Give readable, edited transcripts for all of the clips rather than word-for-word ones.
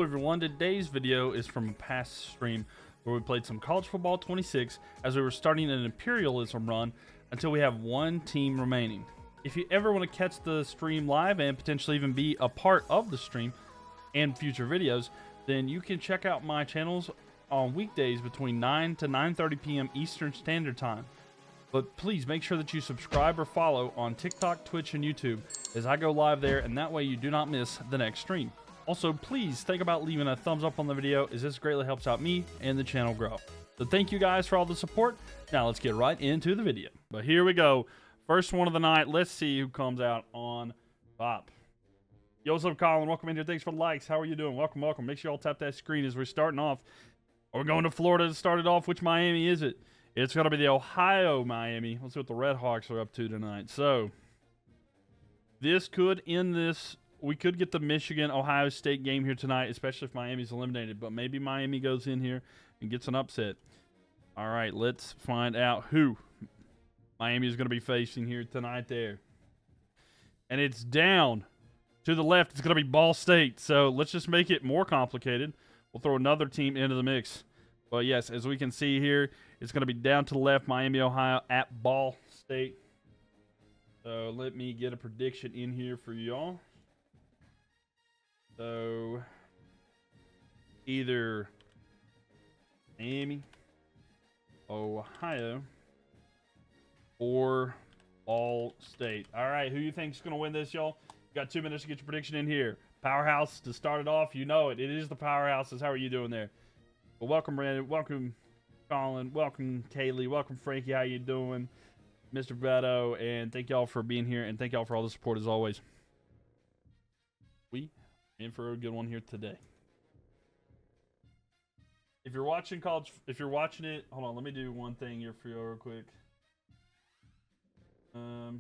Hello everyone, today's video is from a past stream where we played some College Football 26 as we were starting an Imperialism run until we have one team remaining. If you ever want to catch the stream live and potentially even be a part of the stream and future videos, then you can check out my channels on weekdays between 9 to 9:30 p.m. Eastern Standard Time. But please make sure that you subscribe or follow on TikTok, Twitch, and YouTube as I go live there, and that way you do not miss the next stream. Also, please think about leaving a thumbs up on the video as this greatly helps out me and the channel grow. So thank you guys for all the support. Now let's get right into the video. But here we go. First one of the night. Let's see who comes out on top. Yo, what's up, Colin? Welcome in here. Thanks for the likes. How are you doing? Welcome, welcome. Make sure y'all tap that screen as we're starting off. We're going to Florida to start it off. Which Miami is it? It's going to be the Ohio Miami. Let's see what the Red Hawks are up to tonight. So, this could end this. We could get the Michigan-Ohio State game here tonight, especially if Miami's eliminated. But maybe Miami goes in here and gets an upset. All right, let's find out who Miami is going to be facing here tonight there. And it's down to the left. It's going to be Ball State. So, let's just make it more complicated. We'll throw another team into the mix. But yes, as we can see here, it's going to be down to the left, Miami, Ohio, at Ball State. So let me get a prediction in here for y'all. So either Miami, Ohio, or Ball State. All right, who you think is going to win this, y'all? You got 2 minutes to get your prediction in here. Powerhouse to start it off. You know it. It is the Powerhouses. How are you doing there? Well, welcome, Brandon. Welcome, Colin. Welcome, Kaylee. Welcome, Frankie. How you doing? Mr. Beto. And thank y'all for being here. And thank y'all for all the support as always. We are in for a good one here today. If you're watching college, if you're watching it, hold on. Let me do one thing here for you real quick. All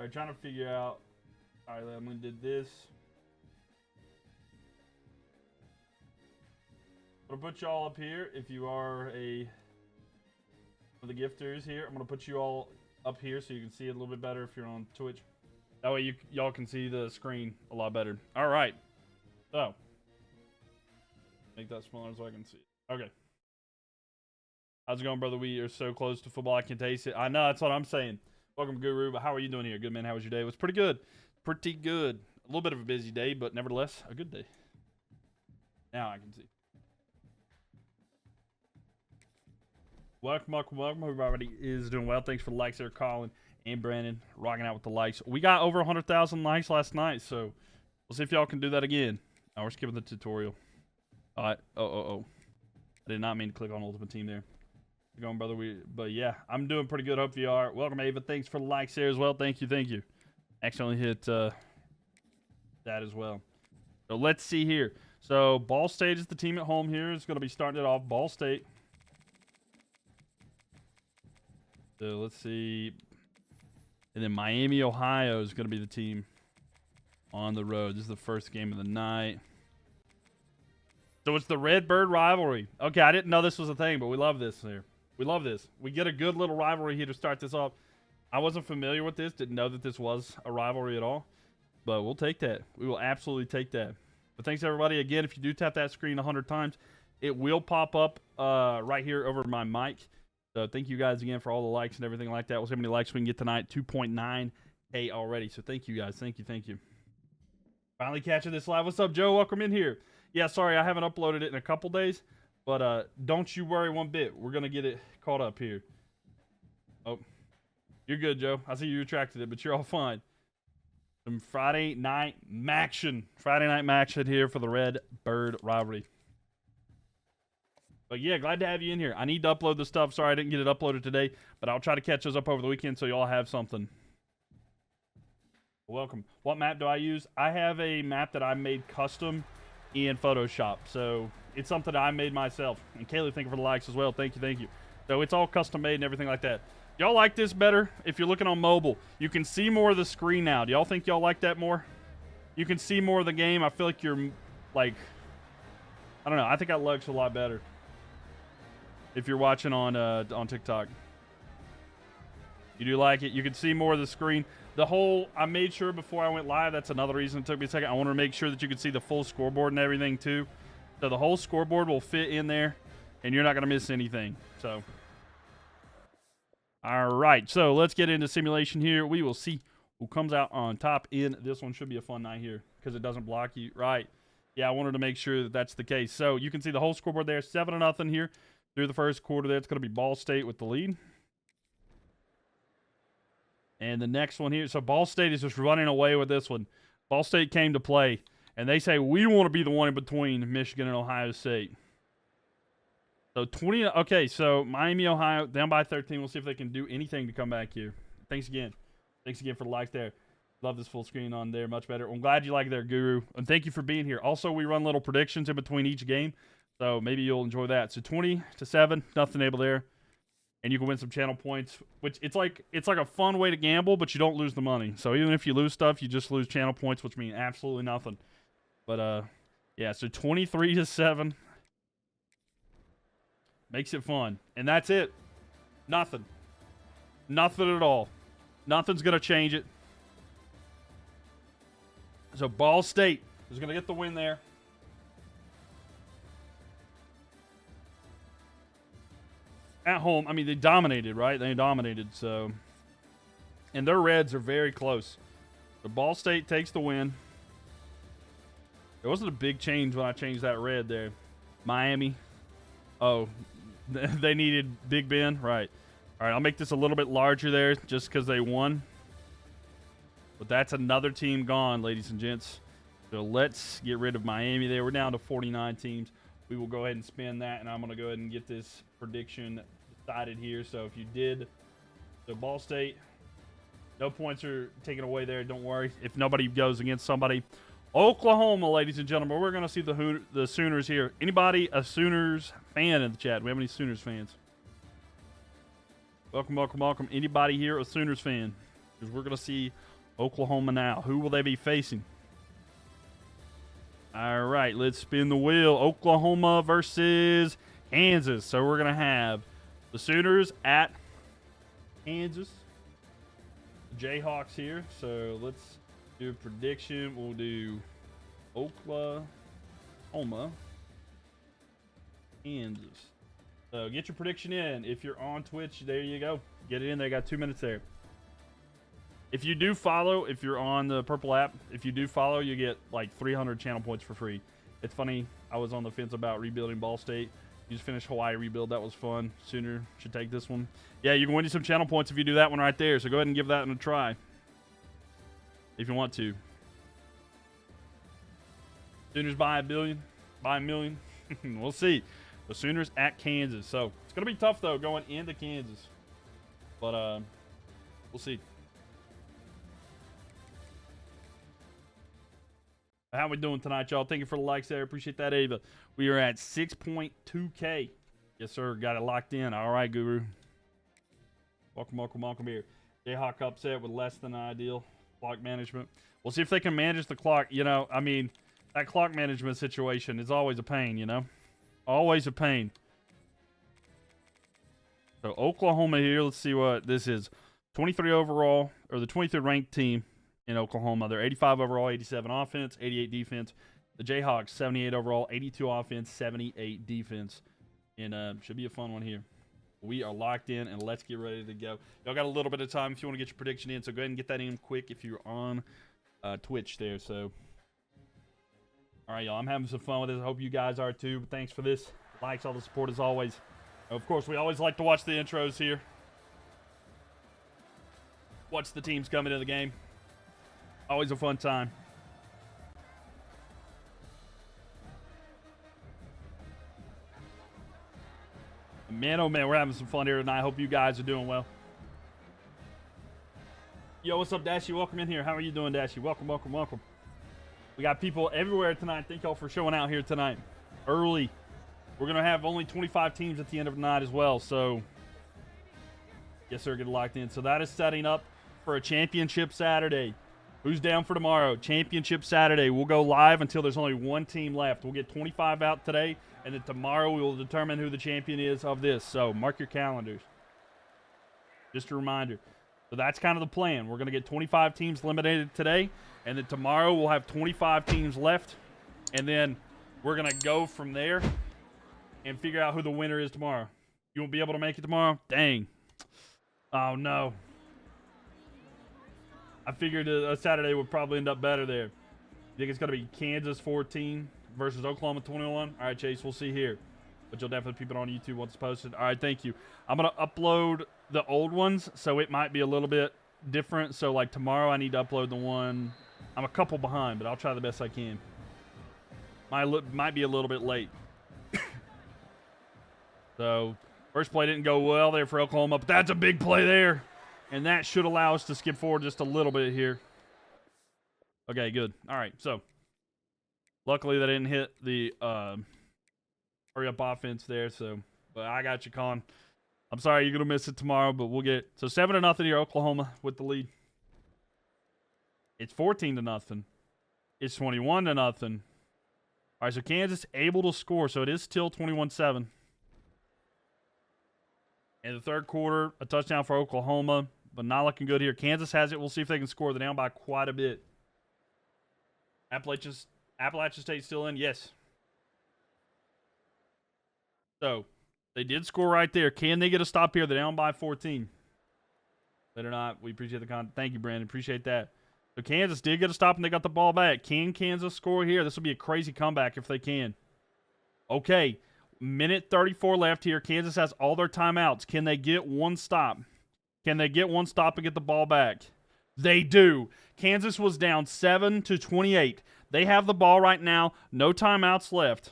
right, trying to figure out. All right, I'm going to do this. I'm going to put y'all up here. If you are one of the gifters here, I'm going to put you all up here so you can see it a little bit better if you're on Twitch. That way y'all can see the screen a lot better. All right. So, make that smaller so I can see it. Okay. How's it going, brother? We are so close to football, I can taste it. I know, that's what I'm saying. Welcome, Guru. But how are you doing here? Good, man. How was your day? It was pretty good. Pretty good. A little bit of a busy day, but nevertheless, a good day. Now I can see. Welcome, welcome, welcome. Everybody is doing well. Thanks for the likes there, Colin and Brandon. Rocking out with the likes. We got over 100,000 likes last night, so we'll see if y'all can do that again. Oh, we're skipping the tutorial. All right. I did not mean to click on Ultimate Team there. Going, brother. But yeah, I'm doing pretty good. Hope you are. Welcome, Ava. Thanks for the likes there as well. Thank you, thank you. Accidentally hit that as well. So let's see here. So Ball State is the team at home here. It's going to be starting it off. Ball State. So let's see. And then Miami, Ohio is going to be the team on the road. This is the first game of the night. So it's the Redbird rivalry. Okay, I didn't know this was a thing, but we love this here. We love this. We get a good little rivalry here to start this off. I wasn't familiar with this. Didn't know that this was a rivalry at all. But we'll take that. We will absolutely take that. But thanks, everybody. Again, if you do tap that screen 100 times, it will pop up right here over my mic. So thank you guys again for all the likes and everything like that. We'll see how many likes we can get tonight. 2.9K already. So thank you guys. Thank you, thank you. Finally catching this live. What's up, Joe? Welcome in here. Yeah, sorry, I haven't uploaded it in a couple days. But don't you worry one bit. We're going to get it caught up here. Oh, you're good, Joe. I see you retracted it, but you're all fine. Some Friday night maction. Friday night maction here for the Red Bird rivalry. But yeah, glad to have you in here. I need to upload the stuff. Sorry I didn't get it uploaded today, but I'll try to catch those up over the weekend so y'all have something. Welcome. What map do I use? I have a map that I made custom in Photoshop. So it's something that I made myself. And Kaylee, thank you for the likes as well. Thank you, thank you. So it's all custom made and everything like that. Y'all like this better? If you're looking on mobile, you can see more of the screen now. Do y'all think y'all like that more? You can see more of the game. I feel like you're like, I don't know. I think that looks a lot better. If you're watching on TikTok. You do like it. You can see more of the screen. I made sure before I went live, that's another reason it took me a second. I wanted to make sure that you could see the full scoreboard and everything too. So the whole scoreboard will fit in there, and you're not going to miss anything. So, all right. So let's get into simulation here. We will see who comes out on top in this one. Should be a fun night here because it doesn't block you. Right. Yeah, I wanted to make sure that that's the case. So you can see the whole scoreboard there, 7-0 here through the first quarter there. It's going to be Ball State with the lead. And the next one here, so Ball State is just running away with this one. Ball State came to play, and they say, we want to be the one in between Michigan and Ohio State. So okay, so Miami, Ohio, down by 13. We'll see if they can do anything to come back here. Thanks again. Thanks again for the likes there. Love this full screen on there, much better. I'm glad you like it there, Guru. And thank you for being here. Also, we run little predictions in between each game, so maybe you'll enjoy that. So 20-7, nothing able there. And you can win some channel points, which it's like a fun way to gamble, but you don't lose the money. So even if you lose stuff, you just lose channel points, which mean absolutely nothing. But yeah, so 23-7 makes it fun, and that's it. Nothing at all. Nothing's gonna change it. So Ball State is gonna get the win there. At home, I mean, they dominated, right? They dominated, so. And their Reds are very close. The Ball State takes the win. There wasn't a big change when I changed that red there. Miami. Oh, they needed Big Ben? Right. All right, I'll make this a little bit larger there just because they won. But that's another team gone, ladies and gents. So let's get rid of Miami there. We're down to 49 teams. We will go ahead and spin that, and I'm going to go ahead and get this prediction decided here. So if you did, so Ball State, no points are taken away there. Don't worry if nobody goes against somebody. Oklahoma, ladies and gentlemen, we're going to see the Sooners here. Anybody a Sooners fan in the chat? Do we have any Sooners fans? Welcome, welcome, welcome. Anybody here a Sooners fan? Because we're going to see Oklahoma now. Who will they be facing? All right, let's spin the wheel. Oklahoma versus Kansas. So we're going to have the Sooners at Kansas. The Jayhawks here. So let's do a prediction. We'll do Oklahoma, Kansas. So get your prediction in. If you're on Twitch, there you go. Get it in there. Got 2 minutes there. If you do follow, if you're on the Purple app, if you do follow, you get like 300 channel points for free. It's funny. I was on the fence about rebuilding Ball State. You just finished Hawaii rebuild. That was fun. Sooner should take this one. Yeah, you can win you some channel points if you do that one right there. So go ahead and give that one a try if you want to. Sooners by a billion, by a million. We'll see. The Sooners at Kansas. So it's going to be tough, though, going into Kansas. But we'll see. How we doing tonight, y'all? Thank you for the likes there. Appreciate that, Ava. We are at 6.2K. Yes, sir. Got it locked in. All right, Guru. Welcome, welcome, welcome here. Jayhawk upset with less than ideal clock management. We'll see if they can manage the clock. You know, I mean, that clock management situation is always a pain, you know? Always a pain. So, Oklahoma here. Let's see what this is. 23 overall, or the 23rd ranked team in Oklahoma. They're 85 overall, 87 offense, 88 defense. The Jayhawks, 78 overall, 82 offense, 78 defense. And should be a fun one here. We are locked in, and let's get ready to go. Y'all got a little bit of time if you want to get your prediction in, so go ahead and get that in quick if you're on Twitch there. So, all right, y'all, I'm having some fun with this. I hope you guys are too. But thanks for this. Likes, all the support as always. Of course, we always like to watch the intros here. Watch the teams come into the game. Always a fun time. Man, oh man, we're having some fun here tonight. I hope you guys are doing well. Yo, what's up, Dashy? Welcome in here. How are you doing, Dashy? Welcome, welcome, welcome. We got people everywhere tonight. Thank y'all for showing out here tonight. Early. We're going to have only 25 teams at the end of the night as well. So, yes, sir, get locked in. So that is setting up for a championship Saturday. Who's down for tomorrow? Championship Saturday. We'll go live until there's only one team left. We'll get 25 out today, and then tomorrow we will determine who the champion is of this. So mark your calendars. Just a reminder. So that's kind of the plan. We're going to get 25 teams eliminated today, and then tomorrow we'll have 25 teams left, and then we're going to go from there and figure out who the winner is tomorrow. You won't be able to make it tomorrow? Dang. Oh, no. I figured a Saturday would probably end up better there. You think it's going to be Kansas 14 versus Oklahoma 21? All right, Chase, we'll see here. But you'll definitely keep it on YouTube once it's posted. All right, thank you. I'm going to upload the old ones, so it might be a little bit different. So, like, tomorrow I need to upload the one. I'm a couple behind, but I'll try the best I can. Might be a little bit late. So, first play didn't go well there for Oklahoma, but that's a big play there. And that should allow us to skip forward just a little bit here. Okay, good. All right, so luckily they didn't hit the hurry-up offense there, so but I got you, Con. I'm sorry you're going to miss it tomorrow, but we'll get so 7-0 here, Oklahoma with the lead. It's 14-0. It's 21-0. All right, so Kansas able to score, so it is still 21-7. In the third quarter, a touchdown for Oklahoma, but not looking good here. Kansas has it. We'll see if they can score. They're down by quite a bit. Appalachian State still in? Yes. So, they did score right there. Can they get a stop here? They're down by 14. Better not. We appreciate the content. Thank you, Brandon. Appreciate that. So, Kansas did get a stop, and they got the ball back. Can Kansas score here? This will be a crazy comeback if they can. Okay. Minute 34 left here. Kansas has all their timeouts. Can they get one stop? Can they get one stop and get the ball back? They do. Kansas was down 7-28. They have the ball right now. No timeouts left.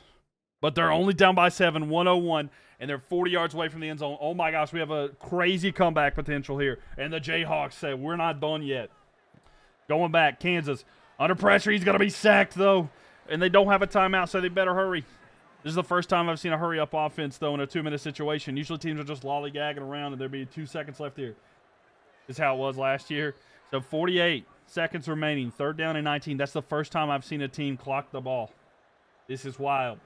But they're only down by 7, 101, and they're 40 yards away from the end zone. Oh, my gosh, we have a crazy comeback potential here. And the Jayhawks say, we're not done yet. Going back, Kansas. Under pressure, he's going to be sacked, though. And they don't have a timeout, so they better hurry. This is the first time I've seen a hurry-up offense, though, in a 2-minute situation. Usually teams are just lollygagging around, and there'd be 2 seconds left here. This is how it was last year. So 48 seconds remaining. 3rd down and 19. That's the first time I've seen a team clock the ball. This is wild.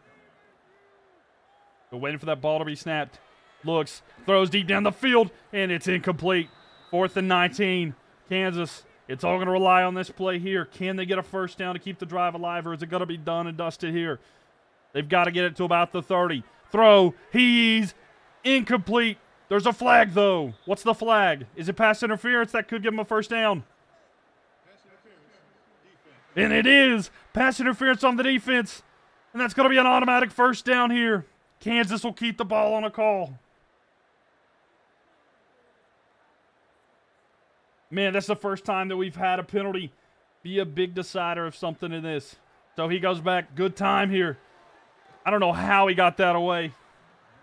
They're waiting for that ball to be snapped. Looks, throws deep down the field, and it's incomplete. 4th and 19. Kansas, it's all going to rely on this play here. Can they get a first down to keep the drive alive, or is it going to be done and dusted here? They've got to get it to about the 30. Throw. He's incomplete. There's a flag, though. What's the flag? Is it pass interference? That could give him a first down. And it is. Pass interference on the defense. And that's going to be an automatic first down here. Kansas will keep the ball on a call. Man, that's the first time that we've had a penalty be a big decider of something in this. So he goes back. Good time here. I don't know how he got that away.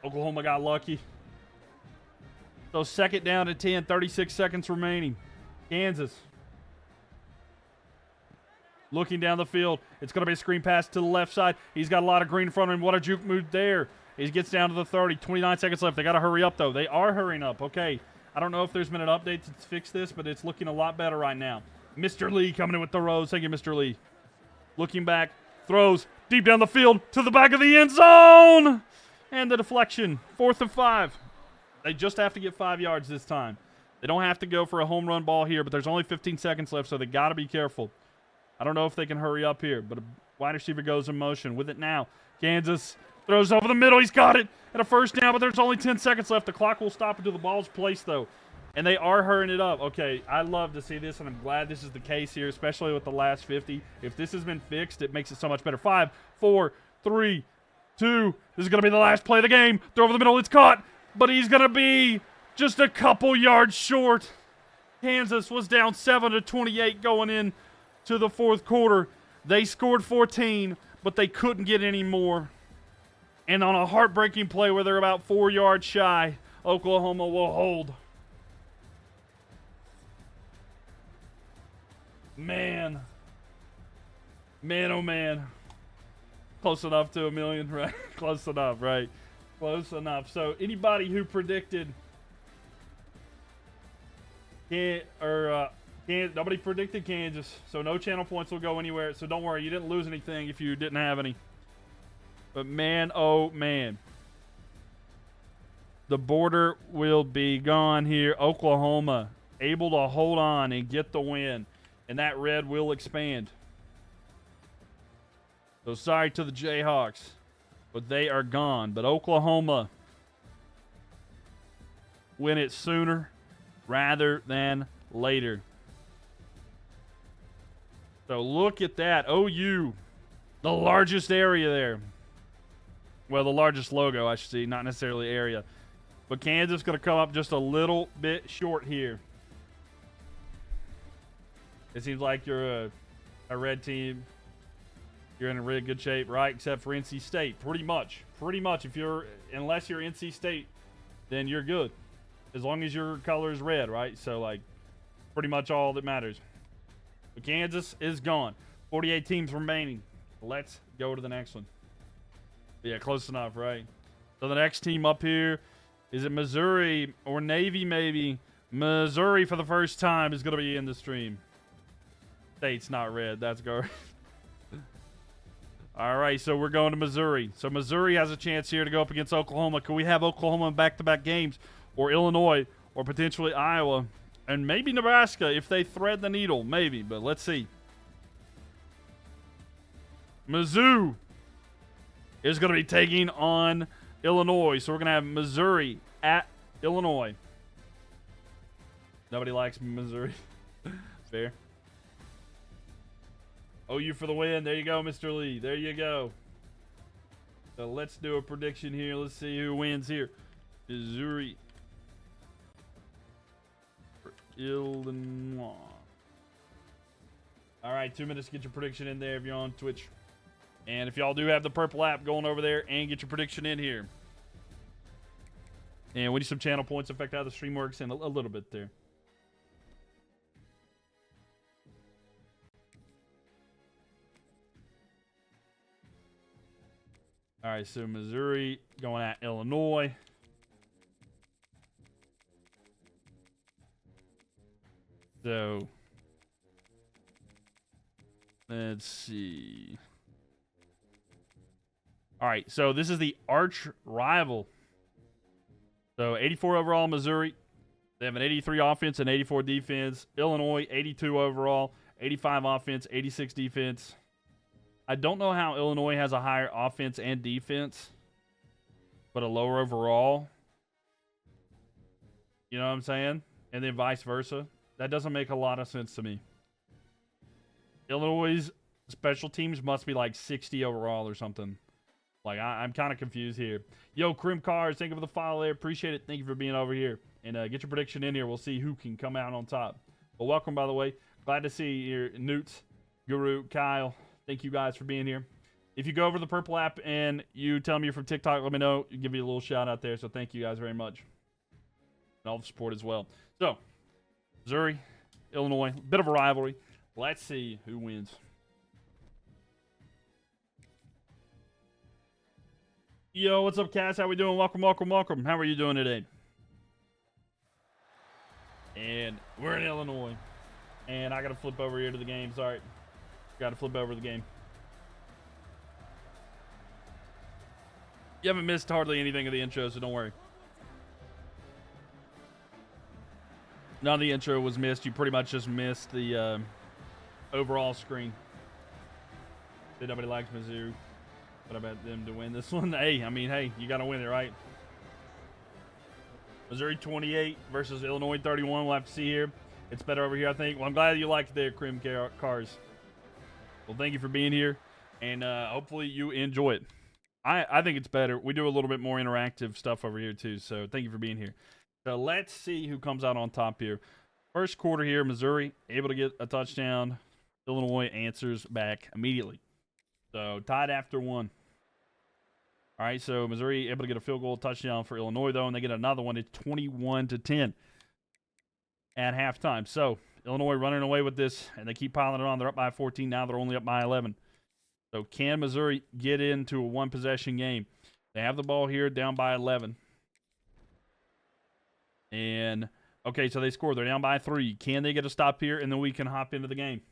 Oklahoma got lucky. So 2nd down and 10, 36 seconds remaining. Kansas. Looking down the field. It's going to be a screen pass to the left side. He's got a lot of green in front of him. What a juke move there. He gets down to the 30. 29 seconds left. They got to hurry up, though. They are hurrying up. Okay. I don't know if there's been an update to fix this, but it's looking a lot better right now. Mr. Lee coming in with the rose. Thank you, Mr. Lee. Looking back. Throws deep down the field to the back of the end zone. And the deflection. 4th and 5. They just have to get 5 yards this time. They don't have to go for a home run ball here, but there's only 15 seconds left, so they got to be careful. I don't know if they can hurry up here, but a wide receiver goes in motion with it now. Kansas throws over the middle. He's got it. And a first down, but there's only 10 seconds left. The clock will stop until the ball's placed, though. And they are hurrying it up. Okay, I love to see this, and I'm glad this is the case here, especially with the last 50. If this has been fixed, it makes it so much better. 5, 4, 3, 2. This is going to be the last play of the game. Throw over the middle. It's caught, but he's going to be just a couple yards short. Kansas was down 7-28 going in to the 4th quarter. They scored 14, but they couldn't get any more. And on a heartbreaking play where they're about 4 yards shy, Oklahoma will hold. Man. Man, oh man. Close enough to a million, right? Close enough, right? Close enough. So anybody who predicted nobody predicted Kansas, so no channel points will go anywhere. So don't worry, you didn't lose anything if you didn't have any. But man, oh man. The border will be gone here. Oklahoma able to hold on and get the win. And that red will expand. So sorry to the Jayhawks, but they are gone. But Oklahoma win it sooner rather than later. So look at that. OU, the largest area there. Well, the largest logo, I should say, not necessarily area. But Kansas going to come up just a little bit short here. It seems like you're a red team. You're in a really good shape, right? Except for NC State. Pretty much. Unless you're NC State, then you're good. As long as your color is red, right? So, like, pretty much all that matters. But Kansas is gone. 48 teams remaining. Let's go to the next one. Yeah, close enough, right? So the next team up here, is it Missouri or Navy maybe? Missouri for the first time is going to be in the stream. State's not red. That's good. All right, so we're going to Missouri. So Missouri has a chance here to go up against Oklahoma. Could we have Oklahoma in back-to-back games? Or Illinois, or potentially Iowa, and maybe Nebraska if they thread the needle, maybe, but let's see. Mizzou is going to be taking on Illinois, so we're going to have Missouri at Illinois. Nobody likes Missouri. Fair. OU for the win. There you go, Mr. Lee. There you go. So let's do a prediction here. Let's see who wins here. Missouri. Illinois. All right, 2 minutes to get your prediction in there if you're on Twitch. And if y'all do have the purple app, going over there and get your prediction in here. And we need some channel points, affect how the stream works, and a little bit there. All right, so Missouri going at Illinois. So, let's see. All right, so this is the arch rival. So, 84 overall, Missouri. They have an 83 offense and 84 defense. Illinois, 82 overall, 85 offense, 86 defense. I don't know how Illinois has a higher offense and defense, but a lower overall. You know what I'm saying? And then vice versa. That doesn't make a lot of sense to me. Illinois' special teams must be like 60 overall or something. Like, I'm kind of confused here. Yo, Crim Cars, thank you for the follow there. Appreciate it. Thank you for being over here. And get your prediction in here. We'll see who can come out on top. But welcome, by the way. Glad to see you, Newt, Guru, Kyle. Thank you guys for being here. If you go over the purple app and you tell me you're from TikTok, let me know. I'll give you a little shout out there. So thank you guys very much. And all the support as well. So, Missouri, Illinois, bit of a rivalry. Let's see who wins. Yo, what's up, Cass? How we doing? Welcome, welcome, welcome. How are you doing today? And we're in Illinois. And I got to flip over here to the game. Sorry. Got to flip over the game. You haven't missed hardly anything of the intro, so don't worry. None of the intro was missed. You pretty much just missed the overall screen. Nobody likes Mizzou. What about them to win this one? Hey, I mean, hey, you got to win it, right? Missouri 28 versus Illinois 31. We'll have to see here. It's better over here, I think. Well, I'm glad you liked their Crim Cars. Well, thank you for being here, and hopefully you enjoy it. I think it's better. We do a little bit more interactive stuff over here, too, so thank you for being here. So let's see who comes out on top here. First quarter here, Missouri able to get a touchdown. Illinois answers back immediately. So tied after one. All right, so Missouri able to get a field goal touchdown for Illinois, though, and they get another one at 21-10 at halftime. So Illinois running away with this, and they keep piling it on. They're up by 14. Now they're only up by 11. So can Missouri get into a one-possession game? They have the ball here down by 11. And, okay, so they score. They're down by 3. Can they get a stop here, and then we can hop into the game?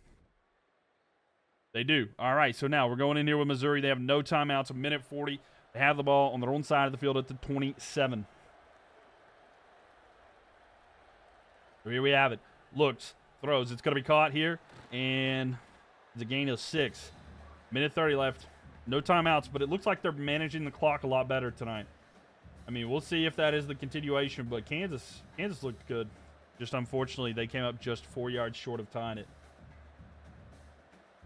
They do. All right, so now we're going in here with Missouri. They have no timeouts, a minute 40. They have the ball on their own side of the field at the 27. So here we have it. Looks, throws. It's going to be caught here. And it's a gain of 6. Minute 30 left. No timeouts, but it looks like they're managing the clock a lot better tonight. I mean, we'll see if that is the continuation, but Kansas looked good. Just unfortunately, they came up just 4 yards short of tying it.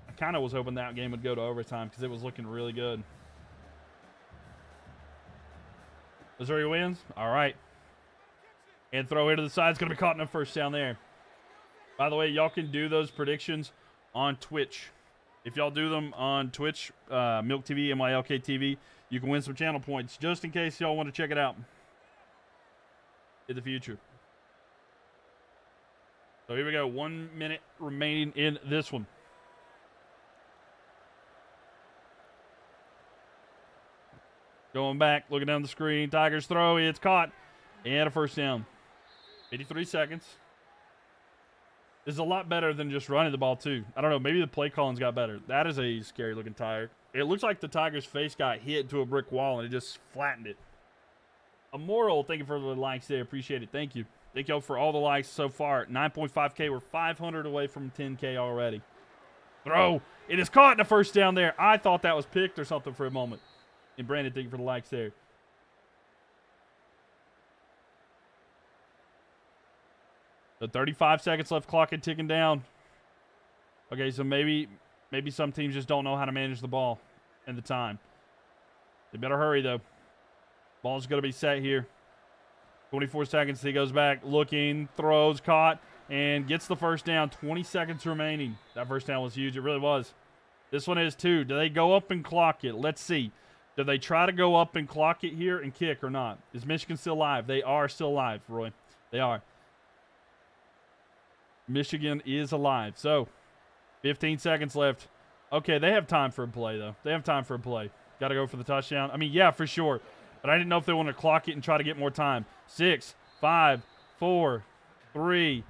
I kind of was hoping that game would go to overtime because it was looking really good. Missouri wins. All right. And throw here to the side. It's going to be caught in a first down there. By the way, y'all can do those predictions on Twitch. If y'all do them on Twitch, Mylk TV, Mylk TV, you can win some channel points just in case y'all want to check it out in the future. So here we go. 1 minute remaining in this one. Going back, looking down the screen. Tigers throw. It's caught. And a first down. 83 seconds. This is a lot better than just running the ball, too. I don't know. Maybe the play calling's got better. That is a scary-looking Tiger. It looks like the Tiger's face got hit to a brick wall, and it just flattened it. Immoral, thank you for the likes there. Appreciate it. Thank you. Thank y'all for all the likes so far. 9.5K. We're 500 away from 10K already. Throw. It is caught in the first down there. I thought that was picked or something for a moment. And Brandon, thank you for the likes there. So 35 seconds left, clock and ticking down. Okay, so maybe some teams just don't know how to manage the ball and the time. They better hurry, though. Ball's going to be set here. 24 seconds. He goes back, looking, throws, caught, and gets the first down. 20 seconds remaining. That first down was huge. It really was. This one is too. Do they go up and clock it? Let's see. Do they try to go up and clock it here and kick or not? Is Michigan still alive? They are still alive, Roy. They are. Michigan is alive. So, 15 seconds left. Okay, they have time for a play, though. They have time for a play. Got to go for the touchdown. I mean, yeah, for sure. But I didn't know if they want to clock it and try to get more time. 6, 5, 4, 3,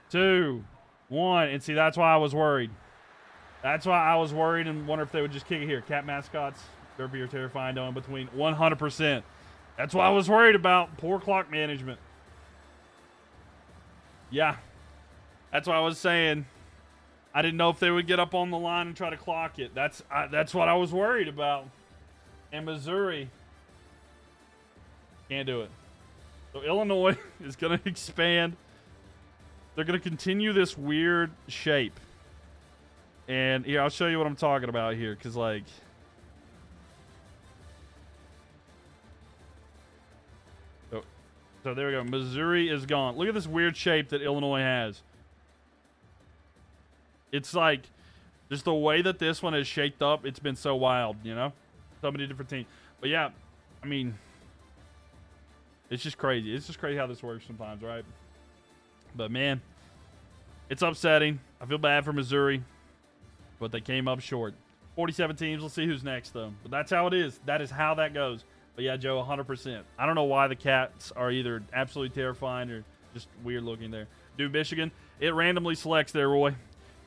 2, 1. And see, that's why I was worried. That's why I was worried and wonder if they would just kick it here. Cat mascots, derpy or terrifying, though, in between. 100%. That's why I was worried about. Poor clock management. Yeah. That's what I was saying. I didn't know if they would get up on the line and try to clock it. That's what I was worried about. And Missouri can't do it. So Illinois is going to expand. They're going to continue this weird shape. And here, I'll show you what I'm talking about here. Because, like, so there we go. Missouri is gone. Look at this weird shape that Illinois has. It's like, just the way that this one is shaped up, it's been so wild, you know? So many different teams. But yeah, I mean, it's just crazy. It's just crazy how this works sometimes, right? But man, it's upsetting. I feel bad for Missouri, but they came up short. 47 teams. Let's see who's next, though. But that's how it is. That is how that goes. But yeah, Joe, 100%. I don't know why the Cats are either absolutely terrifying or just weird looking there. Dude, Michigan, it randomly selects there, Roy.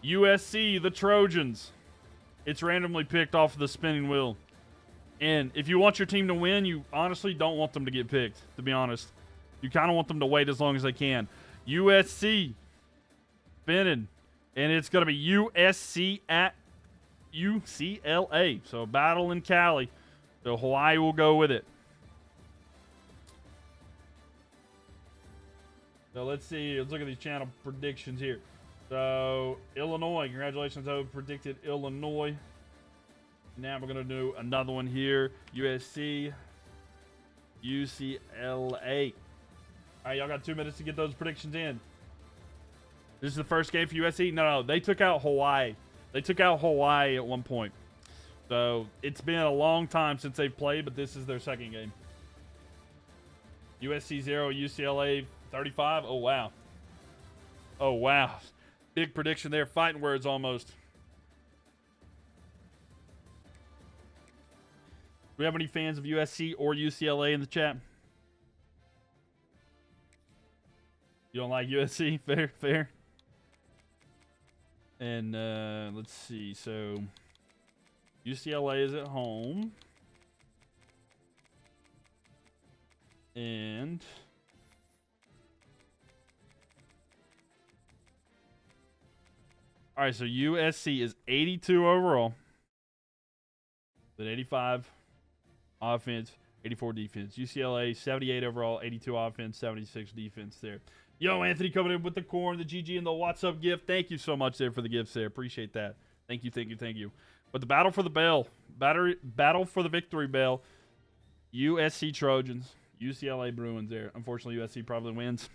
USC, the Trojans. It's randomly picked off of the spinning wheel. And if you want your team to win, you honestly don't want them to get picked, to be honest. You kind of want them to wait as long as they can. USC spinning. And it's going to be USC at UCLA. So a battle in Cali. So Hawaii will go with it. So let's see. Let's look at these channel predictions here. So, Illinois. Congratulations, I predicted Illinois. Now we're going to do another one here. USC, UCLA. All right, y'all got 2 minutes to get those predictions in. This is the first game for USC? No, they took out Hawaii. They took out Hawaii at one point. So, it's been a long time since they've played, but this is their second game. USC 0, UCLA 35. Oh, wow. Oh, wow. Big prediction there. Fighting words almost. Do we have any fans of USC or UCLA in the chat? You don't like USC? Fair, fair. And let's see. So UCLA is at home. And All right, so USC is 82 overall. With 85 offense, 84 defense. UCLA, 78 overall, 82 offense, 76 defense there. Yo, Anthony coming in with the corn, the GG, and the What's Up gift. Thank you so much there for the gifts there. Appreciate that. Thank you, thank you, thank you. But the battle for the bell, battle for the victory bell, USC Trojans, UCLA Bruins there. Unfortunately, USC probably wins.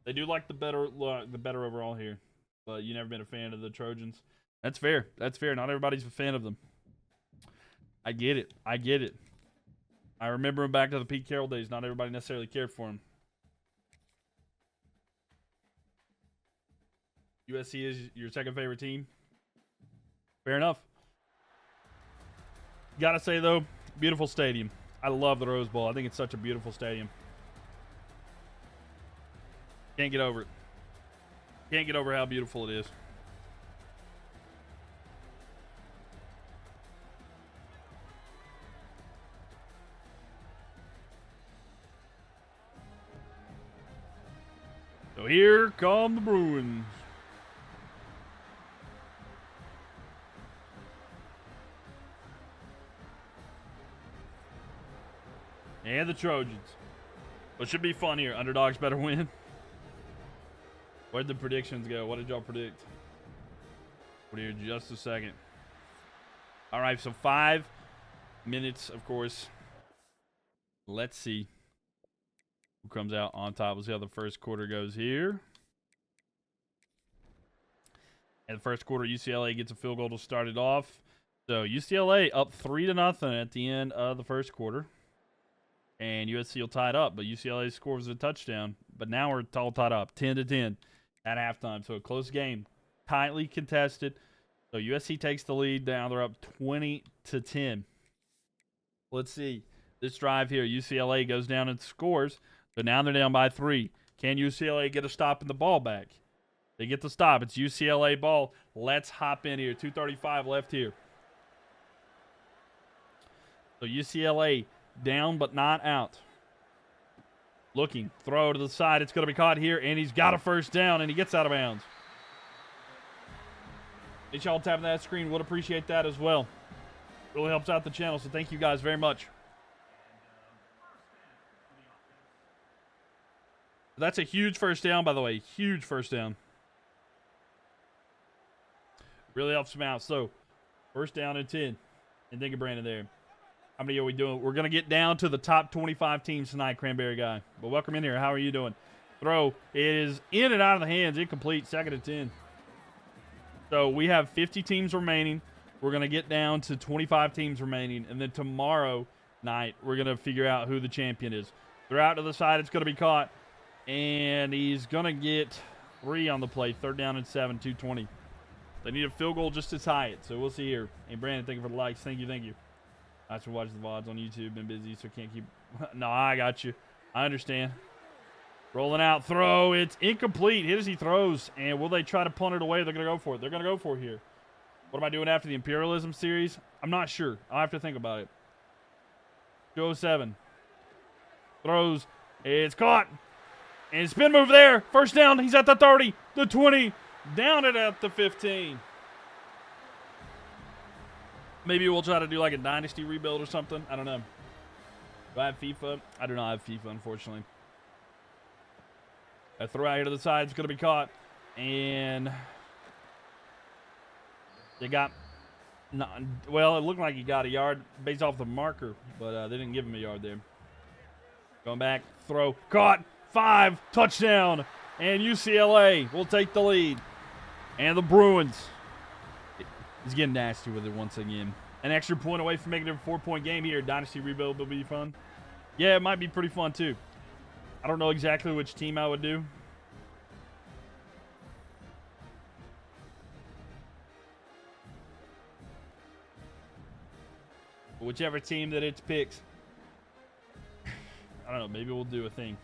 They do like the better overall here, but you never been a fan of the Trojans. That's fair. That's fair. Not everybody's a fan of them. I get it. I get it. I remember him back to the Pete Carroll days. Not everybody necessarily cared for him. USC is your second favorite team. Fair enough. Gotta say, though, beautiful stadium. I love the Rose Bowl. I think it's such a beautiful stadium. Can't get over it. Can't get over how beautiful it is. So here come the Bruins. And the Trojans. Well, it should be fun here. Underdogs better win. Where'd the predictions go? What did y'all predict? We're here just a second. All right, so 5 minutes, of course. Let's see who comes out on top. We'll see how the first quarter goes here. And the first quarter, UCLA gets a field goal to start it off. So UCLA up 3-0 at the end of the first quarter. And USC will tie it up, but UCLA scores a touchdown. But now we're all tied up, 10-10 at halftime. So a close game, tightly contested. So USC takes the lead. Now they're up 20-10. Let's see. This drive here, UCLA goes down and scores. So now they're down by 3. Can UCLA get a stop in the ball back? They get the stop. It's UCLA ball. Let's hop in here. 2:35 left here. So UCLA down but not out. Looking. Throw to the side. It's going to be caught here, and he's got a first down, and he gets out of bounds. If y'all tapping that screen, would appreciate that as well. Really helps out the channel, so thank you guys very much. That's a huge first down, by the way. Huge first down. Really helps him out. So, first down and 10. And think of Brandon there. How many are we doing? We're going to get down to the top 25 teams tonight, Cranberry Guy. But welcome in here. How are you doing? Throw is in and out of the hands. Incomplete. 2nd and 10. So we have 50 teams remaining. We're going to get down to 25 teams remaining. And then tomorrow night, we're going to figure out who the champion is. Throw out to the side. It's going to be caught. And he's going to get 3 on the play. 3rd down and 7, 2:20. They need a field goal just to tie it. So we'll see here. And Brandon, thank you for the likes. Thank you, thank you. Thanks for watching the VODs on YouTube. Been busy, so can't keep. No, I got you. I understand. Rolling out. Throw. It's incomplete. Hit as he throws. And will they try to punt it away? They're going to go for it. They're going to go for it here. What am I doing after the Imperialism series? I'm not sure. I'll have to think about it. 207. Throws. It's caught. And spin move there. First down. He's at the 30. The 20. Down it at the 15. Maybe we'll try to do like a dynasty rebuild or something. I don't know. Do I have FIFA? I do not have FIFA, unfortunately. A throw out here to the side. It's going to be caught. And they got, well, it looked like he got a yard based off the marker, but they didn't give him a yard there. Going back. Throw. Caught. 5. Touchdown. And UCLA will take the lead. And the Bruins. He's getting nasty with it once again. An extra point away from making it a 4-point game here. Dynasty rebuild will be fun. Yeah, it might be pretty fun too. I don't know exactly which team I would do. But whichever team that it picks. I don't know. Maybe we'll do a thing.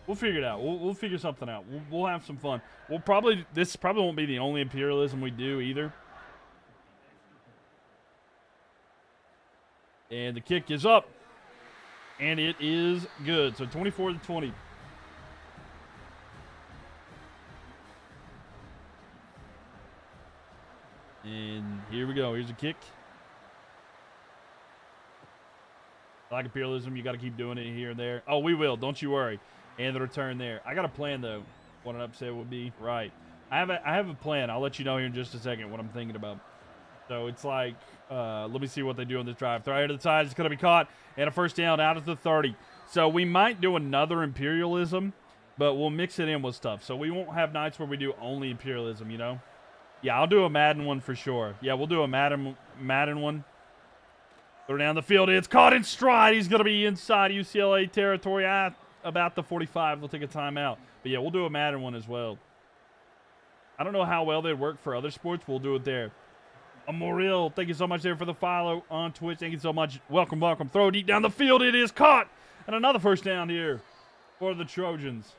We'll figure it out. We'll figure something out. We'll have some fun. This probably won't be the only Imperialism we do either. And the kick is up. And it is good. So 24-20. Here we go. Here's a kick. I like Imperialism. You got to keep doing it here and there. Oh, we will. Don't you worry. And the return there. I got a plan, though. What an upset would be. Right. I have a plan. I'll let you know here in just a second what I'm thinking about. So it's like, let me see what they do on this drive. Throw it to the side. It's going to be caught. And a first down out of the 30. So we might do another Imperialism, but we'll mix it in with stuff. So we won't have nights where we do only Imperialism, you know? Yeah, I'll do a Madden one for sure. Yeah, we'll do a Madden one. Throw down the field. It's caught in stride. He's going to be inside UCLA territory at about the 45. We'll take a timeout. But yeah, we'll do a Madden one as well. I don't know how well they'd work for other sports. We'll do it there. Amoril, thank you so much there for the follow on Twitch. Thank you so much. Welcome, welcome. Throw deep down the field. It is caught. And another first down here for the Trojans.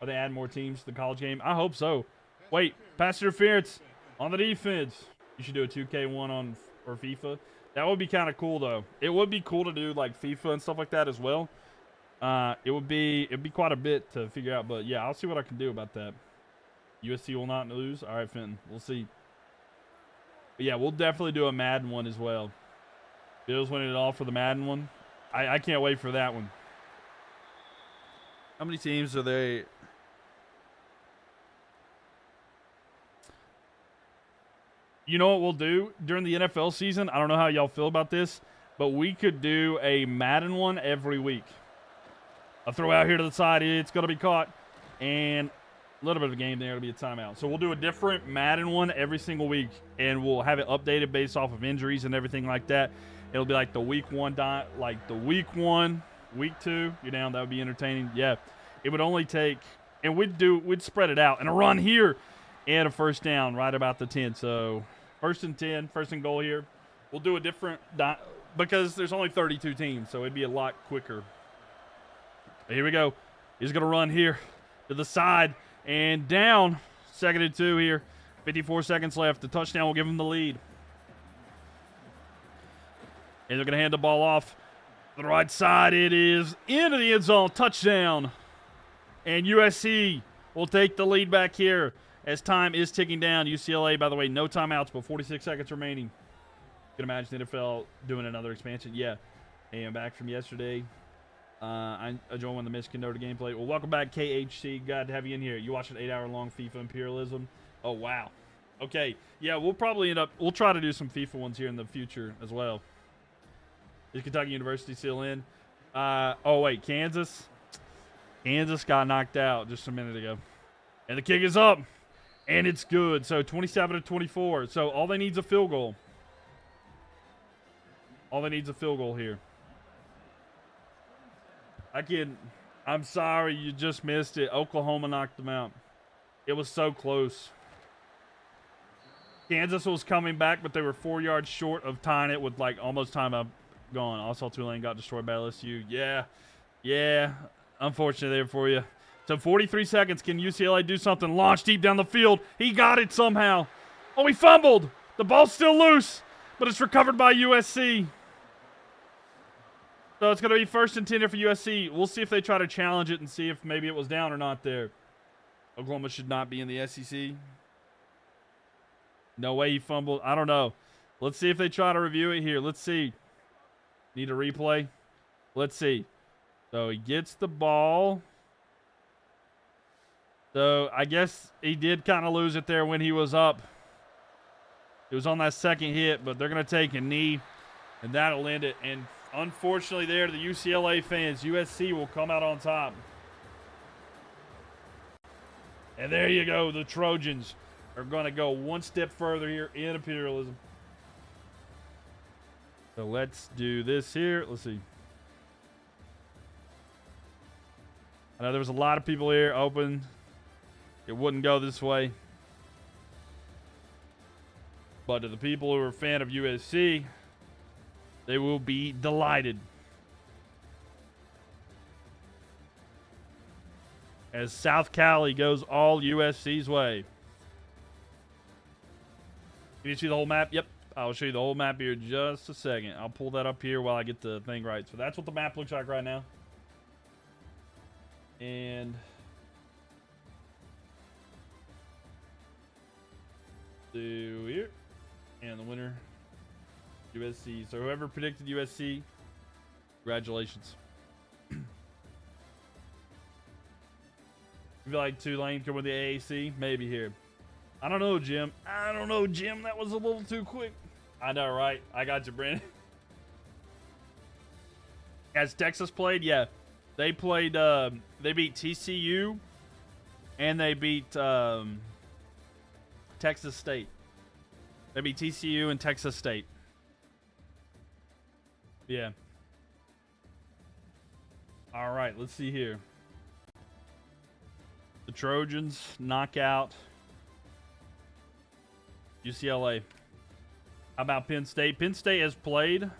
Are they adding more teams to the college game? I hope so. Wait, pass interference on the defense. You should do a 2K1 for FIFA. That would be kind of cool, though. It would be cool to do like FIFA and stuff like that as well. It'd be quite a bit to figure out, but yeah, I'll see what I can do about that. USC will not lose. All right, Fenton, we'll see. But yeah, we'll definitely do a Madden one as well. Bills winning it all for the Madden one. I can't wait for that one. How many teams are they? You know what we'll do during the NFL season? I don't know how y'all feel about this, but we could do a Madden one every week. A throw out here to the side. It's going to be caught. And a little bit of a game there. It'll be a timeout. So we'll do a different Madden one every single week, and we'll have it updated based off of injuries and everything like that. It'll be like the week one, week two. You're down. That would be entertaining. Yeah. It would only take, and we'd spread it out. And a run here and a first down right about the 10. So first and 10, first and goal here. We'll do a different, because there's only 32 teams, so it'd be a lot quicker. Here we go. He's going to run here to the side and down. 2nd and 2 here. 54 seconds left. The touchdown will give him the lead. And they're going to hand the ball off to the right side. It is into the end zone. Touchdown. And USC will take the lead back here as time is ticking down. UCLA, by the way, no timeouts, but 46 seconds remaining. You can imagine the NFL doing another expansion. Yeah. Hey, I'm back from yesterday. I joined when the Michigan Notre Dame played. Well, welcome back, KHC. Glad to have you in here. You watched an 8-hour-long FIFA Imperialism. Oh, wow. Okay. Yeah, we'll probably we'll try to do some FIFA ones here in the future as well. Is Kentucky University still in? Oh, wait, Kansas? Kansas got knocked out just a minute ago. And the kick is up. And it's good. So 27-24. So all they need is a field goal. All they need is a field goal here. I'm sorry, you just missed it. Oklahoma knocked them out. It was so close. Kansas was coming back, but they were 4 yards short of tying it with like almost time up gone. Also, Tulane got destroyed by LSU. Yeah. Unfortunate there for you. So 43 seconds. Can UCLA do something? Launch deep down the field. He got it somehow. Oh, he fumbled. The ball's still loose, but it's recovered by USC. So it's going to be 1st and 10 here for USC. We'll see if they try to challenge it and see if maybe it was down or not there. Oklahoma should not be in the SEC. No way he fumbled. I don't know. Let's see if they try to review it here. Let's see. Need a replay? Let's see. So he gets the ball. So I guess he did kind of lose it there when he was up. It was on that second hit, but they're going to take a knee, and that'll end it. And unfortunately there, the UCLA fans, USC will come out on top. And there you go. The Trojans are going to go one step further here in Imperialism. So let's do this here. Let's see. I know there was a lot of people here open. It wouldn't go this way. But to the people who are a fan of USC, they will be delighted. As South Cali goes all USC's way. Can you see the whole map? Yep. I'll show you the whole map here in just a second. I'll pull that up here while I get the thing right. So that's what the map looks like right now. And do here. And the winner, USC. So whoever predicted USC, congratulations. You feel like Tulane come with the AAC? Maybe here. I don't know, Jim. I don't know, Jim. That was a little too quick. I know, right? I got you, Brandon. Has Texas played? Yeah. They played, they beat TCU and they beat Texas State. They beat TCU and Texas State. Yeah. All right, let's see here. The Trojans knock out UCLA. How about Penn State? Penn State has played.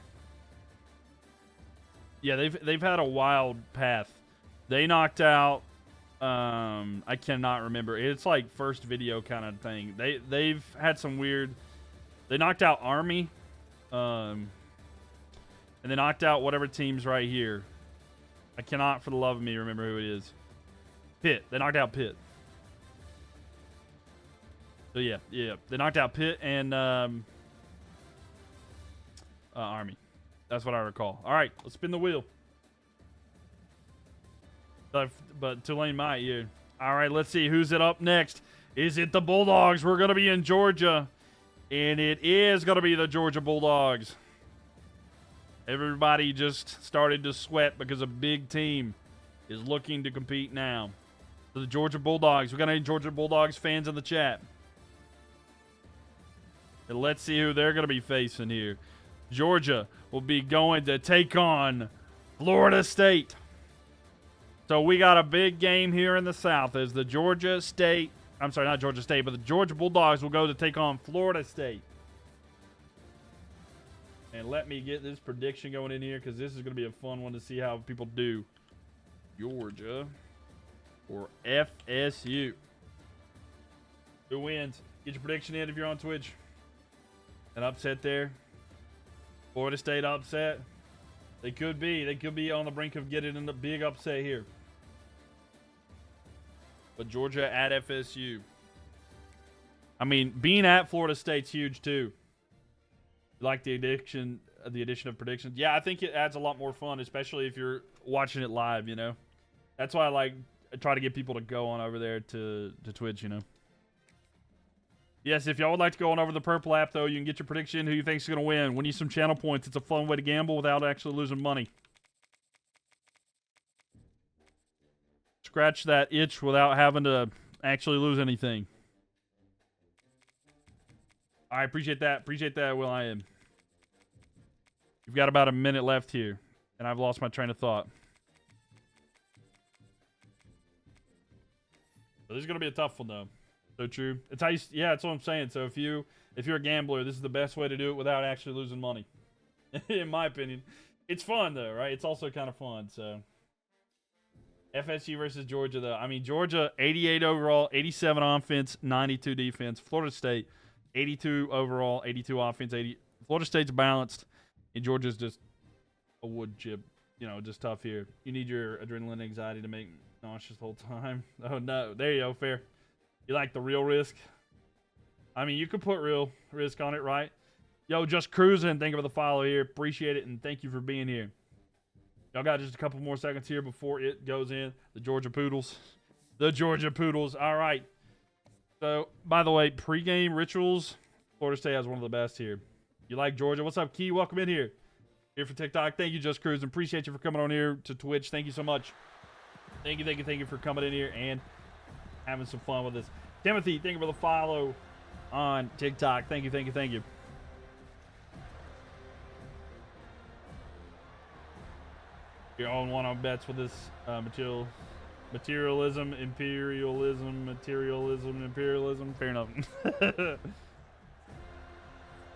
Yeah, they've had a wild path. They knocked out. I cannot remember. It's like first video kind of thing. They've had some weird. They knocked out Army, and they knocked out whatever team's right here. I cannot, for the love of me, remember who it is. Pitt. They knocked out Pitt. So yeah, they knocked out Pitt and Army. That's what I recall. All right, let's spin the wheel. But Tulane might, yeah. All right, let's see who's it up next. Is it the Bulldogs? We're going to be in Georgia, and it is going to be the Georgia Bulldogs. Everybody just started to sweat because a big team is looking to compete now. So the Georgia Bulldogs. We got any Georgia Bulldogs fans in the chat? And let's see who they're going to be facing here. Georgia will be going to take on Florida State. So we got a big game here in the South as the Georgia State, I'm sorry, not Georgia State, but the Georgia Bulldogs will go to take on Florida State. And let me get this prediction going in here because this is going to be a fun one to see how people do. Georgia or FSU. Who wins? Get your prediction in if you're on Twitch. An upset there. Florida State upset. They could be. They could be on the brink of getting in a big upset here. But Georgia at FSU. I mean, being at Florida State's huge too. Like the addition of predictions. Yeah, I think it adds a lot more fun, especially if you're watching it live, you know. That's why I try to get people to go on over there to Twitch, you know. Yes, if y'all would like to go on over the Purple app, though, you can get your prediction, who you think is going to win. Win you some channel points. It's a fun way to gamble without actually losing money. Scratch that itch without having to actually lose anything. I appreciate that. Appreciate that, Will I Am. You've got about a minute left here, and I've lost my train of thought. So this is going to be a tough one, though. So true. It's how you, yeah, that's what I'm saying. So if you're a gambler, this is the best way to do it without actually losing money. In my opinion. It's fun, though, right? It's also kind of fun, so. FSU versus Georgia, though. I mean, Georgia, 88 overall, 87 offense, 92 defense. Florida State, 82 overall, 82 offense, 80. Florida State's balanced, and Georgia's just a wood chip. You know, just tough here. You need your adrenaline anxiety to make nauseous the whole time. Oh, no. There you go. Fair. You like the real risk? I mean, you could put real risk on it, right? Yo, just cruising. Thank you for the follow here. Appreciate it, and thank you for being here. Y'all got just a couple more seconds here before it goes in. The Georgia Poodles. The Georgia Poodles. All right. So, by the way, pregame rituals, Florida State has one of the best here. You like Georgia? What's up, Key? Welcome in here. Here for TikTok. Thank you, Just Cruising. Appreciate you for coming on here to Twitch. Thank you so much. Thank you for coming in here and having some fun with us. Timothy, thank you for the follow on TikTok. Thank you. You're all in one-on bets with this materialism, imperialism. Fair enough.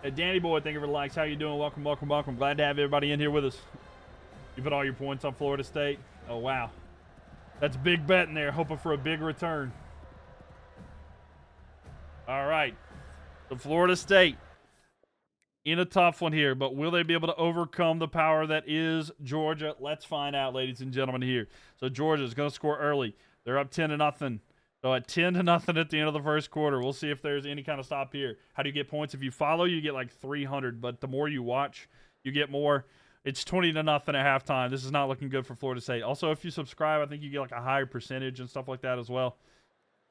Hey, Danny Boy, thank you for the likes. How you doing? Welcome. Glad to have everybody in here with us. You put all your points on Florida State. Oh, wow. That's a big bet in there, hoping for a big return. All right. So Florida State in a tough one here, but will they be able to overcome the power that is Georgia? Let's find out, ladies and gentlemen, here. So Georgia's going to score early. They're up 10-0. So at 10-0 at the end of the first quarter, we'll see if there's any kind of stop here. How do you get points? If you follow, you get like 300, but the more you watch, you get more. It's 20-0 at halftime. This is not looking good for Florida State. Also, if you subscribe, I think you get like a higher percentage and stuff like that as well.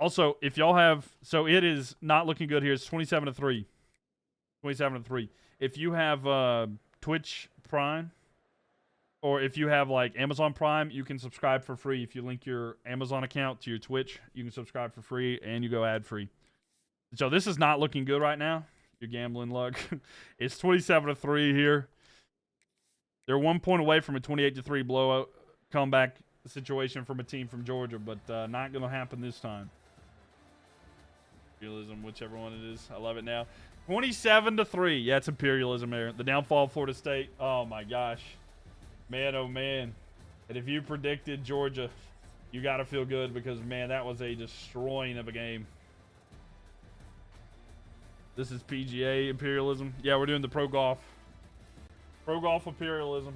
Also, if y'all have, so it is not looking good here. It's 27-3. 27-3. If you have Twitch Prime, or if you have like Amazon Prime, you can subscribe for free. If you link your Amazon account to your Twitch, you can subscribe for free and you go ad free. So this is not looking good right now. Your gambling luck. It's 27-3 here. They're 1 point away from a 28-3 blowout comeback situation from a team from Georgia, but not going to happen this time. Imperialism, whichever one it is. I love it now. 27-3. Yeah, it's Imperialism there. The downfall of Florida State. Oh my gosh. Man, oh man. And if you predicted Georgia, you got to feel good because, man, that was a destroying of a game. This is PGA Imperialism. Yeah, we're doing the Pro Golf. Pro Golf Imperialism.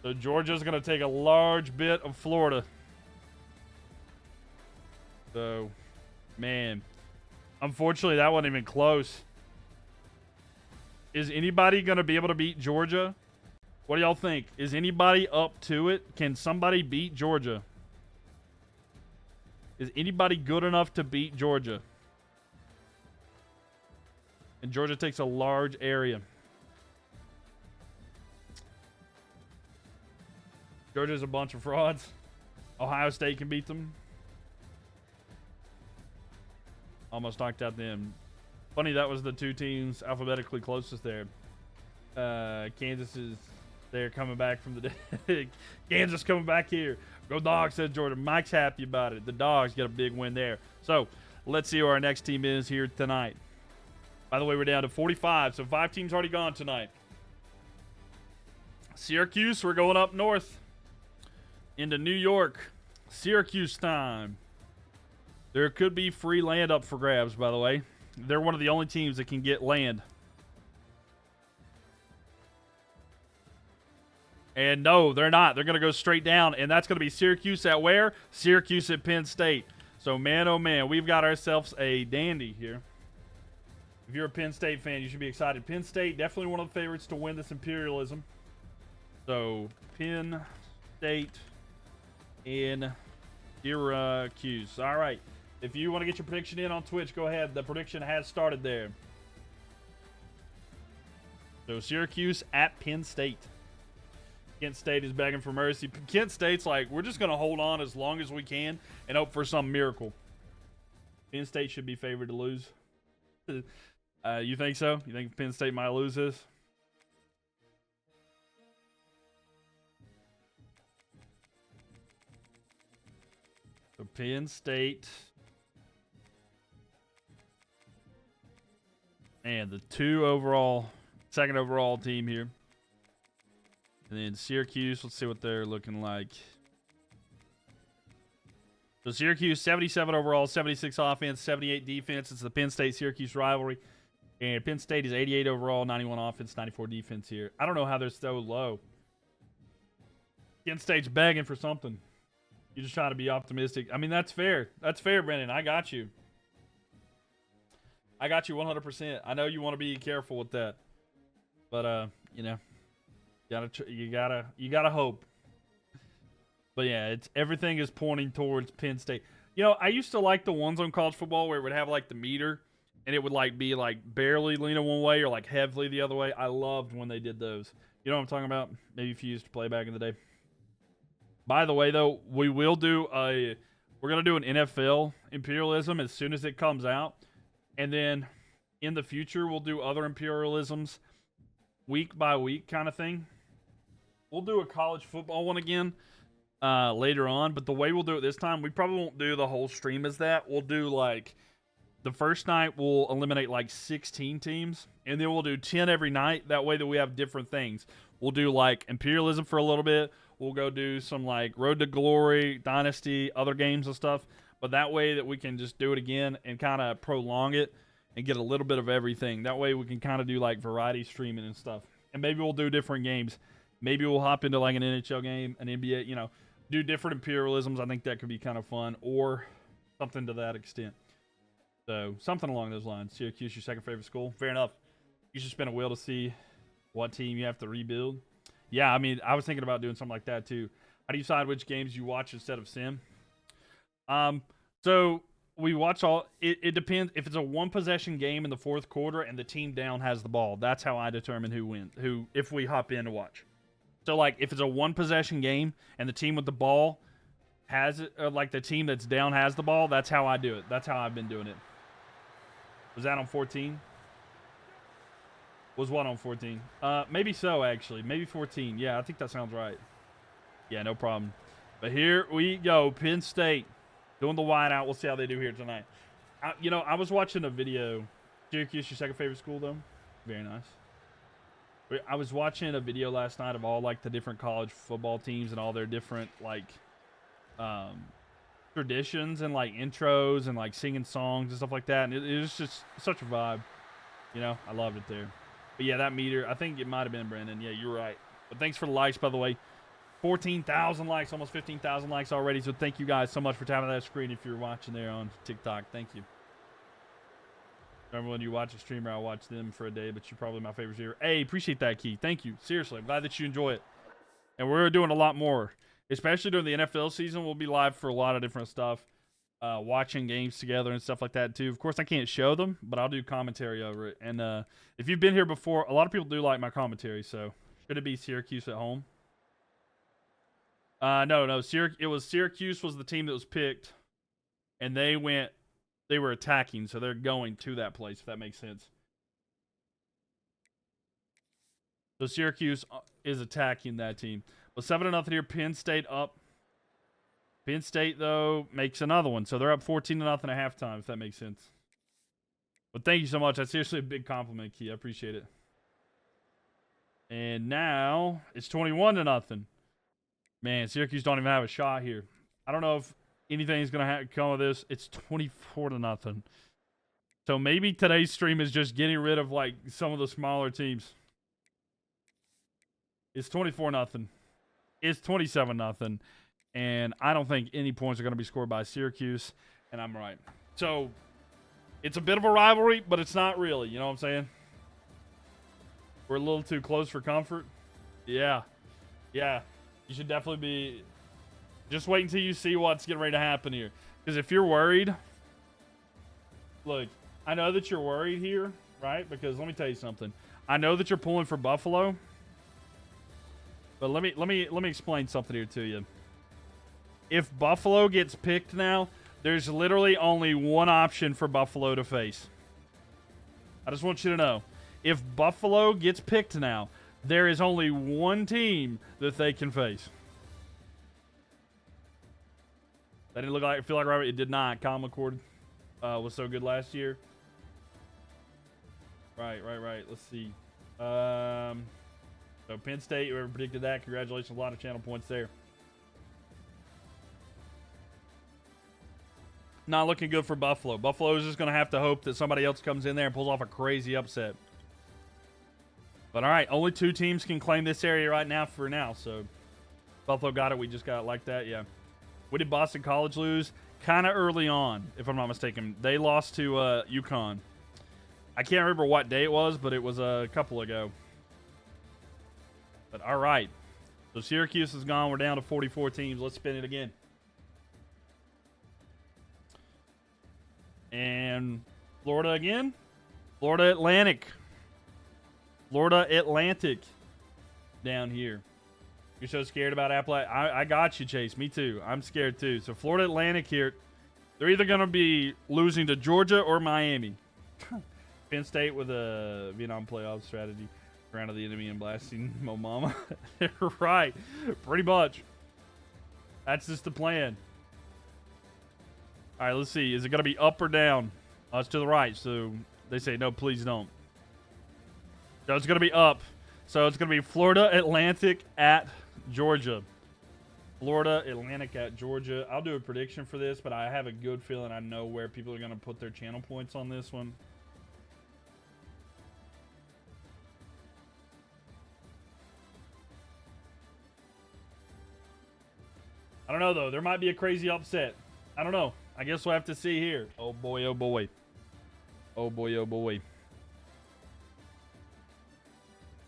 So Georgia's going to take a large bit of Florida. So, man. Unfortunately, that wasn't even close. Is anybody going to be able to beat Georgia? What do y'all think? Is anybody up to it? Can somebody beat Georgia? Is anybody good enough to beat Georgia? And Georgia takes a large area. Georgia's a bunch of frauds. Ohio State can beat them. Almost knocked out them. Funny, that was the two teams alphabetically closest there. Kansas is there coming back from the dead. Kansas coming back here. Go Dogs, says Georgia. Mike's happy about it. The Dogs get a big win there. So let's see who our next team is here tonight. By the way, we're down to 45, so 5 teams already gone tonight. Syracuse, we're going up north into New York. Syracuse time. There could be free land up for grabs, by the way. They're one of the only teams that can get land. And no, they're not. They're going to go straight down, and that's going to be Syracuse at where? Syracuse at Penn State. So, man, oh, man, we've got ourselves a dandy here. If you're a Penn State fan, you should be excited. Penn State, definitely one of the favorites to win this Imperialism. So, Penn State in Syracuse. All right. If you want to get your prediction in on Twitch, go ahead. The prediction has started there. So, Syracuse at Penn State. Kent State is begging for mercy. Kent State's like, we're just going to hold on as long as we can and hope for some miracle. Penn State should be favored to lose. You think so? You think Penn State might lose this? So Penn State. And the second overall team here. And then Syracuse, let's see what they're looking like. So Syracuse, 77 overall, 76 offense, 78 defense. It's the Penn State-Syracuse rivalry. And Penn State is 88 overall, 91 offense, 94 defense here. I don't know how they're so low. Kent State's begging for something. You're just trying to be optimistic. I mean, that's fair. That's fair, Brennan. I got you. I got you 100%. I know you want to be careful with that. But, you know. You gotta hope. But yeah, everything is pointing towards Penn State. You know, I used to like the ones on college football where it would have like the meter and it would like be like barely leaning one way or like heavily the other way. I loved when they did those. You know what I'm talking about? Maybe if you used to play back in the day. By the way, though, we're gonna do an NFL Imperialism as soon as it comes out, and then in the future we'll do other Imperialisms week by week kind of thing. We'll do a college football one again later on, but the way we'll do it this time, we probably won't do the whole stream as that. We'll do like the first night we'll eliminate like 16 teams, and then we'll do 10 every night. That way that we have different things. We'll do like Imperialism for a little bit. We'll go do some like Road to Glory, Dynasty, other games and stuff. But that way that we can just do it again and kind of prolong it and get a little bit of everything. That way we can kind of do like variety streaming and stuff. And maybe we'll do different games. Maybe we'll hop into like an NHL game, an NBA, do different Imperialisms. I think that could be kind of fun. Or something to that extent. So something along those lines. Syracuse, your second favorite school. Fair enough. You should spin a wheel to see what team you have to rebuild. Yeah, I mean, I was thinking about doing something like that too. How do you decide which games you watch instead of sim? So we watch all. It depends. If it's a one possession game in the fourth quarter and the team down has the ball, that's how I determine who wins. If we hop in to watch. So like if it's a one possession game and the team with the ball has it, or like the team that's down has the ball, that's how I do it. That's how I've been doing it. Was that on 14? Was what on 14? Maybe so, actually. Maybe 14. Yeah, I think that sounds right. Yeah, no problem. But here we go. Penn State doing the wide out. We'll see how they do here tonight. I was watching a video. Syracuse, your second favorite school, though? Very nice. I was watching a video last night of all, like, the different college football teams and all their different, like, traditions and, like, intros and, like, singing songs and stuff like that. And it was just such a vibe. You know, I loved it there. But yeah, that meter, I think it might have been Brendan. Yeah, you're right. But thanks for the likes, by the way. 14,000 likes, almost 15,000 likes already. So thank you guys so much for tapping that screen if you're watching there on TikTok. Thank you. Remember when you watch a streamer, I watch them for a day, but you're probably my favorite viewer. Hey, appreciate that, Key. Thank you. Seriously, I'm glad that you enjoy it. And we're doing a lot more, especially during the NFL season. We'll be live for a lot of different stuff. Watching games together and stuff like that too. Of course, I can't show them, but I'll do commentary over it. And if you've been here before, a lot of people do like my commentary. So should it be Syracuse at home? No. It was Syracuse was the team that was picked, and they were attacking, so they're going to that place. If that makes sense. So Syracuse is attacking that team. Well, 7-0 here. Penn State up. Penn State, though, makes another one. So they're up 14-0 at halftime, if that makes sense. But thank you so much. That's seriously a big compliment, Key. I appreciate it. And now it's 21-0. Man, Syracuse don't even have a shot here. I don't know if anything's going to come of this. It's 24-0. So maybe today's stream is just getting rid of, like, some of the smaller teams. It's 24-0. It's 27-0. And I don't think any points are going to be scored by Syracuse. And I'm right. So, it's a bit of a rivalry, but it's not really. You know what I'm saying? We're a little too close for comfort. Yeah. Yeah. You should definitely be... Just wait until you see what's getting ready to happen here. Because if you're worried... Look, I know that you're worried here, right? Because let me tell you something. I know that you're pulling for Buffalo. But let me explain something here to you. If Buffalo gets picked now, there's literally only one option for Buffalo to face. I just want you to know. If Buffalo gets picked now, there is only one team that they can face. That didn't look like, feel like right. It did not. Kyle McCord was so good last year. Right. Let's see. So Penn State, whoever predicted that, congratulations. A lot of channel points there. Not looking good for Buffalo. Buffalo is just going to have to hope that somebody else comes in there and pulls off a crazy upset. But all right, only two teams can claim this area right now for now. So Buffalo got it. We just got it like that. Yeah. What did Boston College lose? Kind of early on, if I'm not mistaken. They lost to UConn. I can't remember what day it was, but it was a couple ago. But all right. So Syracuse is gone. We're down to 44 teams. Let's spin it again. And Florida again. Florida Atlantic. Florida Atlantic down here. You're so scared about Appalachia. I got you, Chase. Me too. I'm scared too. So Florida Atlantic here. They're either going to be losing to Georgia or Miami. Penn State with a Vietnam playoff strategy. Ground of the enemy and blasting Mo Mama. Right. Pretty much. That's just the plan. All right, let's see. Is it going to be up or down? Oh, it's to the right, so they say, no, please don't. So it's going to be up. So it's going to be Florida Atlantic at Georgia. Florida Atlantic at Georgia. I'll do a prediction for this, but I have a good feeling I know where people are going to put their channel points on this one. I don't know, though. There might be a crazy upset. I don't know. I guess we'll have to see here. Oh boy, oh boy. Oh boy, oh boy.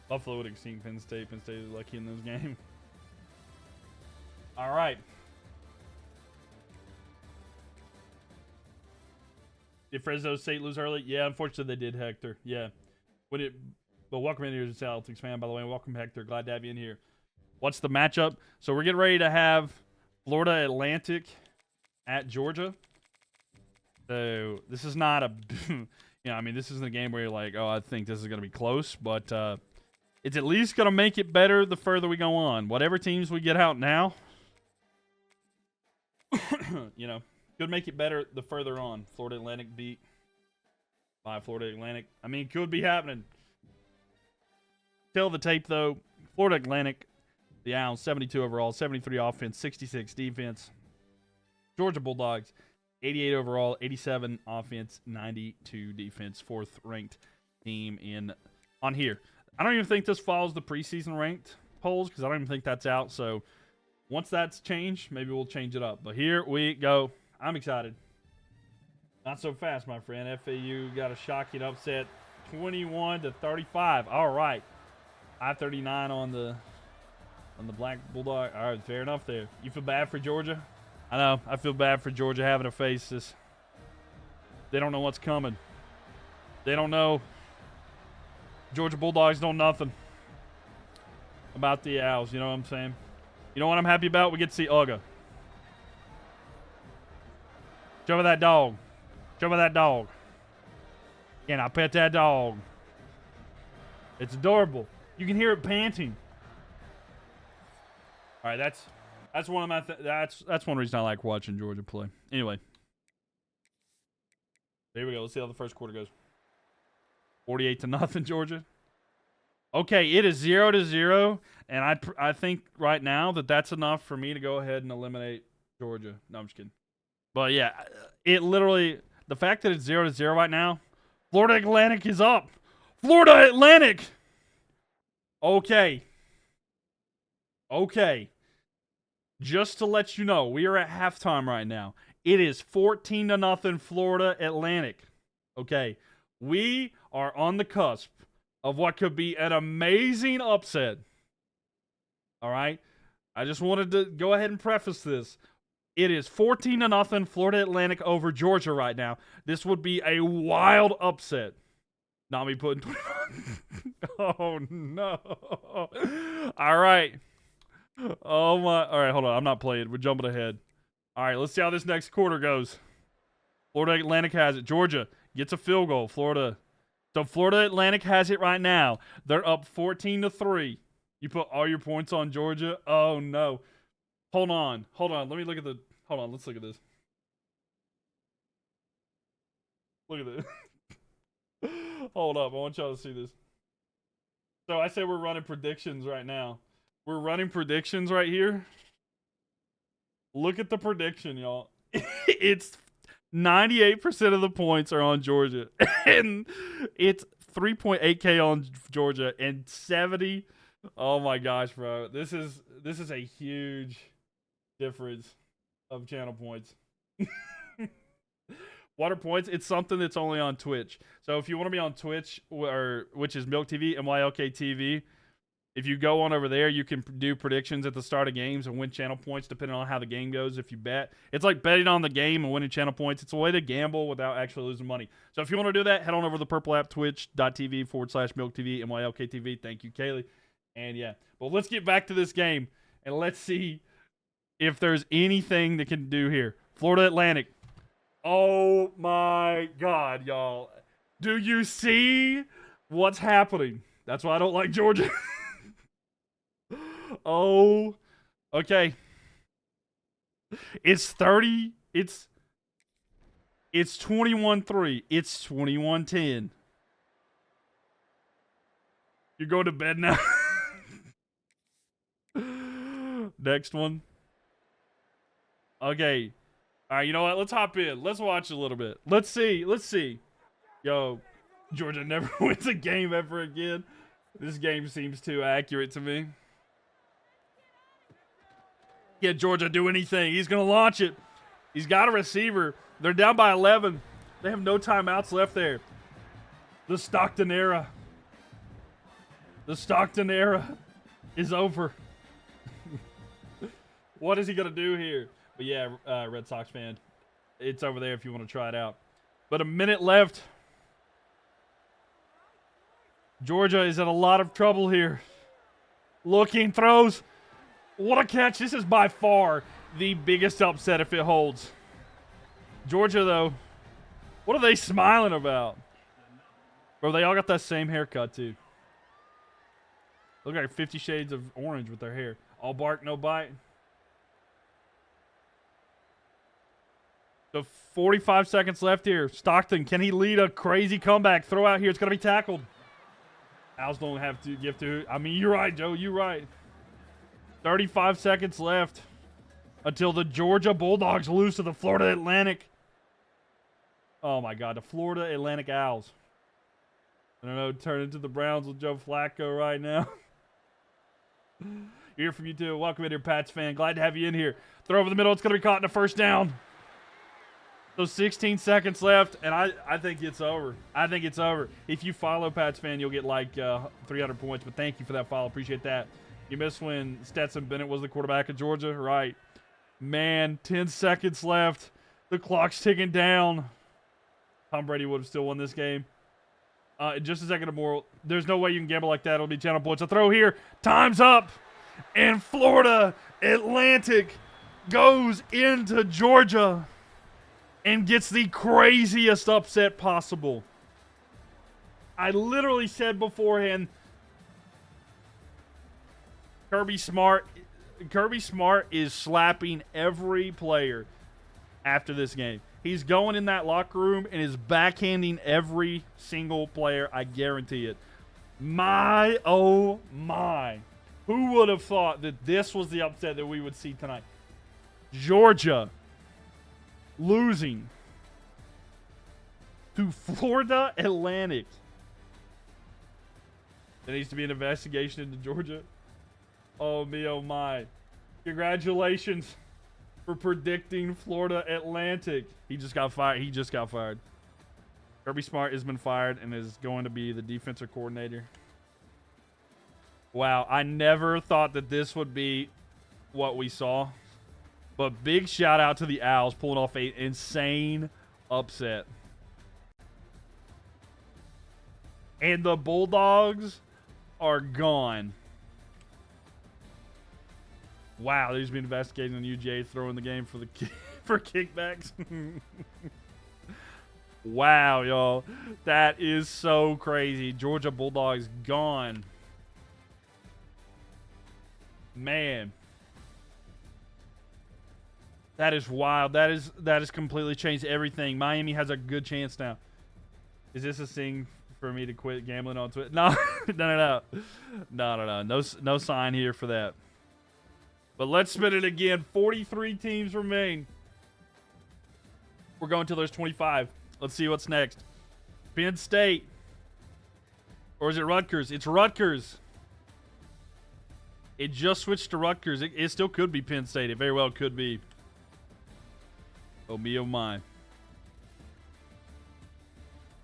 Buffalo would exceed Penn State. Penn State is lucky in this game. All right. Did Fresno State lose early? Yeah, unfortunately they did, Hector. Yeah. But welcome in here, Celtics fan, by the way. Welcome, Hector. Glad to have you in here. What's the matchup? So we're getting ready to have Florida Atlantic at Georgia. So this is not a, I mean, this isn't a game where you're like, oh, I think this is going to be close, but it's at least going to make it better the further we go on. Whatever teams we get out now, could make it better the further on. Florida Atlantic beat by Florida Atlantic. I mean, could be happening. Tell the tape, though. Florida Atlantic, the Owls, 72 overall, 73 offense, 66 defense. Georgia Bulldogs, 88 overall, 87 offense, 92 defense. Fourth ranked team on here. I don't even think this follows the preseason ranked polls because I don't even think that's out. So once that's changed, maybe we'll change it up. But here we go. I'm excited. Not so fast, my friend. FAU got a shocking upset, 21-35. All right, 539 on the Black Bulldog. All right, fair enough there. You feel bad for Georgia? I know. I feel bad for Georgia having to face this. They don't know what's coming. They don't know. Georgia Bulldogs know nothing about the Owls. You know what I'm saying? You know what I'm happy about? We get to see Uga. Show me that dog. Show me that dog. Can I pet that dog? It's adorable. You can hear it panting. All right, that's one of my that's one reason I like watching Georgia play. Anyway, here we go. Let's see how the first quarter goes. 48-0 Georgia. Okay, it is 0-0, and I think right now that's enough for me to go ahead and eliminate Georgia. No, I'm just kidding. But yeah, it literally, the fact that it's 0-0 right now, Florida Atlantic is up. Florida Atlantic. Okay. Just to let you know, we are at halftime right now. It is 14-0 Florida Atlantic. Okay. We are on the cusp of what could be an amazing upset. All right. I just wanted to go ahead and preface this. It is 14-0 Florida Atlantic over Georgia right now. This would be a wild upset. Not me putting 21. Oh, no. All right. Oh, my. All right, hold on. I'm not playing. We're jumping ahead. All right, let's see how this next quarter goes. Florida Atlantic has it. Georgia gets a field goal. Florida. So Florida Atlantic has it right now. They're up 14-3. You put all your points on Georgia? Oh, no. Hold on. Let me look at the... Hold on. Let's look at this. Look at this. Hold up. I want y'all to see this. So I say we're running predictions right now. We're running predictions right here. Look at the prediction, y'all. It's 98% of the points are on Georgia. And it's 3.8K on Georgia and 70. Oh my gosh, bro. This is a huge difference of channel points. What are points? It's something that's only on Twitch. So if you want to be on Twitch, which is Mylk TV, Mylk TV, if you go on over there, you can do predictions at the start of games and win channel points depending on how the game goes. If you bet, it's like betting on the game and winning channel points. It's a way to gamble without actually losing money. So if you want to do that, head on over to the purple app, twitch.tv/Mylk TV, Mylk TV. Thank you, Kaylee. And yeah, but let's get back to this game and let's see if there's anything that can do here. Florida Atlantic. Oh my God, y'all. Do you see what's happening? That's why I don't like Georgia. Oh, okay. It's 30. It's 21-3. It's 21-10. You're going to bed now. Next one. Okay. All right, you know what? Let's hop in. Let's watch a little bit. Let's see. Yo, Georgia never wins a game ever again. This game seems too accurate to me. Get Georgia do anything. He's going to launch it. He's got a receiver. They're down by 11. They have no timeouts left there. The Stockton era. The Stockton era is over. What is he going to do here? But yeah, Red Sox fan, it's over there if you want to try it out. But a minute left. Georgia is in a lot of trouble here. Looking, throws. What a catch. This is by far the biggest upset if it holds. Georgia, though, what are they smiling about? Bro, they all got that same haircut, too. Look like 50 Shades of Orange with their hair. All bark, no bite. So 45 seconds left here. Stockton, can he lead a crazy comeback? Throw out here. It's going to be tackled. Owls don't have to give to. I mean, you're right, Joe. You're right. 35 seconds left until the Georgia Bulldogs lose to the Florida Atlantic. Oh, my God. The Florida Atlantic Owls. I don't know. Turn into the Browns with Joe Flacco right now. Hear from you, too. Welcome in here, Pats fan. Glad to have you in here. Throw over the middle. It's going to be caught in a first down. So 16 seconds left, and I think it's over. I think it's over. If you follow Pats fan, you'll get like 300 points, but thank you for that follow. Appreciate that. You missed when Stetson Bennett was the quarterback of Georgia? Right. Man, 10 seconds left. The clock's ticking down. Tom Brady would have still won this game. Just a second or more. There's no way you can gamble like that. It'll be channel points. A throw here. Time's up. And Florida Atlantic goes into Georgia and gets the craziest upset possible. I literally said beforehand, Kirby Smart is slapping every player after this game. He's going in that locker room and is backhanding every single player. I guarantee it. My, oh my. Who would have thought that this was the upset that we would see tonight? Georgia losing to Florida Atlantic. There needs to be an investigation into Georgia. Oh me, oh my. Congratulations for predicting Florida Atlantic. He just got fired. Kirby Smart has been fired and is going to be the defensive coordinator. Wow, I never thought that this would be what we saw. But big shout out to the Owls pulling off an insane upset. And the Bulldogs are gone. Wow, there's been investigating on UGA throwing the game for the for kickbacks. Wow, y'all. That is so crazy. Georgia Bulldogs gone. Man. That is wild. That has completely changed everything. Miami has a good chance now. Is this a thing for me to quit gambling on Twitter? No, no sign here for that. But let's spin it again. 43 teams remain. We're going till there's 25. Let's see what's next. Penn State. Or is it Rutgers? It's Rutgers. It just switched to Rutgers. It still could be Penn State. It very well could be. Oh me, oh my.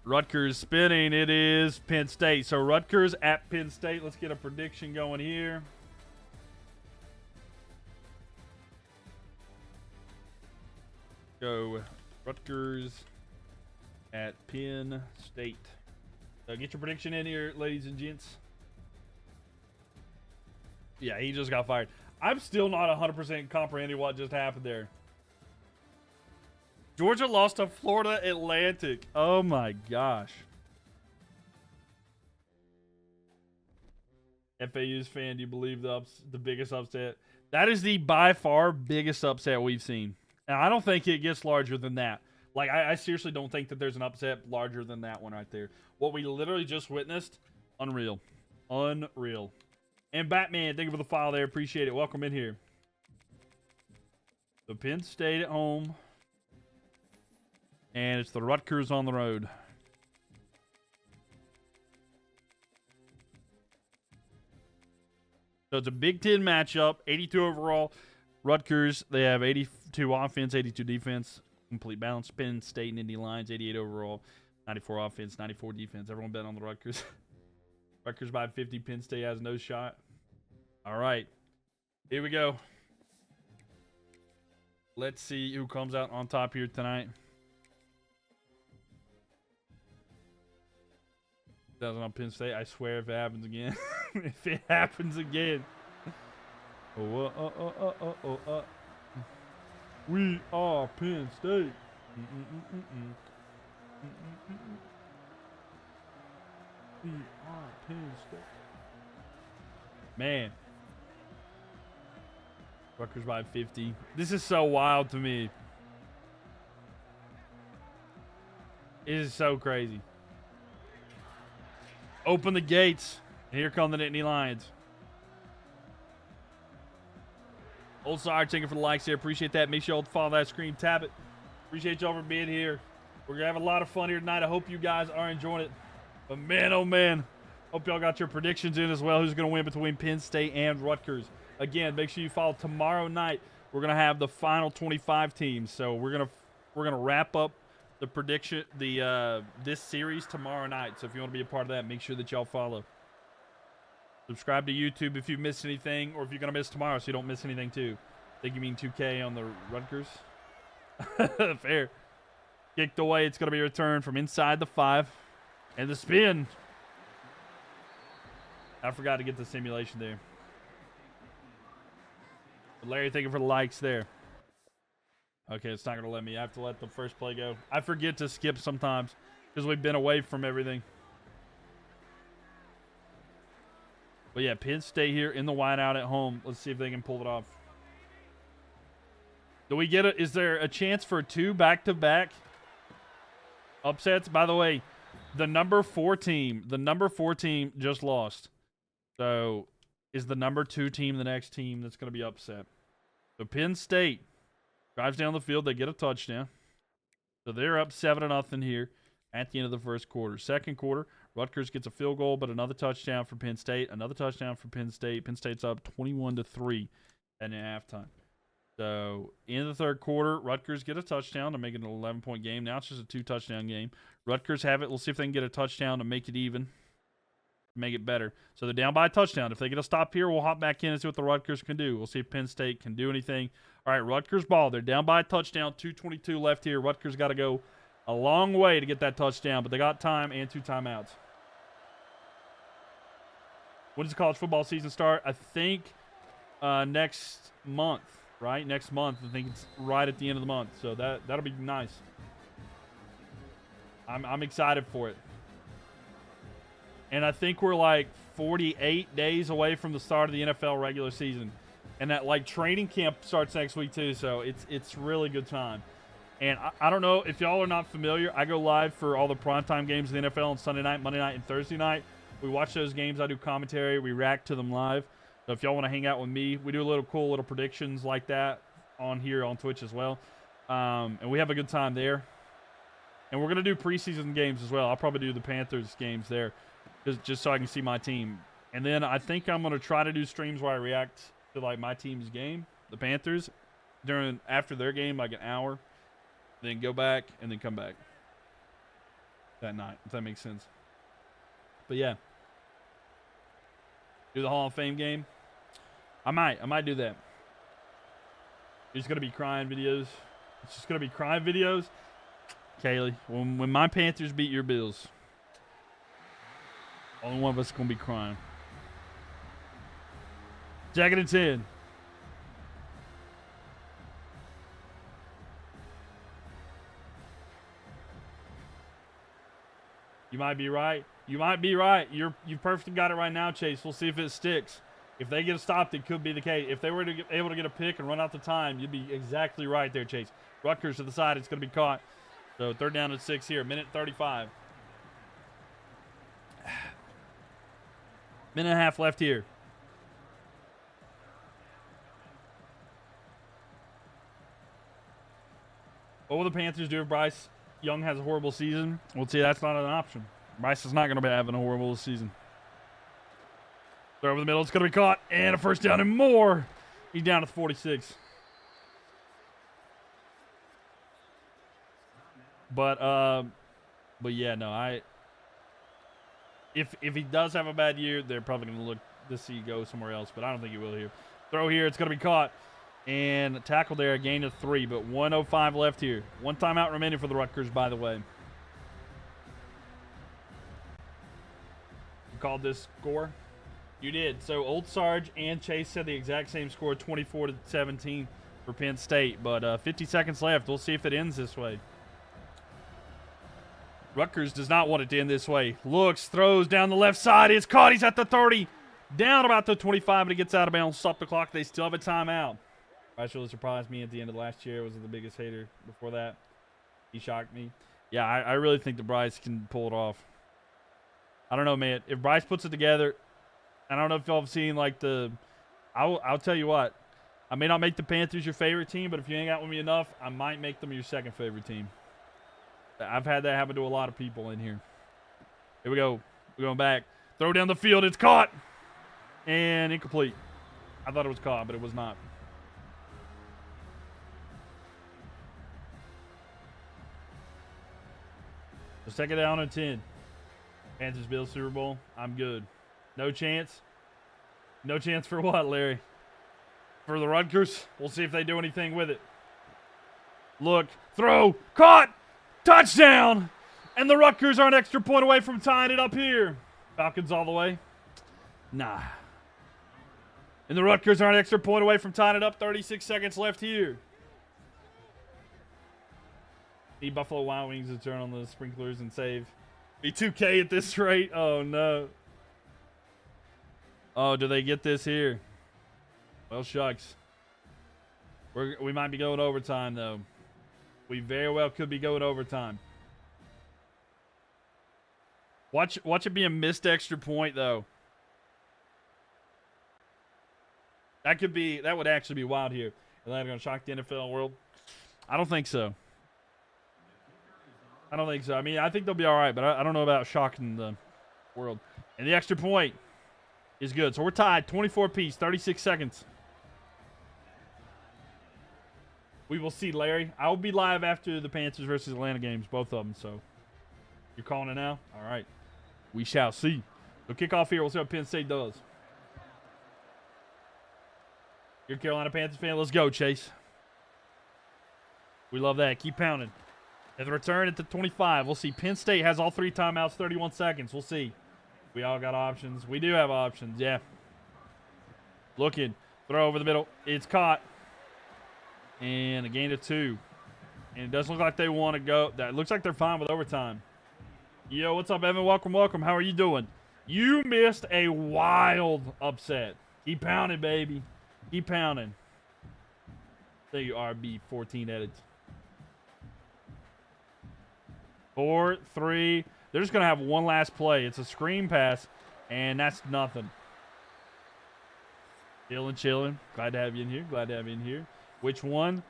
Rutgers spinning. It is Penn State. So Rutgers at Penn State. Let's get a prediction going here. Go Rutgers at Penn State. Get your prediction in here, ladies and gents. Yeah, he just got fired. I'm still not 100% comprehending what just happened there. Georgia lost to Florida Atlantic. Oh, my gosh. FAU's fan, do you believe the biggest upset? That is the by far biggest upset we've seen. And I don't think it gets larger than that. Like, I seriously don't think that there's an upset larger than that one right there. What we literally just witnessed, unreal. Unreal. And Batman, thank you for the file there. Appreciate it. Welcome in here. The Penn State at home. And it's the Rutgers on the road. So it's a Big Ten matchup. 82 overall. Rutgers, they have 84 92 offense, 82 defense, complete balance. Penn State and Indy Lions, 88 overall, 94 offense, 94 defense. Everyone bet on the Rutgers. Rutgers by 50. Penn State has no shot. All right. Here we go. Let's see who comes out on top here tonight. Doesn't on Penn State. I swear if it happens again. If it happens again. We are Penn State. We are Penn State. Man. Rutgers by 50. This is so wild to me. It is so crazy. Open the gates. Here come the Nittany Lions. Old Sire, thank you for the likes here. Appreciate that. Make sure y'all follow that screen. Tap it. Appreciate y'all for being here. We're going to have a lot of fun here tonight. I hope you guys are enjoying it. But man, oh man. Hope y'all got your predictions in as well. Who's going to win between Penn State and Rutgers? Again, make sure you follow tomorrow night. We're going to have the final 25 teams. So we're going to wrap up the prediction, this series tomorrow night. So if you want to be a part of that, make sure that y'all follow. Subscribe to YouTube if you've missed anything, or if you're going to miss tomorrow so you don't miss anything too. I think you mean 2K on the Rutgers. Fair. Kicked away. It's going to be returned from inside the 5. And the spin. I forgot to get the simulation there. But Larry, thank you for the likes there. Okay, it's not going to let me. I have to let the first play go. I forget to skip sometimes because we've been away from everything. But yeah, Penn State here in the wideout at home. Let's see if they can pull it off. Do we get it? Is there a chance for 2 back-to-back upsets? By the way, the number 4 team just lost. So is the number 2 team the next team that's going to be upset? So Penn State drives down the field. They get a touchdown. So they're up 7-0 here at the end of the first quarter. Second quarter, Rutgers gets a field goal, but another touchdown for Penn State. Another touchdown for Penn State. Penn State's up 21-3 at halftime. So in the third quarter, Rutgers get a touchdown to make it an 11-point game. Now it's just a 2-touchdown game. Rutgers have it. We'll see if they can get a touchdown to make it even. Make it better. So they're down by a touchdown. If they get a stop here, we'll hop back in and see what the Rutgers can do. We'll see if Penn State can do anything. All right, Rutgers ball. They're down by a touchdown. 2:22 left here. Rutgers got to go a long way to get that touchdown, but they got time and 2 timeouts. When does the college football season start? I think next month, right? Next month. I think it's right at the end of the month. So that'll be nice. I'm excited for it. And I think we're like 48 days away from the start of the NFL regular season. And that like training camp starts next week too. So it's really good time. And I don't know if y'all are not familiar. I go live for all the primetime games of the NFL on Sunday night, Monday night, and Thursday night. We watch those games. I do commentary. We react to them live. So if y'all want to hang out with me, we do a little cool little predictions like that on here on Twitch as well. And we have a good time there. And we're going to do preseason games as well. I'll probably do the Panthers games there just so I can see my team. And then I think I'm going to try to do streams where I react to like my team's game, the Panthers, after their game, like an hour. Then go back and then come back that night, if that makes sense. But yeah, do the Hall of Fame game. I might do that. It's gonna be crying videos. It's just gonna be crying videos. Kaylee, when my Panthers beat your Bills, only one of us is gonna be crying. Jacket and 10. You might be right. You might be right. You perfectly got it right now, Chase. We'll see if it sticks. If they get stopped, it could be the case. If they were able to get a pick and run out the time, you'd be exactly right there, Chase. Rutgers to the side. It's going to be caught. So 3rd down and 6 here. Minute 35. Minute and a half left here. What will the Panthers do if Bryce Young has a horrible season? Well, see, that's not an option. Bryce is not going to be having a horrible season. Throw over the middle. It's going to be caught. And a first down and more. He's down to 46. But yeah, no, if he does have a bad year, they're probably going to look to see go somewhere else. But I don't think he will here. Throw here, it's going to be caught. And tackle there, a gain of 3, but 1:05 left here. One timeout remaining for the Rutgers, by the way. You called this score? You did. So Old Sarge and Chase said the exact same score, 24-17 for Penn State. But 50 seconds left. We'll see if it ends this way. Rutgers does not want it to end this way. Looks, throws down the left side. It's caught. He's at the 30. Down about the 25, but he gets out of bounds. Stop the clock. They still have a timeout. Bryce really surprised me at the end of last year. Was the biggest hater before that. He shocked me. Yeah, I really think that Bryce can pull it off. I don't know, man. If Bryce puts it together, I don't know if y'all have seen like I'll tell you what. I may not make the Panthers your favorite team, but if you hang out with me enough, I might make them your second favorite team. I've had that happen to a lot of people in here. Here we go. We're going back. Throw down the field. It's caught. And incomplete. I thought it was caught, but it was not. So second down and 10. Panthers Bills Super Bowl. I'm good. No chance. No chance for what, Larry? For the Rutgers? We'll see if they do anything with it. Look. Throw. Caught. Touchdown. And the Rutgers are an extra point away from tying it up here. Falcons all the way. Nah. And the Rutgers are an extra point away from tying it up. 36 seconds left here. Need Buffalo Wild Wings to turn on the sprinklers and save. Be 2K at this rate. Oh, no. Oh, do they get this here? Well, shucks. We might be going overtime, though. We very well could be going overtime. Watch it be a missed extra point, though. That would actually be wild here. Atlanta going to shock the NFL world? I don't think so. I don't think so. I mean, I think they'll be all right, but I don't know about shocking the world. And the extra point is good. So we're tied, 24 apiece, 36 seconds. We will see, Larry. I will be live after the Panthers versus Atlanta games, both of them. So you're calling it now? All right. We shall see. So kick off here. We'll see what Penn State does. You're a Carolina Panthers fan. Let's go, Chase. We love that. Keep pounding. At the return at the 25, we'll see. Penn State has all 3 timeouts, 31 seconds. We'll see. We all got options. We do have options, yeah. Looking. Throw over the middle. It's caught. And a gain of 2. And it doesn't look like they want to go. That looks like they're fine with overtime. Yo, what's up, Evan? Welcome, welcome. How are you doing? You missed a wild upset. Keep pounding, baby. Keep pounding. There you are, RB14 edits. 4, 3. They're just going to have one last play. It's a screen pass, and that's nothing. Chilling. Glad to have you in here. Glad to have you in here. Which one?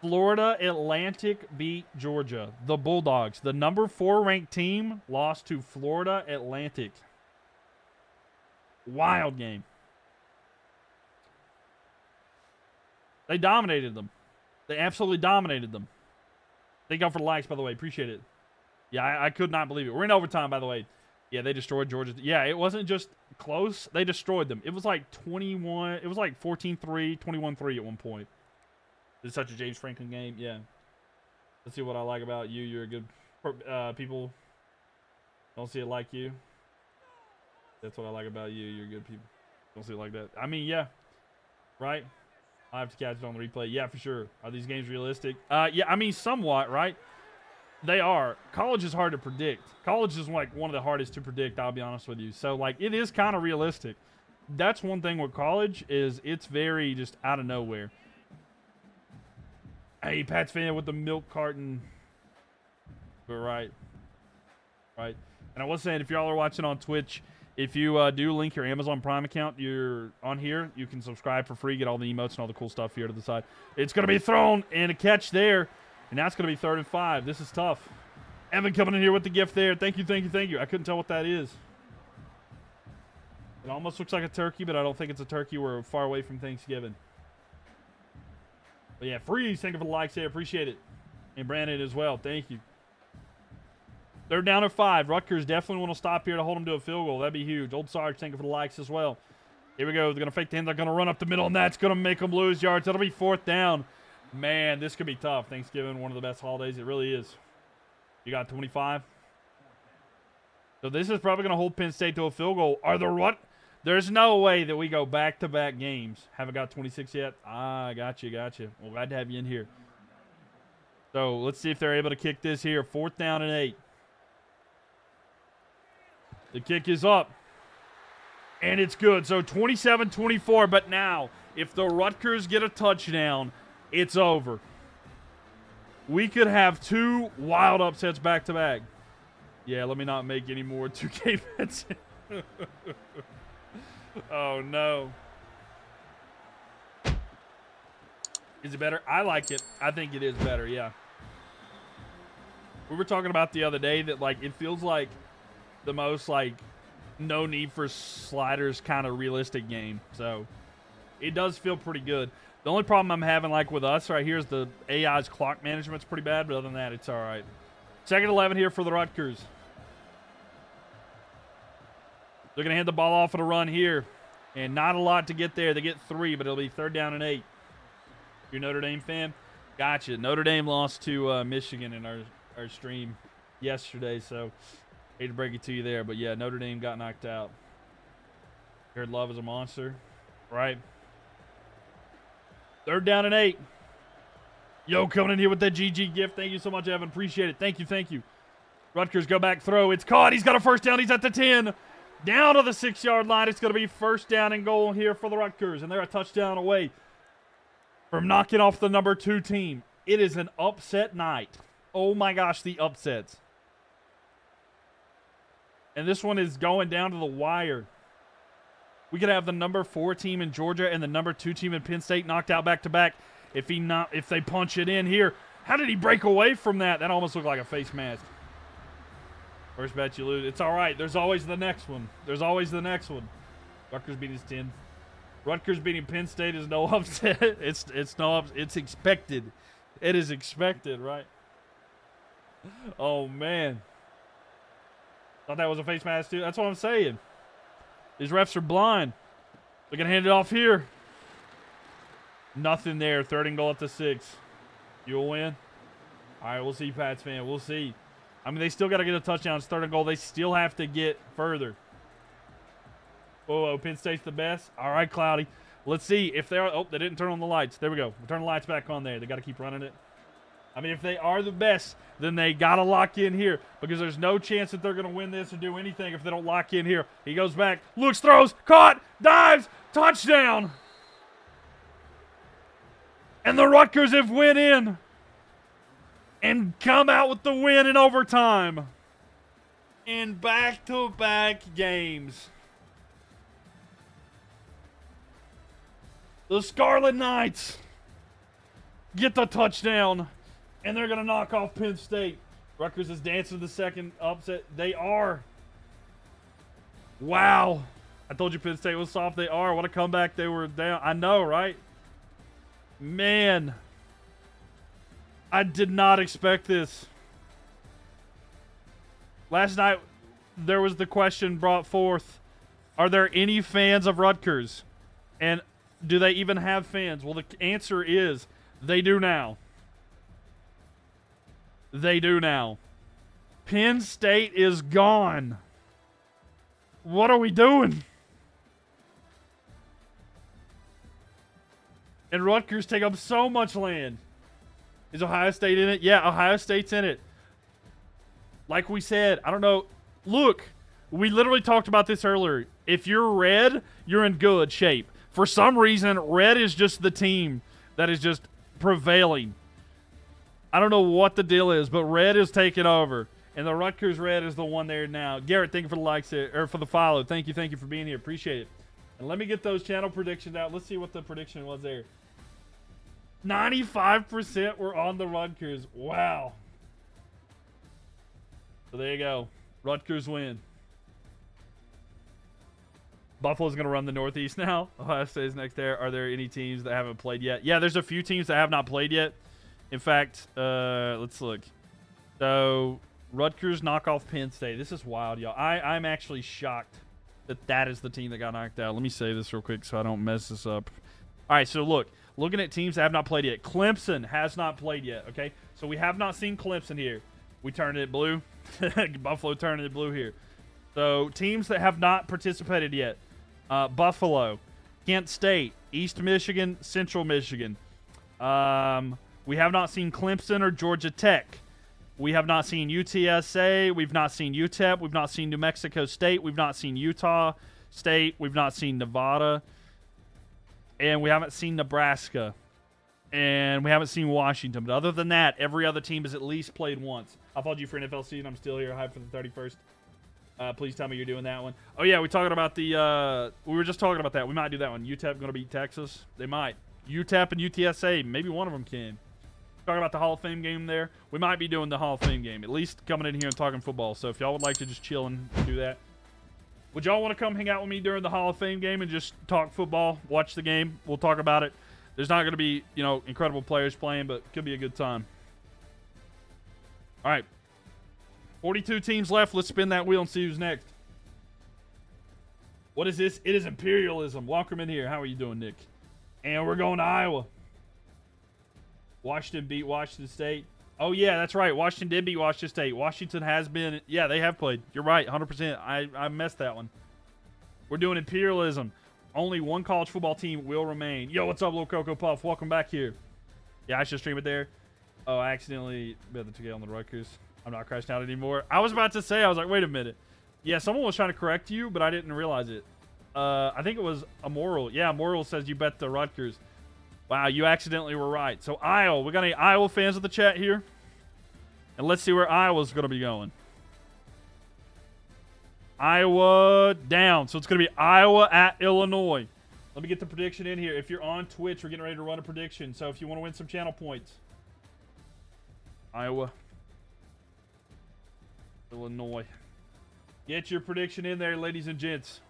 Florida Atlantic beat Georgia. The Bulldogs, the number 4 ranked team, lost to Florida Atlantic. Wild game. They dominated them. They absolutely dominated them. Thank y'all for the likes, by the way. Appreciate it. Yeah, I could not believe it. We're in overtime, by the way. Yeah, they destroyed Georgia. Yeah, it wasn't just close. They destroyed them. It was like 21. It was like 14-3, 21-3 at one point. It's such a James Franklin game. Yeah. Let's see what I like about you. You're a good people. Don't see it like you. That's what I like about you. You're good people. Don't see it like that. I mean, yeah. Right? I have to catch it on the replay. Yeah, for sure. Are these games realistic? Yeah, I mean, somewhat, right? They are. College is hard to predict. College is like one of the hardest to predict, I'll be honest with you. So, like, it is kind of realistic. That's one thing with college is it's very just out of nowhere. Hey, Pat's fan with the milk carton. But right. And I was saying, if y'all are watching on Twitch, if you do link your Amazon Prime account, you're on here. You can subscribe for free, get all the emotes and all the cool stuff here to the side. It's going to be thrown and a catch there. And now it's going to be 3rd and 5. This is tough. Evan coming in here with the gift there. Thank you. I couldn't tell what that is. It almost looks like a turkey, but I don't think it's a turkey. We're far away from Thanksgiving. But yeah, Freeze, thank you for the likes there. Appreciate it. And Brandon as well. Thank you. They're down at 5. Rutgers definitely want to stop here to hold them to a field goal. That'd be huge. Old Sarge, thank you for the likes as well. Here we go. They're going to fake the hand. They're going to run up the middle, and that's going to make them lose yards. That'll be 4th down. Man, this could be tough. Thanksgiving, one of the best holidays. It really is. You got 25. So this is probably going to hold Penn State to a field goal. There's no way that we go back-to-back games. Haven't got 26 yet. Ah, got you. Well, glad to have you in here. So let's see if they're able to kick this here. 4th down and 8. The kick is up. And it's good. So 27-24. But now, if the Rutgers get a touchdown, it's over. We could have 2 wild upsets back-to-back. Yeah, let me not make any more 2K bets. Oh, no. Is it better? I like it. I think it is better, yeah. We were talking about the other day that, like, it feels like the most, like, no need for sliders kind of realistic game. So, it does feel pretty good. The only problem I'm having, like, with us right here is the AI's clock management's pretty bad, but other than that, it's all right. 2nd 11 here for the Rutgers. They're going to hand the ball off on a run here. And not a lot to get there. They get 3, but it'll be 3rd down and 8. You're a Notre Dame fan? Gotcha. Notre Dame lost to Michigan in our stream yesterday, so hate to break it to you there. But, yeah, Notre Dame got knocked out. Heard Love is a monster, right? 3rd down and 8. Yo, coming in here with that GG gift. Thank you so much, Evan. Appreciate it. Thank you. Rutgers go back throw. It's caught. He's got a 1st down. He's at the 10. Down to the 6-yard line. It's going to be 1st down and goal here for the Rutgers. And they're a touchdown away from knocking off the number 2 team. It is an upset night. Oh, my gosh, the upsets. And this one is going down to the wire. We could have the number 4 team in Georgia and the number 2 team in Penn State knocked out back-to-back if they punch it in here. How did he break away from that? That almost looked like a face mask. First bet you lose. It's all right. There's always the next one. Rutgers beat his 10. Rutgers beating Penn State is no upset. It's expected. It is expected, right? Oh, man. Thought that was a face mask, too. That's what I'm saying. These refs are blind. They're going to hand it off here. Nothing there. 3rd and goal at the 6. You'll win? All right, we'll see, Pats fan. We'll see. I mean, they still got to get a touchdown. It's 3rd and goal. They still have to get further. Oh, Penn State's the best. All right, Cloudy. Let's see if they are. Oh, they didn't turn on the lights. There we go. We'll turn the lights back on there. They got to keep running it. I mean, if they are the best, then they got to lock in here because there's no chance that they're going to win this or do anything if they don't lock in here. He goes back, looks, throws, caught, dives, touchdown. And the Rutgers have went in and come out with the win in overtime in back-to-back games. The Scarlet Knights get the touchdown, and they're going to knock off Penn State. Rutgers is dancing to the second upset. They are. Wow. I told you Penn State was soft. They are. What a comeback. They were down. I know, right? Man. I did not expect this. Last night, there was the question brought forth, are there any fans of Rutgers? And do they even have fans? Well, the answer is they do now. They do now. Penn State is gone. What are we doing? And Rutgers take up so much land. Is Ohio State in it? Yeah, Ohio State's in it. Like we said, I don't know. Look, we literally talked about this earlier. If you're red, you're in good shape. For some reason, red is just the team that is just prevailing. I don't know what the deal is, but red is taking over. And the Rutgers red is the one there now. Garrett, thank you for the likes there, or for the follow. Thank you for being here. Appreciate it. And let me get those channel predictions out. Let's see what the prediction was there. 95% were on the Rutgers. Wow. So there you go. Rutgers win. Buffalo's going to run the Northeast now. Ohio State is next there. Are there any teams that haven't played yet? Yeah, there's a few teams that have not played yet. In fact, let's look. So Rutgers knock off Penn State. This is wild, y'all. I'm actually shocked that is the team that got knocked out. Let me say this real quick so I don't mess this up. All right, so looking at teams that have not played yet. Clemson has not played yet, okay? So we have not seen Clemson here. We turned it blue. Buffalo turned it blue here. So teams that have not participated yet. Buffalo, Kent State, East Michigan, Central Michigan. We have not seen Clemson or Georgia Tech. We have not seen UTSA. We've not seen UTEP. We've not seen New Mexico State. We've not seen Utah State. We've not seen Nevada. And we haven't seen Nebraska. And we haven't seen Washington. But other than that, every other team has at least played once. I followed you for NFL season. I'm still here. Hype for the 31st. Please tell me you're doing that one. Oh, yeah, we were just talking about that. We might do that one. UTEP going to beat Texas? They might. UTEP and UTSA, maybe one of them can. Talking about the Hall of Fame game there. We might be doing the Hall of Fame game. At least coming in here and talking football. So if y'all would like to just chill and do that. Would y'all want to come hang out with me during the Hall of Fame game and just talk football, watch the game? We'll talk about it. There's not going to be, incredible players playing, but it could be a good time. All right. 42 teams left. Let's spin that wheel and see who's next. What is this? It is Imperialism. Welcome in here. How are you doing, Nick? And we're going to Iowa. Washington beat Washington State. Oh, yeah, that's right. Washington did beat Washington State. Washington has been... Yeah, they have played. You're right, 100%. I messed that one. We're doing Imperialism. Only one college football team will remain. Yo, what's up, little Cocoa Puff? Welcome back here. Yeah, I should stream it there. Oh, I accidentally bet the ticket on the Rutgers. I'm not crashing out anymore. I was about to say, I was like, wait a minute. Yeah, someone was trying to correct you, but I didn't realize it. I think it was Immoral. Yeah, Immoral says you bet the Rutgers. Wow, you accidentally were right. So Iowa, we got any Iowa fans of the chat here? And let's see where Iowa's going to be going. Iowa down. So it's going to be Iowa at Illinois. Let me get the prediction in here. If you're on Twitch, we're getting ready to run a prediction. So if you want to win some channel points. Iowa. Illinois. Get your prediction in there, ladies and gents.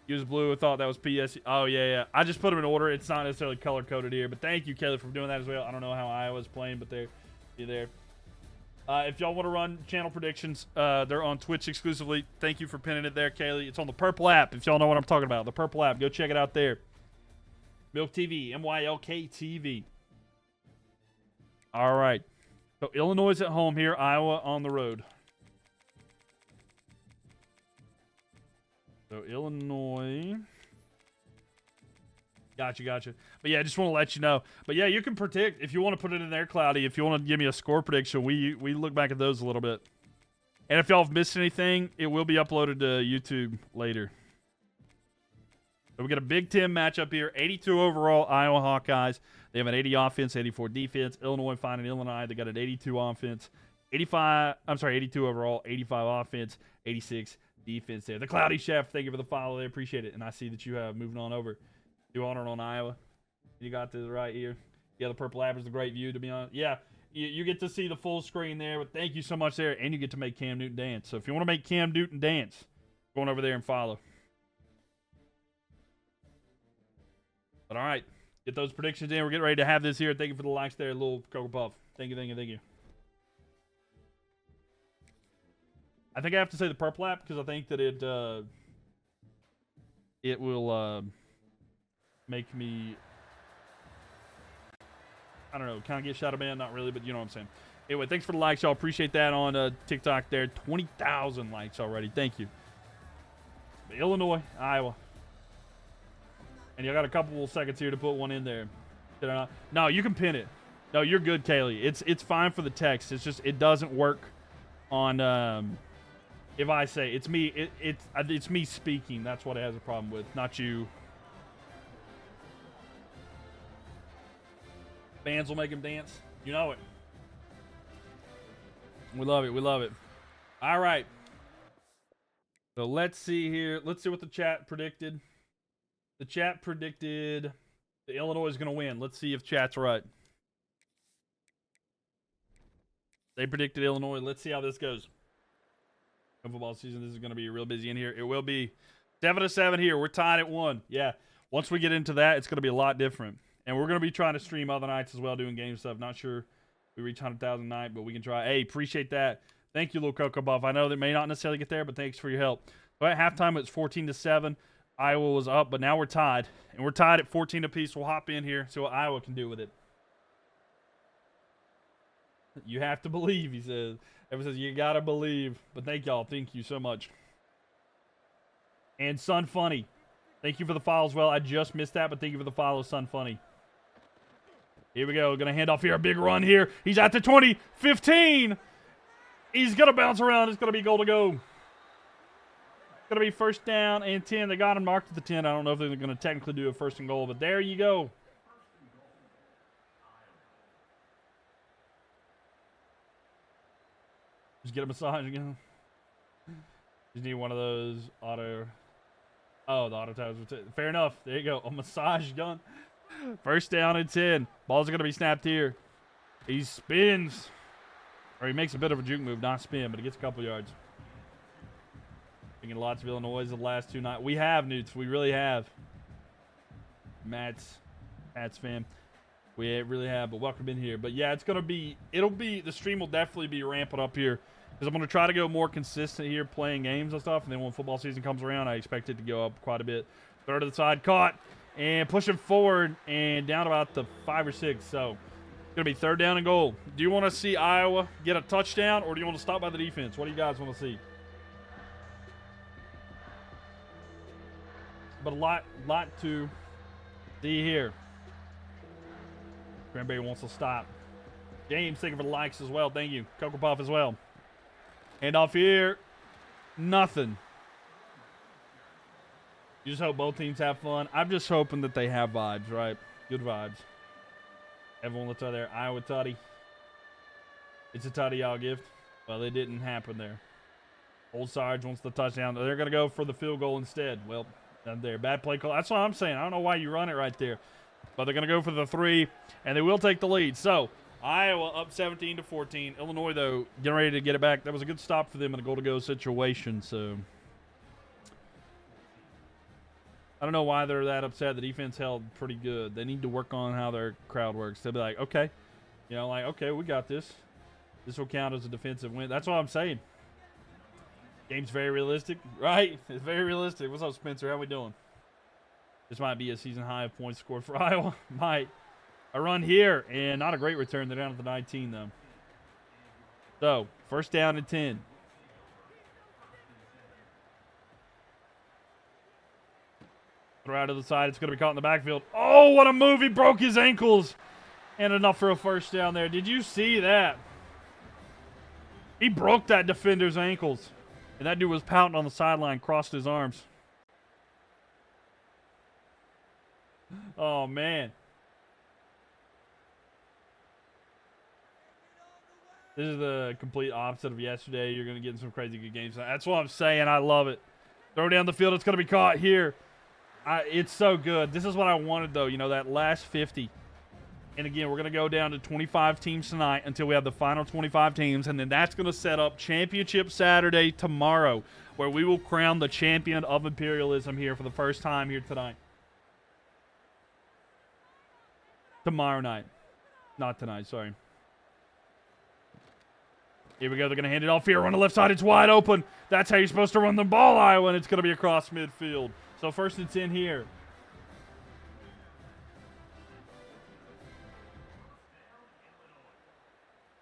Use blue. I thought that was PS. Oh, yeah. I just put them in order. It's not necessarily color-coded here. But thank you, Caleb, for doing that as well. I don't know how Iowa's playing, but you're there. If y'all want to run channel predictions, they're on Twitch exclusively. Thank you for pinning it there, Kaylee. It's on the Purple app, if y'all know what I'm talking about. The Purple app. Go check it out there. Mylk TV. Mylk TV. All right. So Illinois is at home here. Iowa on the road. So Illinois. Gotcha. But yeah, I just want to let you know. But yeah, you can predict if you want to put it in there, Cloudy. If you want to give me a score prediction, we look back at those a little bit. And if y'all have missed anything, it will be uploaded to YouTube later. So we got a Big Ten matchup here. 82 overall, Iowa Hawkeyes. They have an 80 offense, 84 defense. Illinois finding Illinois. They got an 82 offense, 82 overall, 85 offense, 86 defense there. The Cloudy Chef, thank you for the follow there. Appreciate it. And I see that you have moving on over. Do honor on Iowa. You got this right here. Yeah, the Purple app is a great view, to be honest. Yeah, you get to see the full screen there, but thank you so much there, and you get to make Cam Newton dance. So if you want to make Cam Newton dance, go on over there and follow. But all right, get those predictions in. We're getting ready to have this here. Thank you for the likes there, little Cocoa Puff. Thank you. I think I have to say the Purple app because I think that it will make me, I don't know, kind of get shadow banned. Not really, but you know what I'm saying. Anyway, thanks for the likes, y'all. Appreciate that on TikTok there. 20,000 likes already. Thank you. Illinois, Iowa. And you got a couple seconds here to put one in there. Did I not? No, you can pin it. No, you're good, Kaylee. It's fine for the text. It's just it doesn't work on if I say it's me. It's me speaking. That's what it has a problem with, not you. Fans will make him dance. You know it. We love it. All right. So let's see here. Let's see what the chat predicted. The chat predicted the Illinois is going to win. Let's see if chat's right. They predicted Illinois. Let's see how this goes. Football season, this is going to be real busy in here. It will be 7-7 here. We're tied at 1. Yeah. Once we get into that, it's going to be a lot different. And we're going to be trying to stream other nights as well, doing game stuff. Not sure we reach 100,000 a night, but we can try. Hey, appreciate that. Thank you, little Cocoa Buff. I know that may not necessarily get there, but thanks for your help. So at halftime, it's 14-7. Iowa was up, but now we're tied. And we're tied at 14 apiece. We'll hop in here, see what Iowa can do with it. You have to believe, he says. Evan says, you got to believe. But thank y'all. Thank you so much. And Sun Funny. Thank you for the follow as well. I just missed that, but thank you for the follow, Sun Funny. Here we go. Going to hand off here. A big run here. He's at the 20. 15. He's going to bounce around. It's going to be goal to go. It's going to be first down and 10. They got him marked at the 10. I don't know if they're going to technically do a first and goal, but there you go. Just get a massage again. Just need one of those auto. Oh, the auto tabs. Fair enough. There you go. A massage gun. First down and 10. Balls are going to be snapped here. He spins. Or he makes a bit of a juke move. Not spin, but he gets a couple yards. Making lots of Illinois the last 2 nights. We have, Newts. We really have. Matt's fan. We really have, but welcome in here. But yeah, it's going to be, the stream will definitely be ramping up here. Because I'm going to try to go more consistent here playing games and stuff. And then when football season comes around, I expect it to go up quite a bit. Throw to the side, caught. And pushing forward and down about the 5 or 6. So it's going to be third down and goal. Do you want to see Iowa get a touchdown, or do you want to stop by the defense? What do you guys want to see? But a lot to see here. Cranberry wants to stop. James, thank you for the likes as well. Thank you. Cocoa Puff as well. Hand off here. Nothing. You just hope both teams have fun. I'm just hoping that they have vibes, right? Good vibes. Everyone looks out there. Iowa tutty. It's a tutty y'all gift. Well, it didn't happen there. Old Sarge wants the touchdown. They're going to go for the field goal instead. Well, not there. Bad play call. That's what I'm saying. I don't know why you run it right there. But they're going to go for the 3, and they will take the lead. So, Iowa up 17-14. Illinois, though, getting ready to get it back. That was a good stop for them in a goal-to-go situation. So, I don't know why they're that upset. The defense held pretty good. They need to work on how their crowd works. They'll be like, okay. You know, like, okay, we got this. This will count as a defensive win. That's what I'm saying. Game's very realistic, right? It's very realistic. What's up, Spencer? How we doing? This might be a season high of points scored for Iowa. Might. A run here, and not a great return. They're down at the 19, though. So, first down and 10. Throw out to the side. It's going to be caught in the backfield. Oh, what a move. He broke his ankles. And enough for a first down there. Did you see that? He broke that defender's ankles. And that dude was pouting on the sideline, crossed his arms. Oh, man. This is the complete opposite of yesterday. You're going to get in some crazy good games. That's what I'm saying. I love it. Throw down the field. It's going to be caught here. It's so good. This is what I wanted, though. You know, that last 50. And, again, we're going to go down to 25 teams tonight until we have the final 25 teams. And then that's going to set up Championship Saturday tomorrow, where we will crown the champion of Imperialism here for the first time here tonight. Tomorrow night. Not tonight, sorry. Here we go. They're going to hand it off here on the left side. It's wide open. That's how you're supposed to run the ball, Iowa, and it's going to be across midfield. So first and 10 here.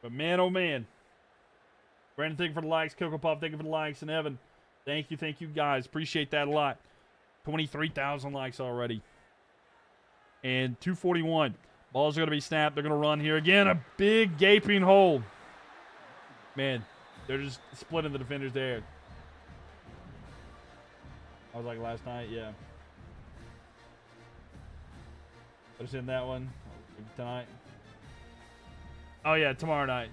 But man, oh man. Brandon, thank you for the likes. Cocoa Puff, thank you for the likes. And Evan, thank you guys. Appreciate that a lot. 23,000 likes already. And 241. Balls are going to be snapped. They're going to run here again. A big gaping hole. Man, they're just splitting the defenders there. I was like last night, yeah. Let's in that one tonight. Oh yeah, tomorrow night.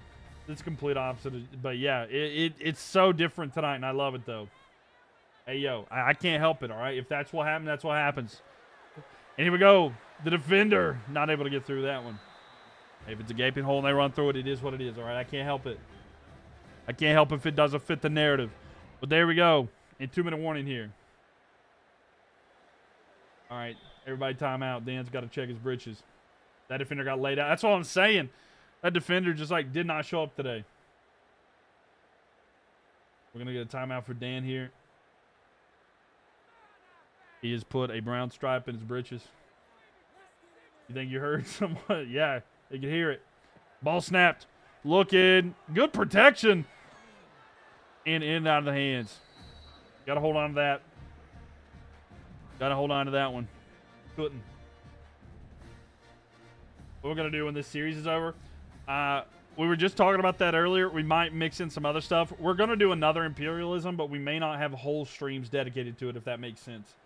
It's complete opposite, but yeah, it's so different tonight, and I love it though. Hey yo, I can't help it. All right, if that's what happened, that's what happens. And here we go. The defender not able to get through that one. If it's a gaping hole and they run through it, it is what it is. All right, I can't help it. I can't help if it doesn't fit the narrative. But there we go. And 2-minute warning here. All right. Everybody time out. Dan's got to check his britches. That defender got laid out. That's what I'm saying. That defender just like did not show up today. We're going to get a timeout for Dan here. He has put a brown stripe in his britches. You think you heard someone? Yeah, they can hear it. Ball snapped. Looking. Good protection. And in out of the hands. Got to hold on to that. Got to hold on to that one. Couldn't. What we're going to do when this series is over, we were just talking about that earlier. We might mix in some other stuff. We're going to do another Imperialism, but we may not have whole streams dedicated to it, if that makes sense.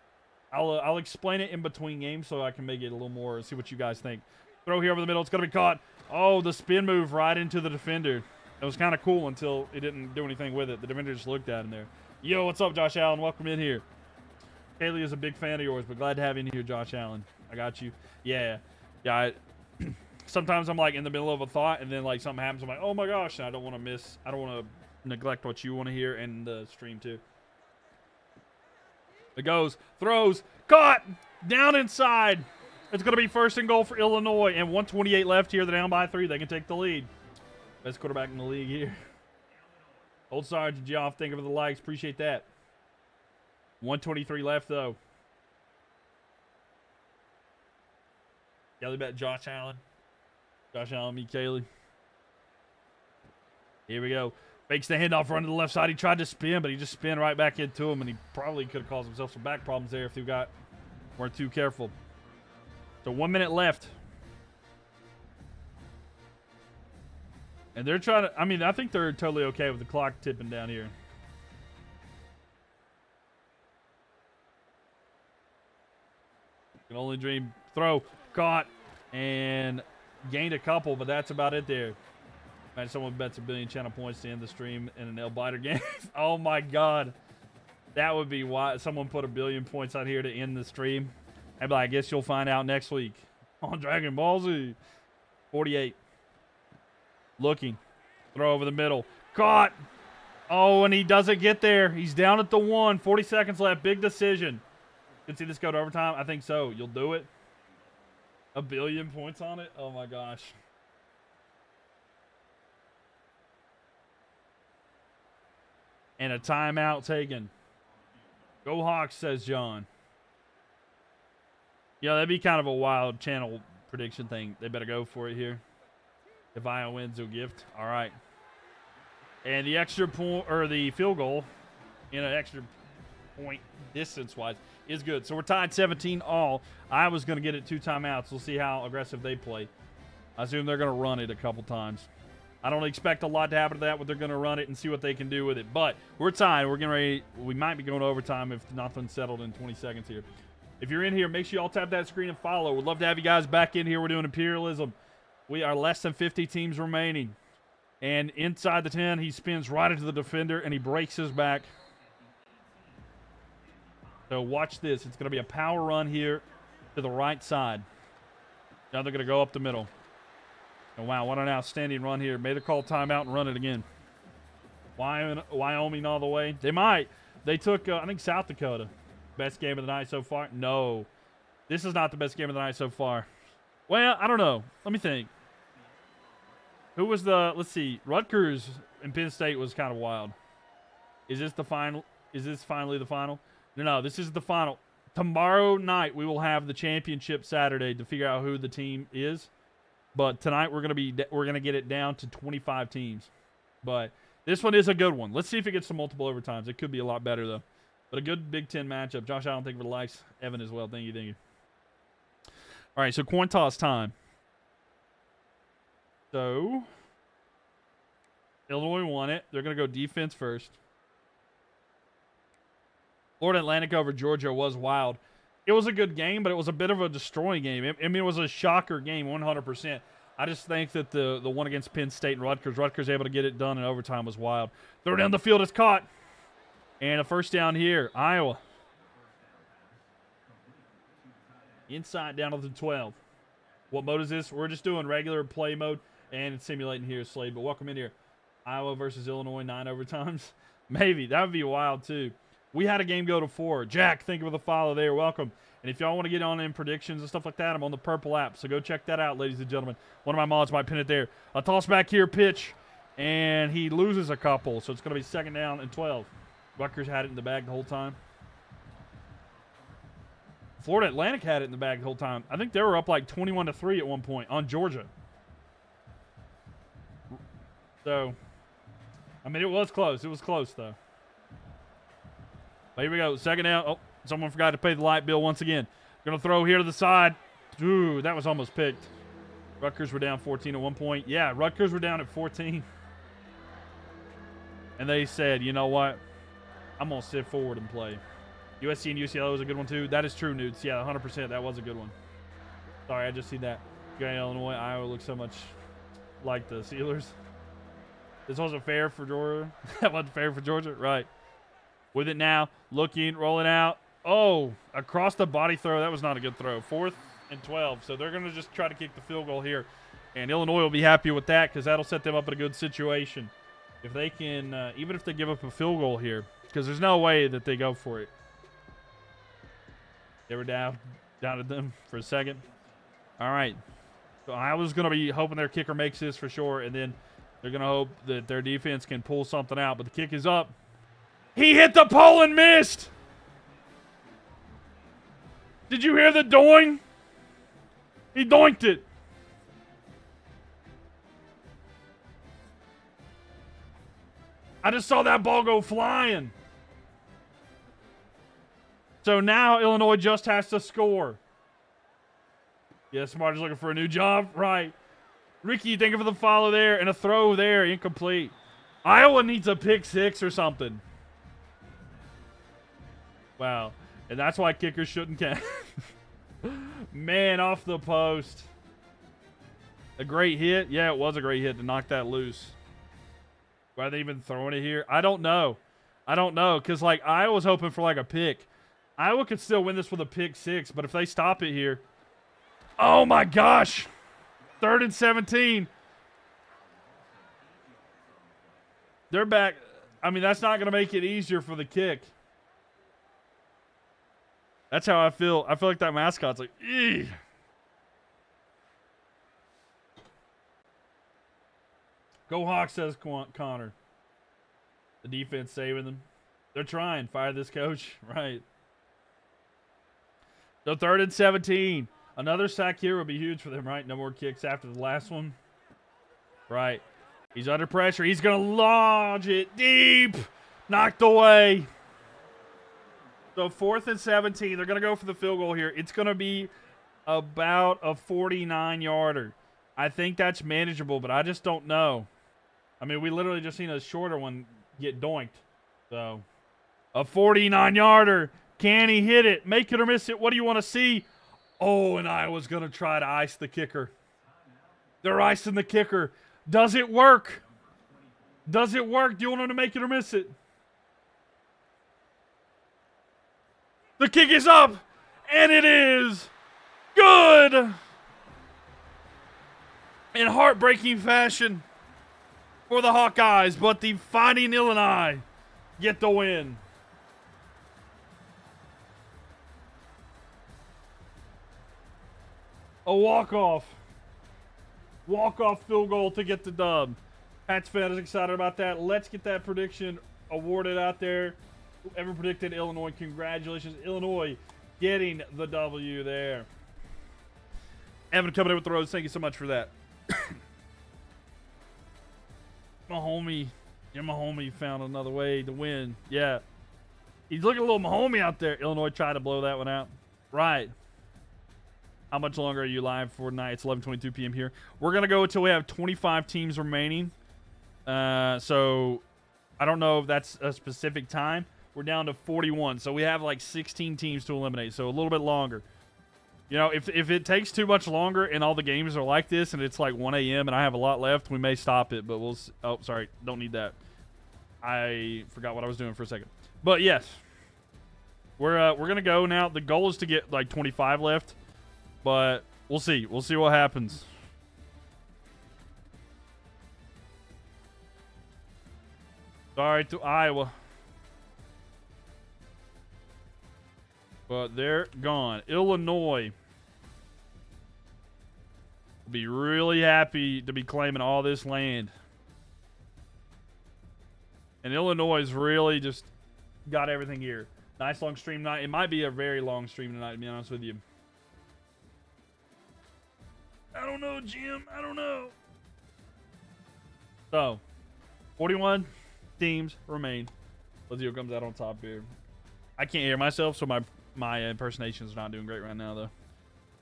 I'll explain it in between games so I can make it a little more, see what you guys think. Throw here over the middle. It's going to be caught. Oh, the spin move right into the defender. It was kind of cool until it didn't do anything with it. The defender just looked at him there. Yo, what's up, Josh Allen? Welcome in here. Kaylee is a big fan of yours, but glad to have you in here, Josh Allen. I got you. Yeah. Sometimes I'm like in the middle of a thought, and then like something happens. I'm like, oh my gosh, and I don't want to neglect what you want to hear and the stream too. It goes, throws, caught, down inside. It's going to be first and goal for Illinois, and 1:28 left here. They're down by 3. They can take the lead. Best quarterback in the league here. Old Sergeant Geoff, thank you for the likes. Appreciate that. 1:23 left, though. Kelly bet Josh Allen. Josh Allen, me, Kaylee. Here we go. Fakes the handoff, run to the left side. He tried to spin, but he just spun right back into him, and he probably could have caused himself some back problems there if he weren't too careful. So 1 minute left. And they're trying to, I think they're totally okay with the clock tipping down here. Can only dream. Throw, caught, and gained a couple, but that's about it there. Man, someone bets $1 billion channel points to end the stream in an L-biter game. Oh my God. That would be why someone put $1 billion points out here to end the stream. I'd be like, I guess you'll find out next week on Dragon Ball Z. 48. Looking. Throw over the middle. Caught. Oh, and he doesn't get there. He's down at the 1. 40 seconds left. Big decision. Can see this go to overtime? I think so. You'll do it. $1 billion points on it? Oh my gosh. And a timeout taken. Go Hawks, says John. Yeah, that'd be kind of a wild channel prediction thing. They better go for it here. If Iowa wins, a gift. All right. And the extra point, or the field goal in an extra point distance-wise is good. So we're tied 17 all. Iowa's going to get it 2 timeouts. We'll see how aggressive they play. I assume they're going to run it a couple times. I don't expect a lot to happen to that, but they're going to run it and see what they can do with it. But we're tied. We're getting ready. We might be going to overtime if nothing's settled in 20 seconds here. If you're in here, make sure you all tap that screen and follow. We'd love to have you guys back in here. We're doing Imperialism. We are less than 50 teams remaining. And inside the 10, he spins right into the defender, and he breaks his back. So watch this. It's going to be a power run here to the right side. Now they're going to go up the middle. And wow, what an outstanding run here. May they call timeout and run it again. Wyoming all the way. They might. They took, I think, South Dakota. Best game of the night so far? No. This is not the best game of the night so far. Well, I don't know. Let me think. Who was the, let's see. Rutgers and Penn State was kind of wild. Is this the final? Is this finally the final? No, this is the final. Tomorrow night we will have the championship Saturday to figure out who the team is. But tonight we're gonna get it down to 25 teams. But this one is a good one. Let's see if it gets to multiple overtimes. It could be a lot better though. But a good Big Ten matchup. Josh Allen, thank you for the likes. Evan as well. Thank you. All right, so coin toss time. So Illinois won it. They're gonna go defense first. Florida Atlantic over Georgia was wild. It was a good game, but it was a bit of a destroying game. It was a shocker game, 100%. I just think that the one against Penn State and Rutgers able to get it done in overtime was wild. Throw down the field, it's caught. And a first down here, Iowa. Inside down to the 12. What mode is this? We're just doing regular play mode, and it's simulating here, Slade. But welcome in here. Iowa versus Illinois, 9 overtimes. Maybe. That would be wild, too. We had a game go to 4. Jack, thank you for the follow there. Welcome. And if y'all want to get on in predictions and stuff like that, I'm on the purple app. So go check that out, ladies and gentlemen. One of my mods might pin it there. A toss back here, pitch. And he loses a couple. So it's going to be 2nd down and 12. Rutgers had it in the bag the whole time. Florida Atlantic had it in the bag the whole time. I think they were up like 21-3 at one point on Georgia. So, I mean, it was close. It was close, though. But here we go. 2nd down. Oh, someone forgot to pay the light bill once again. Going to throw here to the side. Ooh, that was almost picked. Rutgers were down 14 at one point. Yeah, Rutgers were down at 14. And they said, you know what? I'm going to sit forward and play. USC and UCLA was a good one, too. That is true, Newts. Yeah, 100%. That was a good one. Sorry, I just see that. Illinois, Iowa looks so much like the Steelers. This wasn't fair for Georgia. That wasn't fair for Georgia. Right. With it now. Looking. Rolling out. Oh, across the body throw. That was not a good throw. 4th and 12. So they're going to just try to kick the field goal here. And Illinois will be happy with that because that'll set them up in a good situation. If they can, even if they give up a field goal here, because there's no way that they go for it. They were doubted them for a second. All right. So I was going to be hoping their kicker makes this for sure, and then they're going to hope that their defense can pull something out. But the kick is up. He hit the pole and missed. Did you hear the doing? He doinked it. I just saw that ball go flying. So now Illinois just has to score. Yeah, Smarty's looking for a new job. Right. Ricky, thank you for the follow there. And a throw there. Incomplete. Iowa needs a pick 6 or something. Wow. And that's why kickers shouldn't count. Man, off the post. A great hit. Yeah, it was a great hit to knock that loose. Why are they even throwing it here? I don't know. I don't know. Because, like, Iowa's hoping for, like, a pick. Iowa could still win this with a pick 6. But if they stop it here. Oh, my gosh. 3rd and 17. They're back. I mean, that's not going to make it easier for the kick. That's how I feel. I feel like that mascot's like, eeh. Go Hawks, says Connor. The defense saving them. They're trying. Fire this coach. Right. So 3rd and 17. Another sack here would be huge for them, right? No more kicks after the last one. Right. He's under pressure. He's going to launch it deep. Knocked away. So 4th and 17. They're going to go for the field goal here. It's going to be about a 49-yarder. I think that's manageable, but I just don't know. I mean, we literally just seen a shorter one get doinked. So a 49-yarder. Can he hit it? Make it or miss it? What do you want to see? Oh, and Iowa's going to try to ice the kicker. They're icing the kicker. Does it work? Does it work? Do you want him to make it or miss it? The kick is up, and it is good. In heartbreaking fashion for the Hawkeyes, but the Fighting Illini get the win. A walk-off. Walk-off field goal to get the dub. Pats fan is excited about that. Let's get that prediction awarded out there. Whoever predicted Illinois, congratulations. Illinois getting the W there. Evan coming in with the Rose. Thank you so much for that. My homie found another way to win. Yeah. He's looking a little Mahomie out there. Illinois tried to blow that one out. Right. How much longer are you live for tonight? It's 11:22 p.m. here. We're going to go until we have 25 teams remaining. So I don't know if that's a specific time. We're down to 41. So we have like 16 teams to eliminate. So a little bit longer. You know, if it takes too much longer and all the games are like this and it's like 1 a.m. and I have a lot left, we may stop it. But we'll – oh, sorry. Don't need that. I forgot what I was doing for a second. But, yes. We're going to go now. The goal is to get like 25 left. But we'll see. We'll see what happens. Sorry to Iowa. But they're gone. Illinois will be really happy to be claiming all this land. And Illinois really just got everything here. Nice long stream tonight. It might be a very long stream tonight, to be honest with you. I don't know, Jim. I don't know. So, 41 teams remain. Let's see who comes out on top here. I can't hear myself, so my impersonation is not doing great right now, though.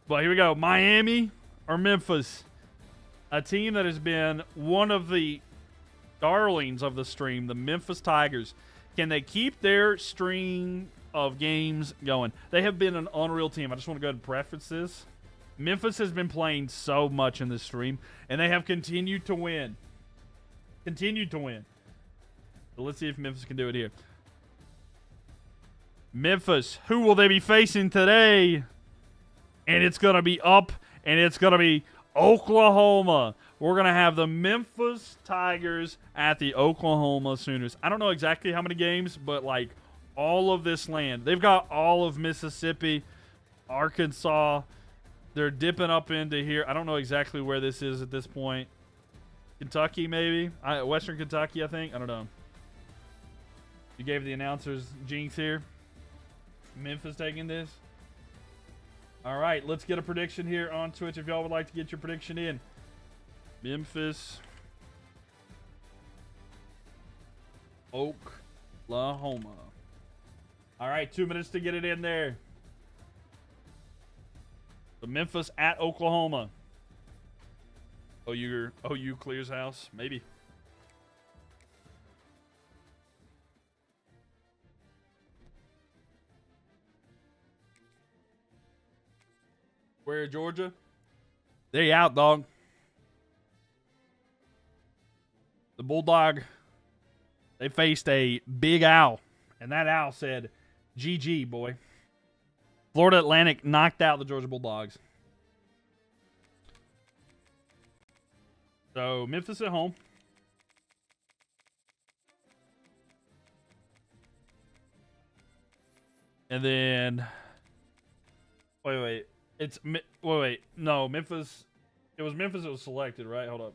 But here we go. Miami or Memphis. A team that has been one of the darlings of the stream, the Memphis Tigers. Can they keep their string of games going? They have been an unreal team. I just want to go ahead and preface this. Memphis has been playing so much in this stream, and they have continued to win. Continued to win. So let's see if Memphis can do it here. Memphis, who will they be facing today? And it's going to be up, and it's going to be Oklahoma. We're going to have the Memphis Tigers at the Oklahoma Sooners. I don't know exactly how many games, but like all of this land. They've got all of Mississippi, Arkansas. They're dipping up into here. I don't know exactly where this is at this point. Kentucky, maybe? Western Kentucky, I think. I don't know. You gave the announcers jinx here. Memphis taking this. All right, let's get a prediction here on Twitch if y'all would like to get your prediction in. Memphis, Oklahoma. All right, 2 minutes to get it in there. The Memphis at Oklahoma. OU clears house, maybe. Where, Georgia? They out, dog. The Bulldog, they faced a big owl, and that owl said, GG, boy. Florida Atlantic knocked out the Georgia Bulldogs. So, Memphis at home. And then, wait. No, Memphis. It was Memphis that was selected, right? Hold up.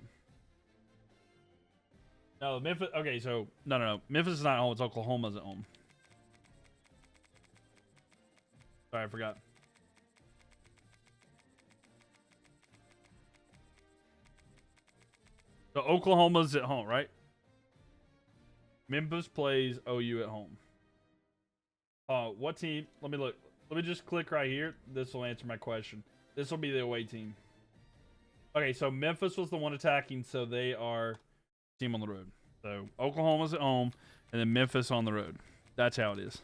No, Memphis. Okay, so no. Memphis is not at home. It's Oklahoma's at home. Sorry, I forgot. So Oklahoma's at home, right? Memphis plays OU at home. What team? Let me look. Let me just click right here. This will answer my question. This will be the away team. Okay, so Memphis was the one attacking, so they are team on the road. So Oklahoma's at home, and then Memphis on the road. That's how it is.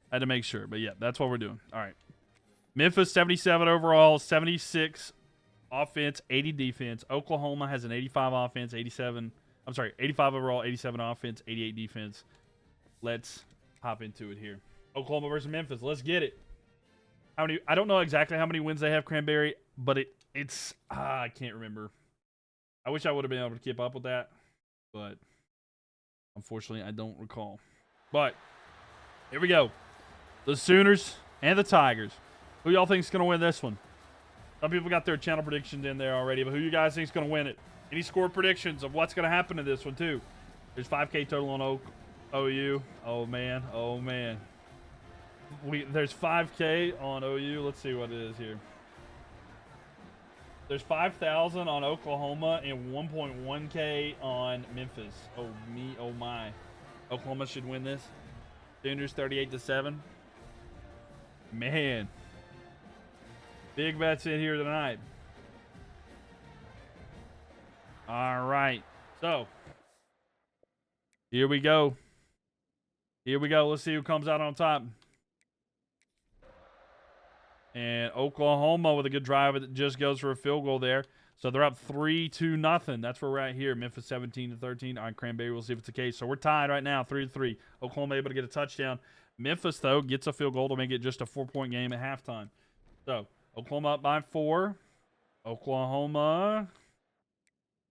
I had to make sure, but yeah, that's what we're doing. All right. Memphis 77 overall, 76 offense, 80 defense. Oklahoma has an 85 offense, 85 overall, 87 offense, 88 defense. Let's hop into it here. Oklahoma versus Memphis. Let's get it. How many? I don't know exactly how many wins they have, Cranberry, but it's I can't remember. I wish I would have been able to keep up with that, but unfortunately, I don't recall. But here we go. The Sooners and the Tigers. Who y'all think is going to win this one? Some people got their channel predictions in there already, but who you guys think is going to win it? Any score predictions of what's going to happen to this one, too? There's 5K total on OU. Oh, man. There's 5K on OU. Let's see what it is here. There's 5,000 on Oklahoma and 1.1K on Memphis. Oh my. Oklahoma should win this. Sooners 38-7. Man. Big bets in here tonight. All right. So, here we go. Let's see who comes out on top. And Oklahoma with a good drive that just goes for a field goal there. So they're up 3-0. That's where we're at here. Memphis 17-13 on Cranberry. We'll see if it's the case. So we're tied right now, 3-3. Oklahoma able to get a touchdown. Memphis, though, gets a field goal to make it just a 4-point game at halftime. So Oklahoma up by 4. Oklahoma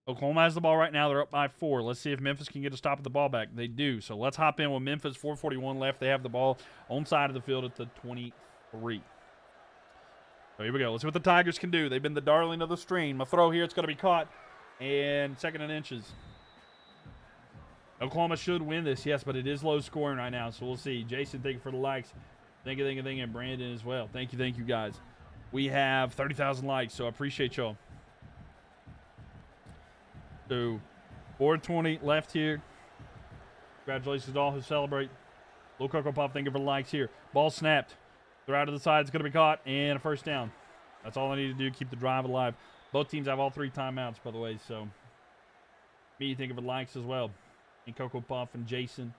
Oklahoma has the ball right now. They're up by 4. Let's see if Memphis can get a stop at the ball back. They do. So let's hop in with Memphis. 4:41 left. They have the ball on side of the field at the 23. So here we go. Let's see what the Tigers can do. They've been the darling of the stream. A throw here. It's going to be caught. And 2nd and inches. Oklahoma should win this, yes, but it is low scoring right now. So we'll see. Jason, thank you for the likes. Thank you. And Brandon as well. Thank you, guys. We have 30,000 likes, so I appreciate y'all. So 4:20 left here. Congratulations to all who celebrate. Little Cocoa Pop, thank you for the likes here. Ball snapped. Throw out to the side. It's going to be caught. And a first down. That's all I need to do. Keep the drive alive. Both teams have all 3 timeouts, by the way. So, me, thank you for the likes as well. And Cocoa Puff and Jason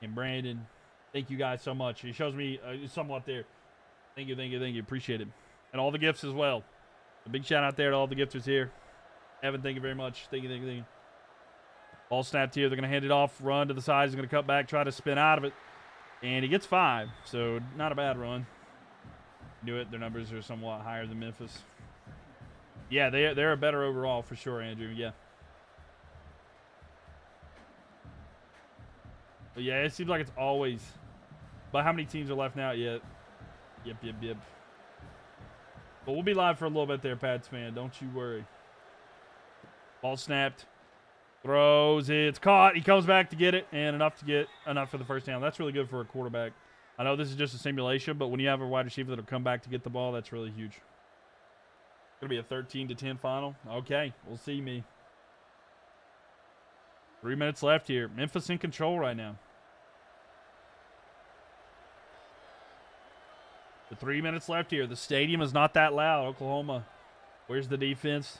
and Brandon. Thank you guys so much. It shows me somewhat there. Thank you. Appreciate it. And all the gifts as well. A big shout out there to all the gifters here. Evan, thank you very much. Thank you. Ball snapped here. They're going to hand it off. Run to the side. He's going to cut back. Try to spin out of it. And he gets 5. So, not a bad run. Do it. Their numbers are somewhat higher than Memphis. Yeah, they're a better overall for sure, Andrew. Yeah. But yeah, it seems like it's always. But how many teams are left now? Yep. But we'll be live for a little bit there, Pats fan. Don't you worry. Ball snapped. Throws. It's caught. He comes back to get it, and enough for the first down. That's really good for a quarterback. I know this is just a simulation, but when you have a wide receiver that'll come back to get the ball, that's really huge. Going to be a 13-10 final. Okay, we'll see me. 3 minutes left here. Memphis in control right now. The 3 minutes left here. The stadium is not that loud. Oklahoma. Where's the defense?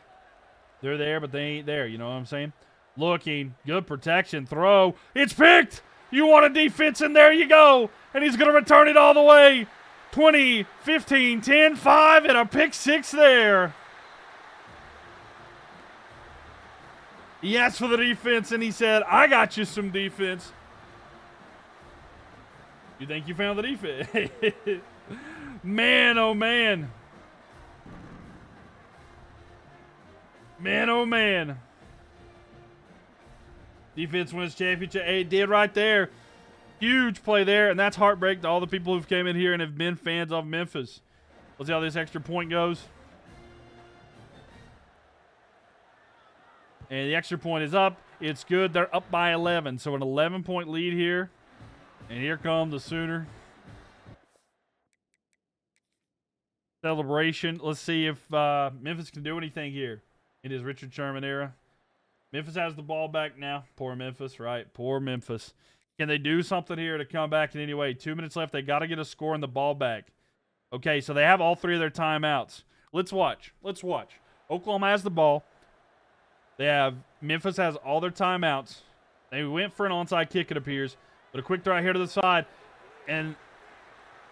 They're there, but they ain't there. You know what I'm saying? Looking. Good protection. Throw. It's picked. You want a defense, and there you go. And he's going to return it all the way. 20, 15, 10, 5, and a pick 6 there. He asked for the defense, and he said, I got you some defense. You think you found the defense? Man, oh, man. Man, oh, man. Defense wins championship. It did right there. Huge play there, and that's heartbreak to all the people who've came in here and have been fans of Memphis. Let's see how this extra point goes. And the extra point is up. It's good. They're up by 11, so an 11-point lead here. And here come the Sooner celebration. Let's see if Memphis can do anything here in his Richard Sherman era. Memphis has the ball back now. Poor Memphis, right? Poor Memphis. Can they do something here to come back in any way? 2 minutes left. They got to get a score and the ball back. Okay, so they have all 3 of their timeouts. Let's watch. Oklahoma has the ball. Memphis has all their timeouts. They went for an onside kick, it appears. But a quick throw here to the side. And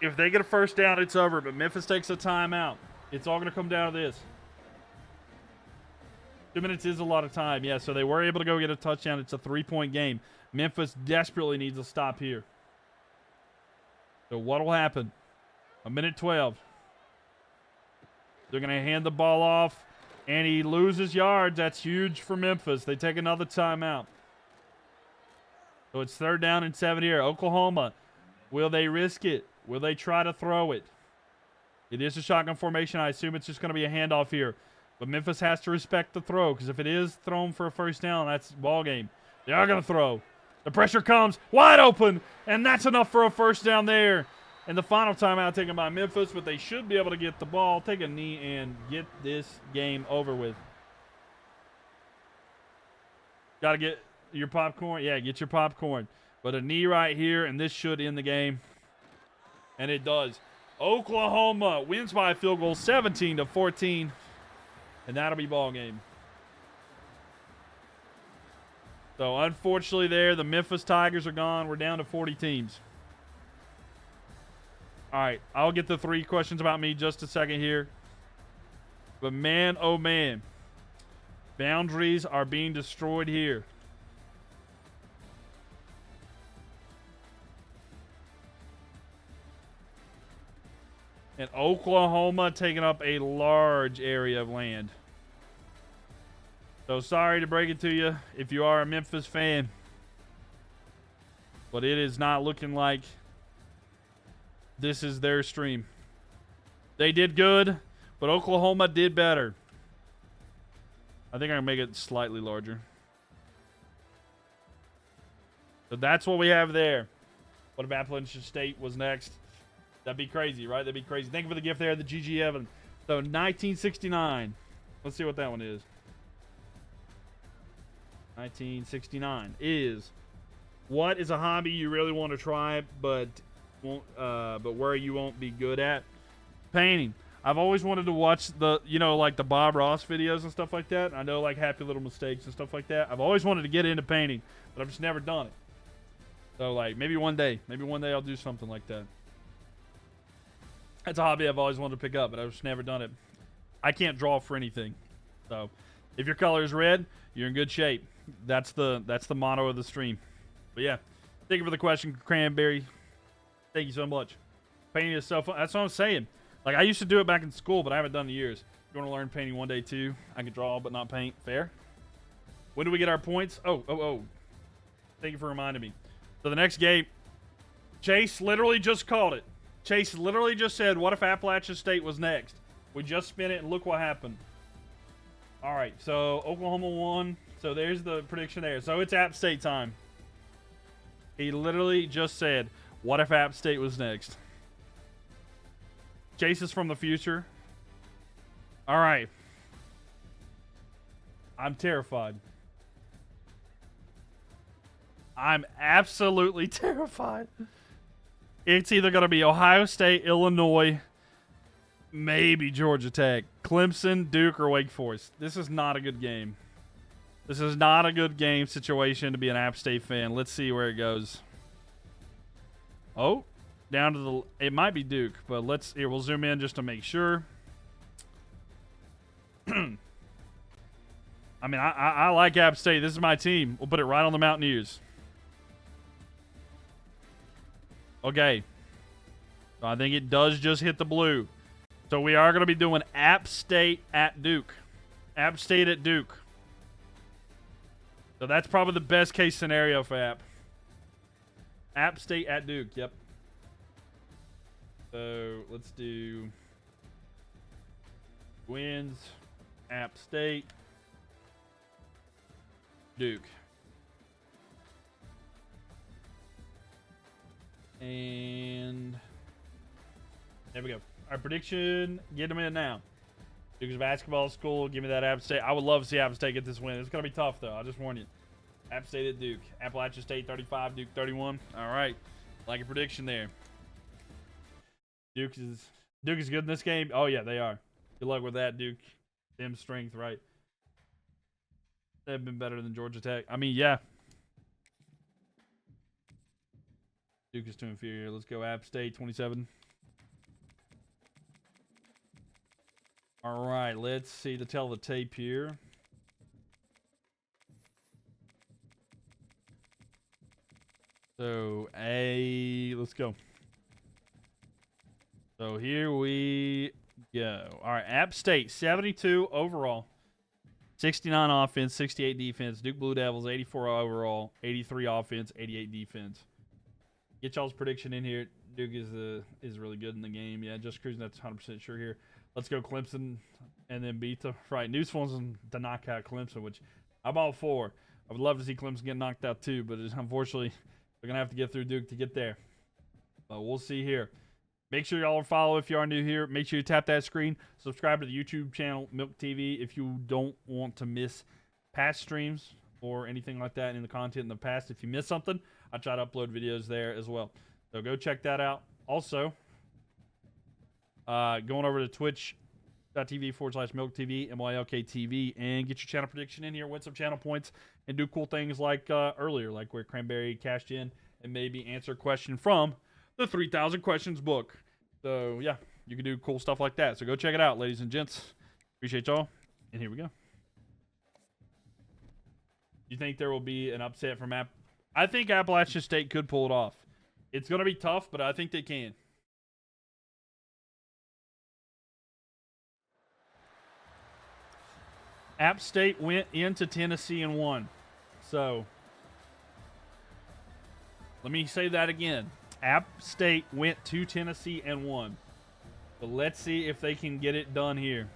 if they get a first down, it's over. But Memphis takes a timeout. It's all going to come down to this. 2 minutes is a lot of time. Yeah, so they were able to go get a touchdown. It's a 3-point game. Memphis desperately needs a stop here. So what will happen? 1:12. They're going to hand the ball off, and he loses yards. That's huge for Memphis. They take another timeout. So it's 3rd down and 7 here. Oklahoma, will they risk it? Will they try to throw it? It is a shotgun formation. I assume it's just going to be a handoff here. But Memphis has to respect the throw, because if it is thrown for a first down, that's ball game. They are going to throw. The pressure comes wide open, and that's enough for a first down there. And the final timeout taken by Memphis, but they should be able to get the ball, take a knee, and get this game over with. Got to get your popcorn. Yeah, get your popcorn. But a knee right here, and this should end the game. And it does. Oklahoma wins by a field goal, 17-14. And that'll be ball game. So, unfortunately there, the Memphis Tigers are gone. We're down to 40 teams. All right, I'll get the 3 questions about me just a second here. But man, oh man. Boundaries are being destroyed here. And Oklahoma taking up a large area of land. So sorry to break it to you if you are a Memphis fan, but it is not looking like this is their stream. They did good, but Oklahoma did better. I think I can make it slightly larger. So that's what we have there. What if Appalachian State was next? That'd be crazy, right? That'd be crazy. Thank you for the gift there, the GG Evan. So 1969. Let's see what that one is. 1969 is, what is a hobby you really want to try but where you won't be good at? Painting. I've always wanted to watch the, like the Bob Ross videos and stuff like that. I know, like Happy Little Mistakes and stuff like that. I've always wanted to get into painting, but I've just never done it. So, like, maybe one day I'll do something like that. That's a hobby I've always wanted to pick up, but I've just never done it. I can't draw for anything. So, if your color is red, you're in good shape. That's the motto of the stream. But yeah, thank you for the question, Cranberry. Thank you so much. Painting is so fun. That's what I'm saying. Like, I used to do it back in school, but I haven't done it in years. If you want to learn painting one day too, I can draw but not paint. Fair? When do we get our points? Oh. Thank you for reminding me. So the next game, Chase literally just called it. Chase literally just said, what if Appalachian State was next? We just spin it and look what happened. All right, so Oklahoma won. So there's the prediction there. So it's App State time. He literally just said, what if App State was next? Chase is from the future. All right. I'm terrified. I'm absolutely terrified. It's either going to be Ohio State, Illinois, maybe Georgia Tech, Clemson, Duke, or Wake Forest. This is not a good game. This is not a good game situation to be an App State fan. Let's see where it goes. Oh, down to the... It might be Duke, but let's... Here, we'll zoom in just to make sure. I mean, I like App State. This is my team. We'll put it right on the Mountaineers. Okay. So I think it does just hit the blue. So we are going to be doing App State at Duke. App State at Duke. So that's probably the best case scenario for App. App State at Duke, yep. So let's do wins, App State, Duke. And there we go. Our prediction, get them in now. Duke's basketball school, give me that App State. I would love to see App State get this win. It's going to be tough, though. I'll just warn you. App State at Duke. Appalachian State 35, Duke 31. All right. Like a prediction there. Duke is good in this game. Oh, yeah, they are. Good luck with that, Duke. Them strength, right? They've been better than Georgia Tech. I mean, yeah. Duke is too inferior. Let's go App State 27. All right, let's see the tell the tape here. So, let's go. So here we go. All right, App State, 72 overall. 69 offense, 68 defense. Duke Blue Devils, 84 overall, 83 offense, 88 defense. Get y'all's prediction in here. Duke is really good in the game. Yeah, just cruising. That's 100% sure here. Let's go Clemson and then beat the right. News phones to knock out Clemson, which I'm all for. I would love to see Clemson get knocked out too, but unfortunately, we're gonna have to get through Duke to get there. But we'll see here. Make sure y'all follow if you are new here. Make sure you tap that screen. Subscribe to the YouTube channel, Mylk TV, if you don't want to miss past streams or anything like that in the content in the past. If you miss something, I try to upload videos there as well. So go check that out. Also, going over to twitch.tv/Mylk TV, MYLK TV, and get your channel prediction in here, win some channel points, and do cool things like earlier, like where Cranberry cashed in and maybe answer a question from the 3,000 questions book. So, yeah, you can do cool stuff like that. So go check it out, ladies and gents. Appreciate y'all. And here we go. You think there will be an upset from App? I think Appalachian State could pull it off. It's going to be tough, but I think they can. App State went into Tennessee and won. So, let me say that again. App State went to Tennessee and won. But let's see if they can get it done here.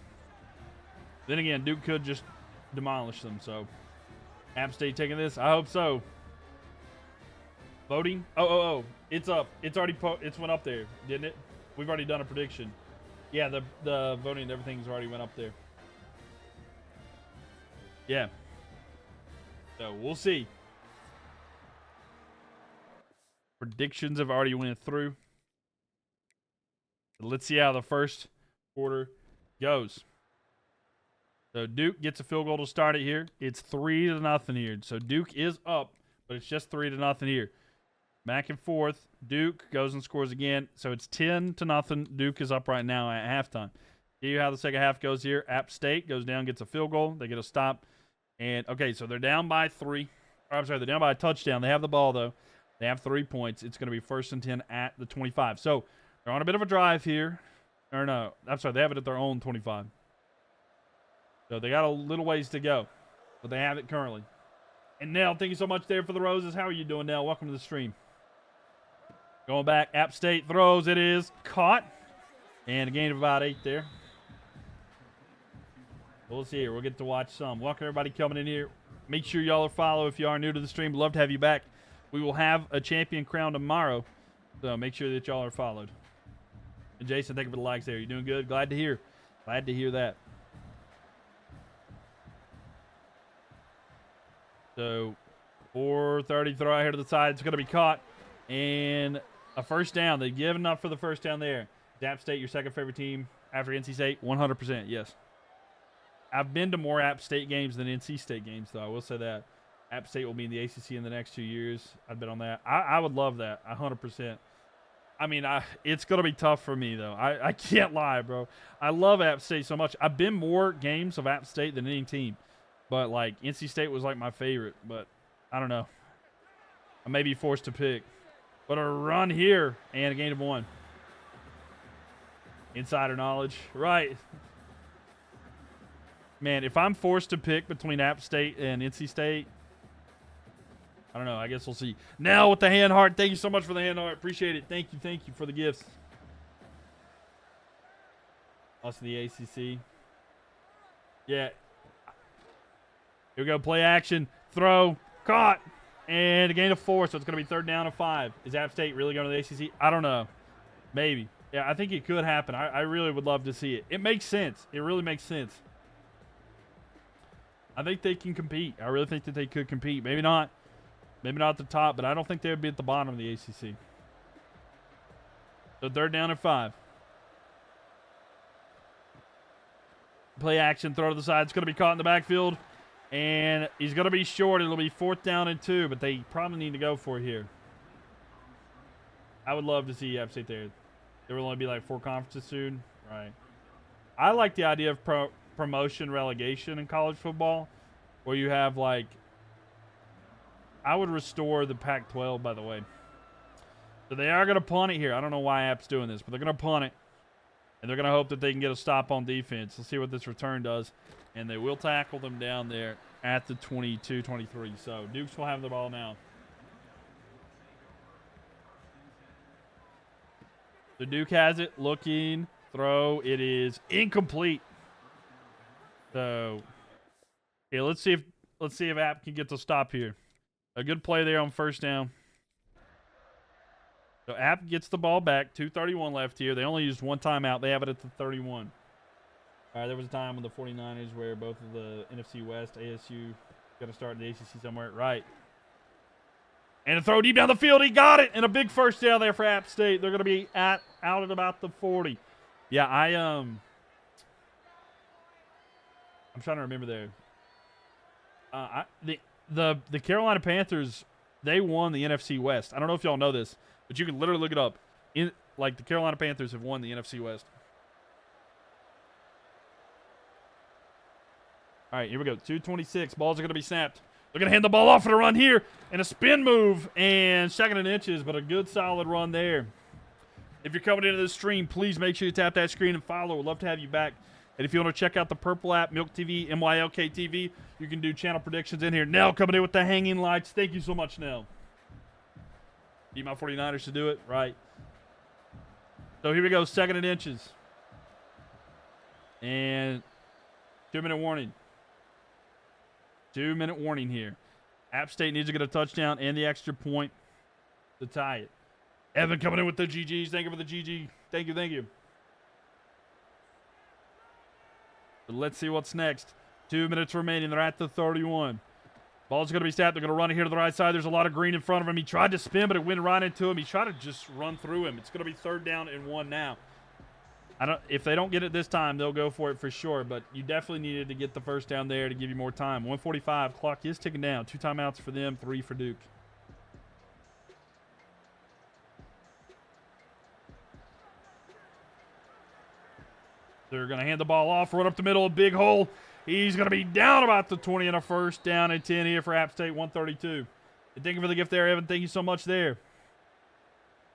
Then again, Duke could just demolish them. So, App State taking this? I hope so. Voting? Oh. It's up. It's already it's went up there, didn't it? We've already done a prediction. Yeah, the voting and everything's already went up there. Yeah. So, we'll see. Predictions have already went through. Let's see how the first quarter goes. So Duke gets a field goal to start it here. It's 3-0 here. So Duke is up, but it's just 3-0 here. Back and forth. Duke goes and scores again. So it's 10-0. Duke is up right now at halftime. See how the second half goes here. App State goes down, gets a field goal. They get a stop. And, okay, so they're down by 3. Or, I'm sorry, they're down by a touchdown. They have the ball, though. They have 3 points. It's going to be 1st and 10 at the 25. So they're on a bit of a drive here. Or no, I'm sorry, they have it at their own 25. So they got a little ways to go. But they have it currently. And Nell, thank you so much there for the roses. How are you doing, Nell? Welcome to the stream. Going back, App State throws. It is caught. And a gain of about 8 there. We'll see here. We'll get to watch some. Welcome everybody coming in here. Make sure y'all are follow if you are new to the stream. Love to have you back. We will have a champion crown tomorrow. So make sure that y'all are followed. And Jason, thank you for the likes there. You doing good? Glad to hear. Glad to hear that. So 4:30 throw out here to the side. It's going to be caught. And a first down. They've given up for the first down there. Is App State your second favorite team after NC State? 100%, yes. I've been to more App State games than NC State games, though. I will say that. App State will be in the ACC in the next 2 years. I'd bet on that. I would love that, 100%. I mean, it's going to be tough for me, though. I can't lie, bro. I love App State so much. I've been more games of App State than any team. But, like, NC State was, like, my favorite. But, I don't know. I may be forced to pick. But a run here and a gain of 1. Insider knowledge. Right. Man, if I'm forced to pick between App State and NC State, I don't know. I guess we'll see. Now with the hand heart. Thank you so much for the hand heart. Appreciate it. Thank you for the gifts. Us the ACC. Yeah. Here we go. Play action. Throw. Caught. And a gain of 4, so it's going to be 3rd down and 5. Is App State really going to the ACC? I don't know. Maybe. Yeah, I think it could happen. I really would love to see it. It makes sense. It really makes sense. I think they can compete. I really think that they could compete. Maybe not. Maybe not at the top, but I don't think they would be at the bottom of the ACC. So 3rd down and 5. Play action, throw to the side. It's going to be caught in the backfield. And he's going to be short. It'll be 4th down and 2, but they probably need to go for it here. I would love to see App State there. There will only be like 4 conferences soon. Right. I like the idea of promotion relegation in college football, where you have like, I would restore the Pac-12, by the way. So they are going to punt it here. I don't know why App's doing this, but they're going to punt it. And they're going to hope that they can get a stop on defense. Let's see what this return does. And they will tackle them down there at the 22-23. So Dukes will have the ball now. The Duke has it. Looking. Throw. It is incomplete. So, okay, let's see if App can get the stop here. A good play there on 1st down. So App gets the ball back. 2:31 left here. They only used 1 timeout. They have it at the 31. All right, there was a time when the 49ers where both of the NFC West, ASU, got to start in the ACC somewhere. Right. And a throw deep down the field. He got it. And a big first down there for App State. They're going to be out at about the 40. Yeah, I'm trying to remember there. The Carolina Panthers, they won the NFC West. I don't know if y'all know this, but you can literally look it up. The Carolina Panthers have won the NFC West. All right, here we go. 2:26. Balls are going to be snapped. They're going to hand the ball off for a run here. And a spin move. And 2nd and inches, but a good solid run there. If you're coming into this stream, please make sure you tap that screen and follow. We'd love to have you back. And if you want to check out the purple app, Mylk TV, MYLK TV, you can do channel predictions in here. Nell coming in with the hanging lights. Thank you so much, Nell. Need my 49ers to do it? Right. So here we go, 2nd and inches. And 2-minute warning. 2-minute warning here. App State needs to get a touchdown and the extra point to tie it. Evan coming in with the GGs. Thank you for the GG. Thank you, thank you. But let's see what's next. 2 minutes remaining. They're at the 31. Ball's going to be snapped. They're going to run it here to the right side. There's a lot of green in front of him. He tried to spin, but it went right into him. He tried to just run through him. It's going to be 3rd down and 1 now. If they don't get it this time, they'll go for it for sure. But you definitely needed to get the 1st down there to give you more time. 1:45. Clock is ticking down. 2 timeouts for them, 3 for Duke. They're going to hand the ball off, run up the middle, a big hole. He's going to be down about the 20 and a 1st down and 10 here for App State, 132. And thank you for the gift there, Evan. Thank you so much there.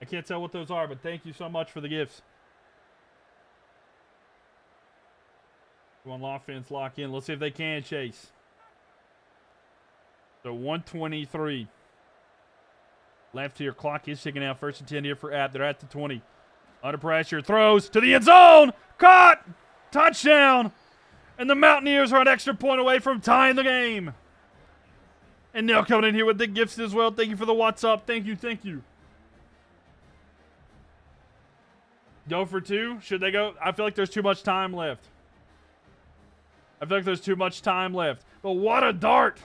I can't tell what those are, but thank you so much for the gifts. One offense lock in. Let's see if they can chase. So 123. Left here. Clock is ticking out. 1st and 10 here for App. They're at the 20. Under pressure. Throws to the end zone. Caught. Touchdown. And the Mountaineers are an extra point away from tying the game. And Neil coming in here with the gifts as well. Thank you for the what's up. Thank you. Thank you. Go for 2. Should they go? I feel like there's too much time left. But what a dart.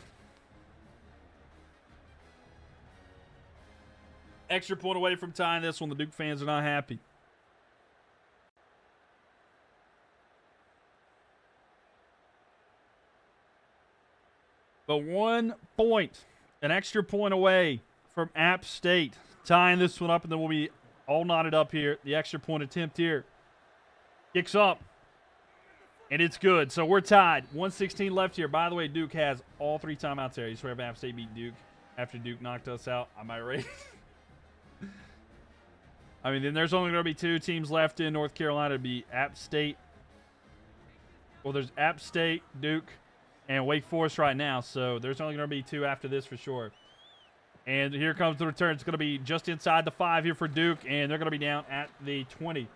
Extra point away from tying this one. The Duke fans are not happy. But 1 point, an extra point away from App State, tying this one up, and then we'll be all knotted up here. The extra point attempt here. Kicks up, and it's good. So we're tied. 1:16 left here. By the way, Duke has all 3 timeouts there. You swear if App State beat Duke after Duke knocked us out, I might raise. I mean, then there's only going to be 2 teams left in North Carolina. It'd be App State. Well, there's App State, Duke, and Wake Forest right now, so there's only going to be 2 after this for sure. And here comes the return. It's going to be just inside the 5 here for Duke, and they're going to be down at the 20.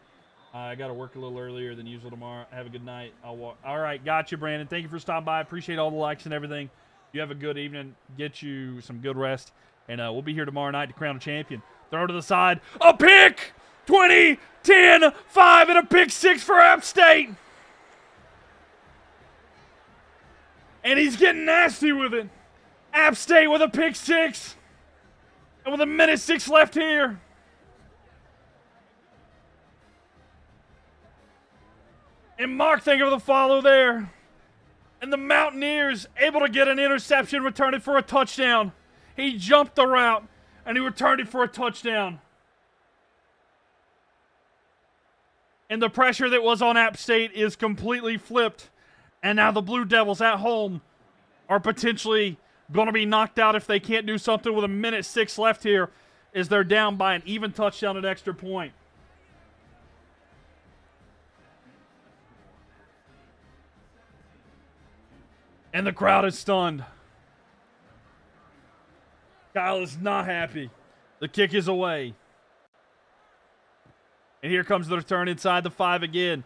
I got to work a little earlier than usual tomorrow. Have a good night. I'll walk. All right, got you, Brandon. Thank you for stopping by. Appreciate all the likes and everything. You have a good evening. Get you some good rest, and we'll be here tomorrow night to crown a champion. Throw to the side. A pick! 20, 10, 5, and a pick 6 for App State. And he's getting nasty with it. App State with a pick 6. And with 1:06 left here. And Mark, thank you for the follow there. And the Mountaineers able to get an interception, return it for a touchdown. He jumped the route, and he returned it for a touchdown. And the pressure that was on App State is completely flipped. And now the Blue Devils at home are potentially going to be knocked out if they can't do something with 1:06 left here, as they're down by an even touchdown at extra point. And the crowd is stunned. Kyle is not happy. The kick is away. And here comes the return inside the 5 again.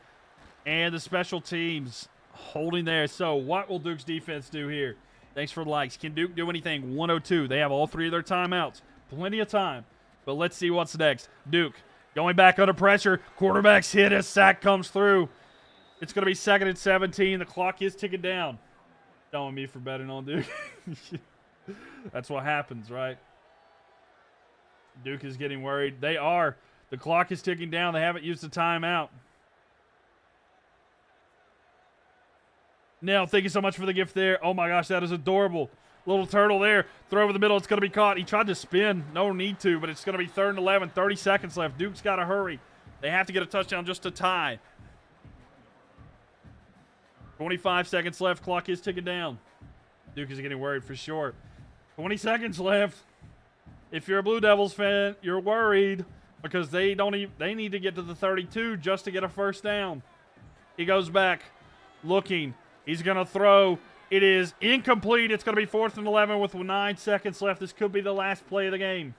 And the special teams holding there. So what will Duke's defense do here? Thanks for the likes. Can Duke do anything? 102. They have all 3 of their timeouts. Plenty of time. But let's see what's next. Duke going back under pressure. Quarterback's hit as sack comes through. It's going to be 2nd and 17. The clock is ticking down. Telling me for betting on Duke. That's what happens, right? Duke is getting worried. They are. The clock is ticking down. They haven't used the timeout. Nell, thank you so much for the gift there. Oh my gosh, that is adorable. Little turtle there. Throw over the middle. It's going to be caught. He tried to spin. No need to, but it's going to be 3rd and 11. 30 seconds left. Duke's got to hurry. They have to get a touchdown just to tie. 25 seconds left. Clock is ticking down. Duke is getting worried for sure. 20 seconds left. If you're a Blue Devils fan, you're worried because they need to get to the 32 just to get a 1st down. He goes back. looking. He's going to throw. It is incomplete. It's going to be 4th and 11 with 9 seconds left. This could be the last play of the game.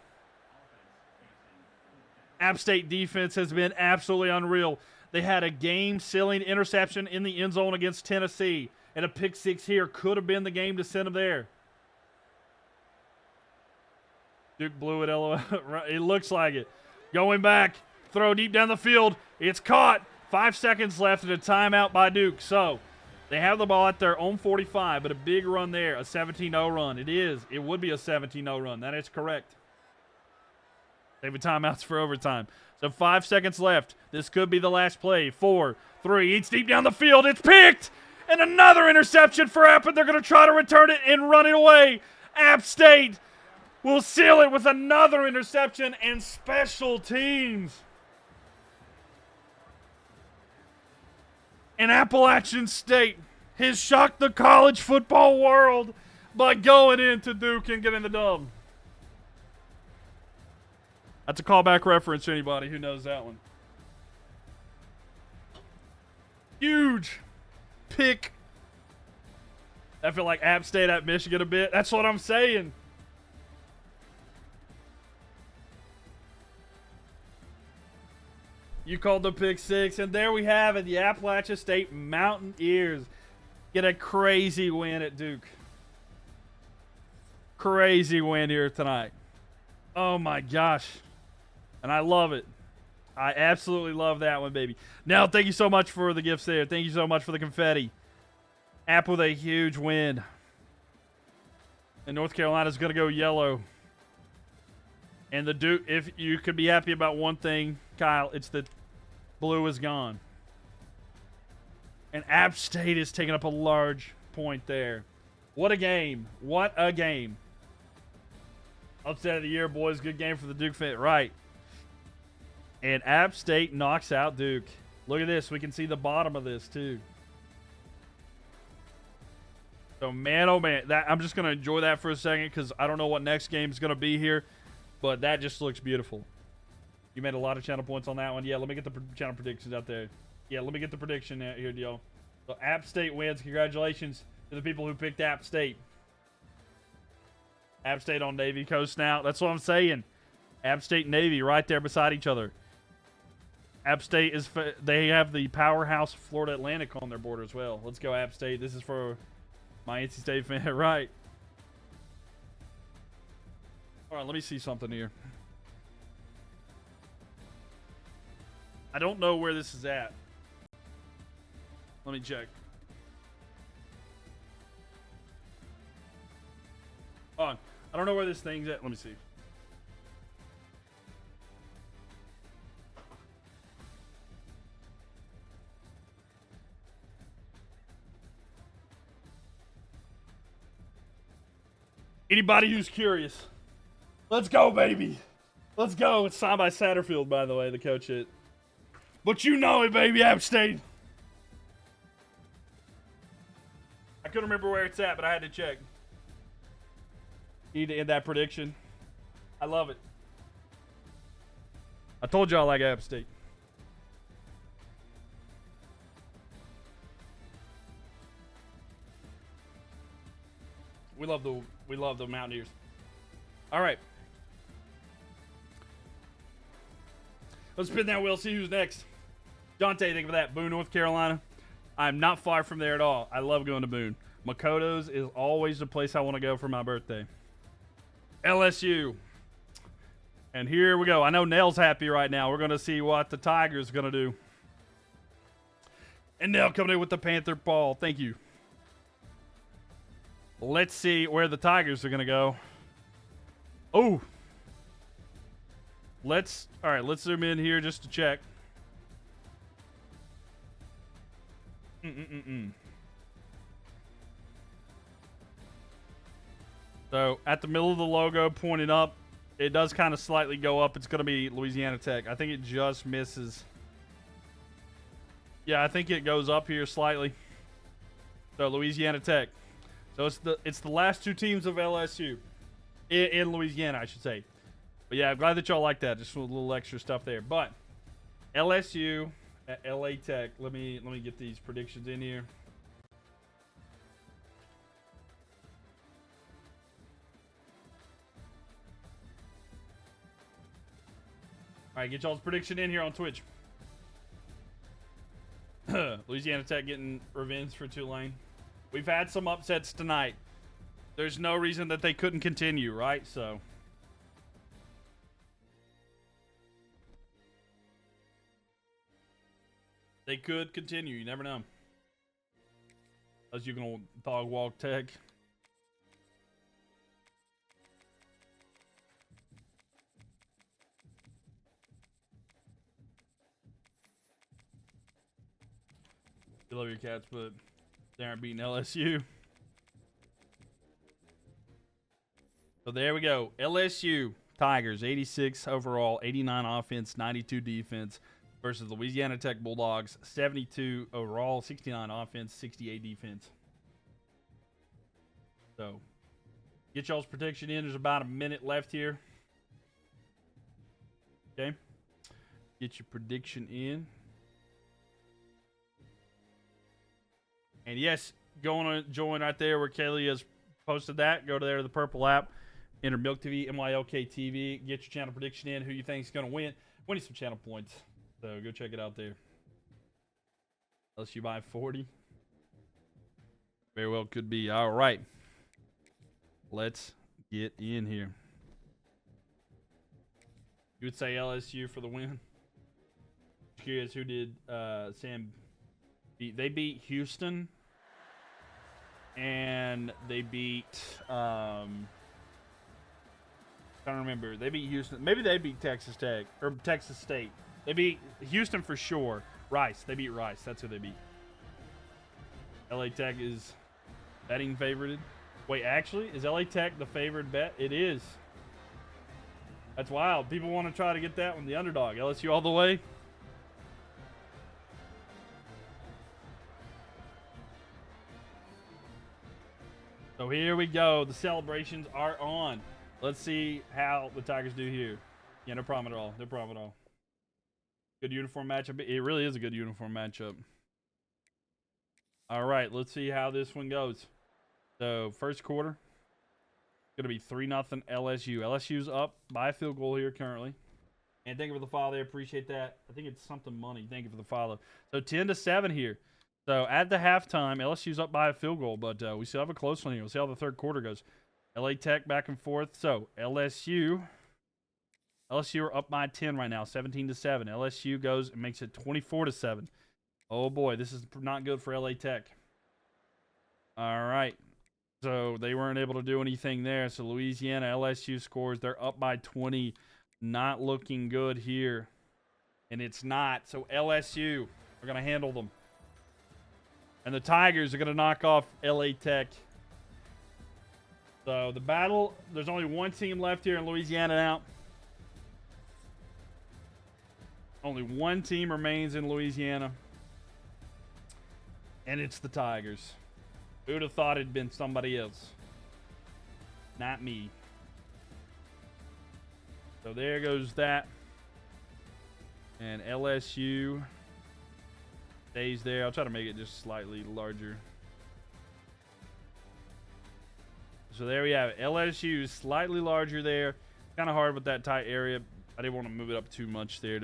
App State defense has been absolutely unreal. They had a game-sealing interception in the end zone against Tennessee. And a pick six here could have been the game to send them there. Duke blew it, LOL. It looks like it. Going back. Throw deep down the field. It's caught. 5 seconds left and a timeout by Duke. So, they have the ball at their own 45, but a big run there. A 17-0 run. It is. It would be a 17-0 run. That is correct. Saving timeouts for overtime. So 5 seconds left. This could be the last play. 4, 3. It's deep down the field. It's picked. And another interception for App, and they're going to try to return it and run it away. App State will seal it with another interception and special teams. And Appalachian State has shocked the college football world by going into Duke and getting the dub. That's a callback reference to anybody who knows that one. Huge pick. I feel like App State at Michigan a bit. That's what I'm saying. You called the pick six, and there we have it. The Appalachian State Mountaineers get a crazy win at Duke. Crazy win here tonight. Oh my gosh. And I love it. I absolutely love that one, baby. Now, thank you so much for the gifts there. Thank you so much for the confetti. App with a huge win. And North Carolina's going to go yellow. And the Duke, if you could be happy about one thing, Kyle, it's that blue is gone. And App State is taking up a large point there. What a game. What a game. Upset of the year, boys. Good game for the Duke fan. Right. And App State knocks out Duke. Look at this. We can see the bottom of this, too. So, man, oh, man. I'm just going to enjoy that for a second because I don't know what next game is going to be here. But that just looks beautiful. You made a lot of channel points on that one. Yeah, let me get the channel predictions out there. Yeah, let me get the prediction out here, y'all. So, App State wins. Congratulations to the people who picked App State. App State on Navy Coast now. That's what I'm saying. App State and Navy right there beside each other. App State is, they have the powerhouse Florida Atlantic on their border as well. Let's go, App State. This is for my NC State fan, right? All right, let me see something here. I don't know where this is at. Let me check. Hold on. I don't know where this thing's at. Let me see. Anybody who's curious. Let's go, baby. Let's go. It's signed by Satterfield, by the way, the coach it. But you know it, baby, App State. I couldn't remember where it's at, but I had to check. Need to end that prediction. I love it. I told y'all I like App State. We love the Mountaineers. All right. Let's spin that wheel, see who's next. Dante, think of that. Boone, North Carolina. I'm not far from there at all. I love going to Boone. Makoto's is always the place I want to go for my birthday. LSU. And here we go. I know Nell's happy right now. We're going to see what the Tigers are going to do. And Nell coming in with the Panther ball. Thank you. Let's see where the Tigers are going to go. Oh. All right, let's zoom in here just to check. So, at the middle of the logo pointing up, it does kind of slightly go up. It's going to be Louisiana Tech. I think it just misses. Yeah, I think it goes up here slightly. So, Louisiana Tech. So, it's the last two teams of LSU. In Louisiana, I should say. But yeah, I'm glad that y'all like that. Just a little extra stuff there. But LSU at LA Tech. Let me get these predictions in here. All right, get y'all's prediction in here on Twitch. Louisiana Tech getting revenge for Tulane. We've had some upsets tonight. There's no reason that they couldn't continue, right? So they could continue. You never know. Unless you can dog walk Tech. You love your cats, but they aren't beating LSU. So there we go. LSU Tigers, 86 overall, 89 offense, 92 defense versus Louisiana Tech Bulldogs, 72 overall, 69 offense, 68 defense. So get y'all's prediction in. There's about a minute left here. Okay. Get your prediction in. And yes, go on and join right there where Kaylee has posted that. Go to there to the purple app. Enter Mylk TV, MYLK TV. Get your channel prediction in. Who you think is going to win. We need some channel points. So go check it out there. LSU by 40. Very well could be. All right. Let's get in here. You would say LSU for the win? Curious who did Sam beat. They beat Houston. And they beat trying to remember. They beat Houston. Maybe they beat Texas Tech or Texas State. They beat Houston for sure. Rice. They beat Rice. That's who they beat. LA Tech is betting favorited. Wait, actually, is LA Tech the favored bet? It is. That's wild. People want to try to get that one. The underdog. LSU all the way. So here we go. The celebrations are on. Let's see how the Tigers do here. Yeah, no problem at all. No problem at all. Good uniform matchup. It really is a good uniform matchup. All right, let's see how this one goes. So first quarter, going to be 3-0 LSU. LSU's up by a field goal here currently. And thank you for the follow there. Appreciate that. I think it's something money. Thank you for the follow. So 10-7 here. So at the halftime, LSU's up by a field goal, but we still have a close one here. We'll see how the third quarter goes. LA Tech back and forth. So LSU are up by 10 right now, 17-7. LSU goes and makes it 24-7. Oh boy, this is not good for LA Tech. All right. So they weren't able to do anything there. So Louisiana, LSU scores. They're up by 20. Not looking good here. And it's not. So LSU are going to handle them. And the Tigers are going to knock off LA Tech. So the battle, there's only one team left here in Louisiana now. Only one team remains in Louisiana. And it's the Tigers. Who would have thought it'd been somebody else? Not me. So there goes that. And LSU stays there. I'll try to make it just slightly larger. So there we have it. LSU is slightly larger there. Kind of hard with that tight area. I didn't want to move it up too much there.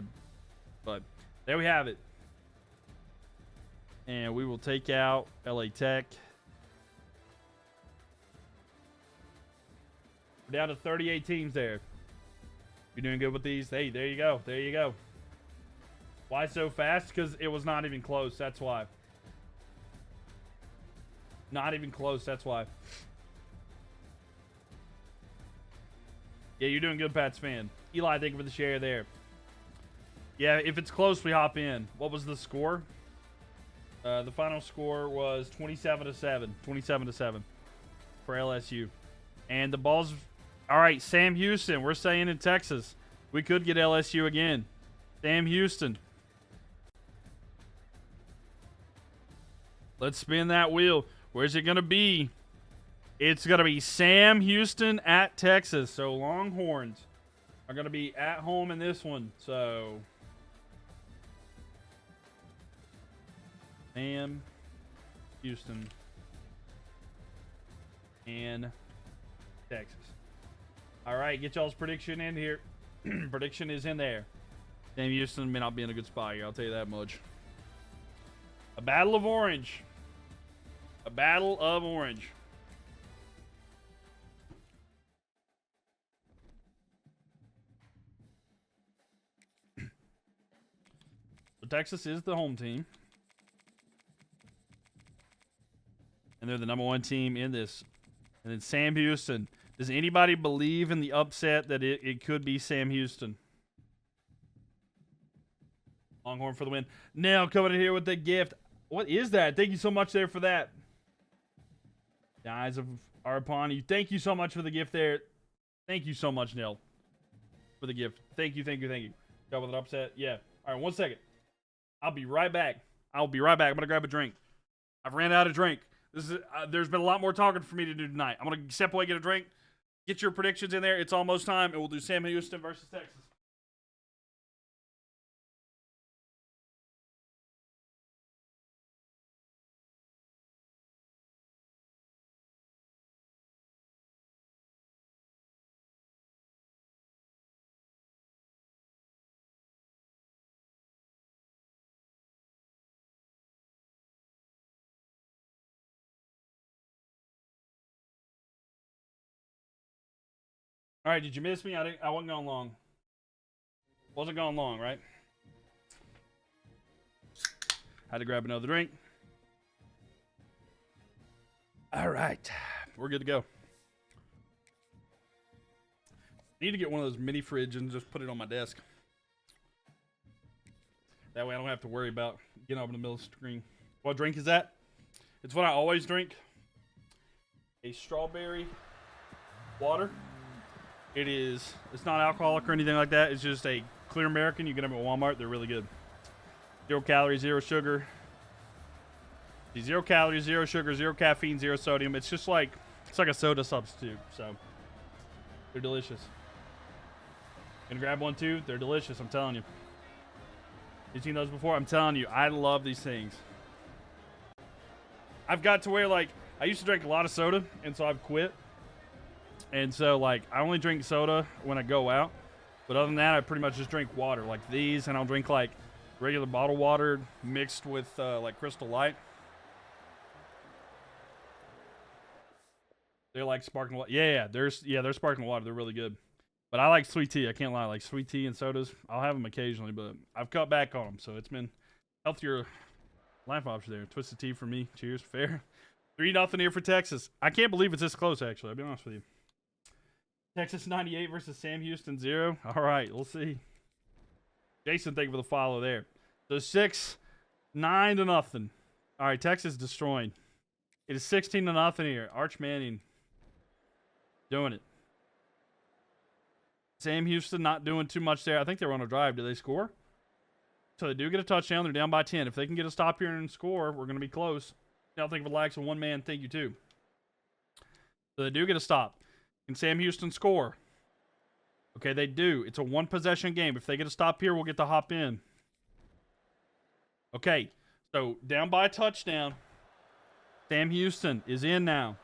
But there we have it. And we will take out LA Tech. We're down to 38 teams there. You're doing good with these? Hey, there you go. There you go. Why so fast? Because it was not even close. That's why. Not even close. That's why. Yeah, you're doing good, Pat's fan. Eli, thank you for the share there. Yeah, if it's close, we hop in. What was the score? The final score was 27-7. 27-7 for LSU. And the ball's... All right, Sam Houston. We're saying in Texas. We could get LSU again. Sam Houston. Let's spin that wheel. Where's it going to be? It's going to be Sam Houston at Texas. So Longhorns are going to be at home in this one. So Sam Houston and Texas. All right, get y'all's prediction in here. Prediction is in there. Sam Houston may not be in a good spot here, I'll tell you that much. A battle of orange. A battle of orange. So Texas is the home team. And they're the #1 team in this. And then Sam Houston. Does anybody believe in the upset that it could be Sam Houston? Longhorn for the win. Now coming in here with the gift. What is that? Thank you so much there for that. The eyes are upon you. Thank you so much for the gift there. Thank you so much, Nell, for the gift. Thank you, thank you, thank you. Got with an upset? Yeah. All right, 1 second. I'll be right back. I'll be right back. I'm going to grab a drink. I've ran out of drink. This is there's been a lot more talking for me to do tonight. I'm going to step away, get a drink. Get your predictions in there. It's almost time, and we'll do Sam Houston versus Texas. All right, did you miss me? I wasn't going long. Wasn't going long, right? Had to grab another drink. All right, we're good to go. Need to get one of those mini fridges and just put it on my desk. That way I don't have to worry about getting up in the middle of the screen. What drink is that? It's what I always drink. A strawberry water. It's not alcoholic or anything like that. It's just a clear American. You get them at Walmart. They're really good. 0 calories, 0 sugar. 0 calories, 0 sugar, 0 caffeine, 0 sodium. It's just like, it's like a soda substitute. So, they're delicious. Gonna grab one too. They're delicious, I'm telling you. You've seen those before? I'm telling you, I love these things. I've got to where, like, I used to drink a lot of soda, and so I've quit. And so, like, I only drink soda when I go out. But other than that, I pretty much just drink water, like these, and I'll drink, like, regular bottled water mixed with, like, Crystal Light. They're like sparkling water. Yeah, they're sparkling water. They're really good. But I like sweet tea. I can't lie. Like, sweet tea and sodas, I'll have them occasionally, but I've cut back on them. So it's been healthier life option there. Twisted tea for me. Cheers. Fair. 3-0 here for Texas. I can't believe it's this close, actually. I'll be honest with you. Texas 98 versus Sam Houston 0. All right, we'll see. Jason, thank you for the follow there. So 9-0. All right, Texas destroying. It is 16-0 here. Arch Manning doing it. Sam Houston not doing too much there. I think they were on a drive. Did they score? So they do get a touchdown. They're down by 10. If they can get a stop here and score, we're going to be close. I'll think of a lax and one man. Thank you, too. So they do get a stop. Can Sam Houston score? Okay, they do. It's a one-possession game. If they get a stop here, we'll get to hop in. Okay, so down by a touchdown. Sam Houston is in now.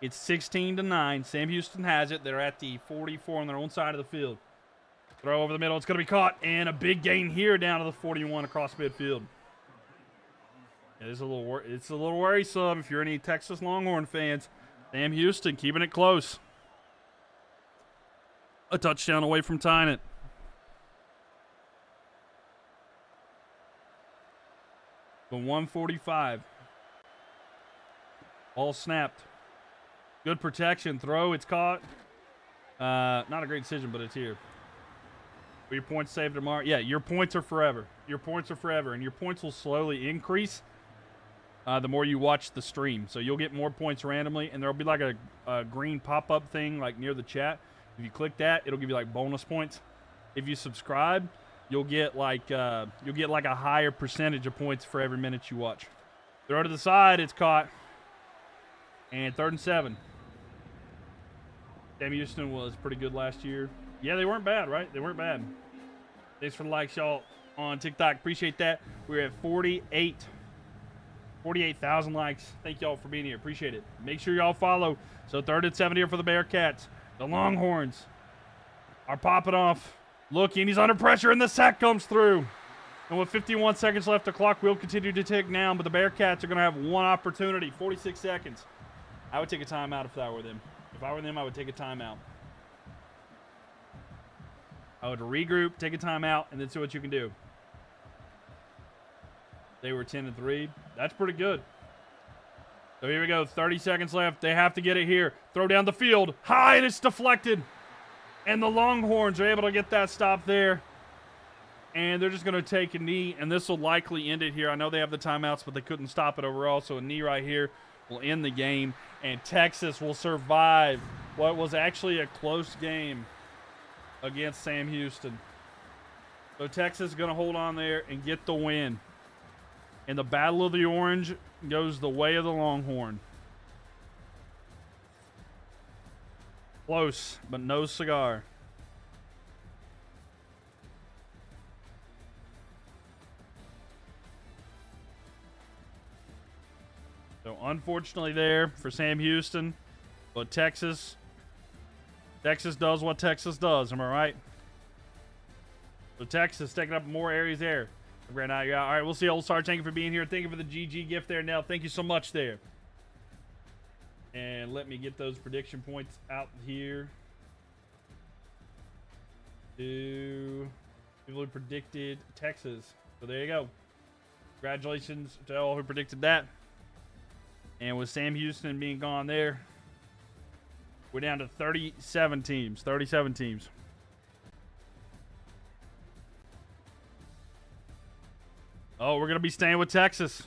It's 16-9. Sam Houston has it. They're at the 44 on their own side of the field. Throw over the middle. It's going to be caught. And a big gain here down to the 41 across midfield. Yeah, it's a little worrisome if you're any Texas Longhorn fans. Sam Houston keeping it close. A touchdown away from tying it. The 145. Ball snapped. Good protection. Throw. It's caught. Not a great decision, but it's here. Will your points saved tomorrow? Yeah, your points are forever. Your points are forever, and your points will slowly increase the more you watch the stream. So you'll get more points randomly, and there'll be like a green pop-up thing like near the chat. If you click that, it'll give you like bonus points. If you subscribe, you'll get like a higher percentage of points for every minute you watch. Throw to the side, it's caught. And 3rd and 7. Sam Houston was pretty good last year. Yeah, they weren't bad, right? They weren't bad. Thanks for the likes, y'all, on TikTok. Appreciate that. We're at 48,000 likes. Thank y'all for being here. Appreciate it. Make sure y'all follow. So 3rd and 7 here for the Bearcats. The Longhorns are popping off. Looking, he's under pressure, and the sack comes through. And with 51 seconds left, the clock will continue to tick down, but the Bearcats are going to have one opportunity. 46 seconds. I would take a timeout if I were them. If I were them, I would take a timeout. I would regroup, take a timeout, and then see what you can do. They were 10-3. That's pretty good. So here we go. 30 seconds left. They have to get it here. Throw down the field. High, and it's deflected. And the Longhorns are able to get that stop there. And they're just going to take a knee, and this will likely end it here. I know they have the timeouts, but they couldn't stop it overall. So a knee right here will end the game, and Texas will survive what was actually a close game against Sam Houston. So Texas is going to hold on there and get the win. And the Battle of the Orange goes the way of the Longhorn. Close, but no cigar. So unfortunately there for Sam Houston, but Texas does what Texas does. Am I right? So Texas taking up more areas there. Great night, yeah. All right, we'll see. Old Sarge, thank you for being here. Thank you for the GG gift there, Nell. Thank you so much there. And let me get those prediction points out here. To people who predicted Texas. So there you go. Congratulations to all who predicted that. And with Sam Houston being gone there, we're down to 37 teams. 37 teams. Oh, we're going to be staying with Texas.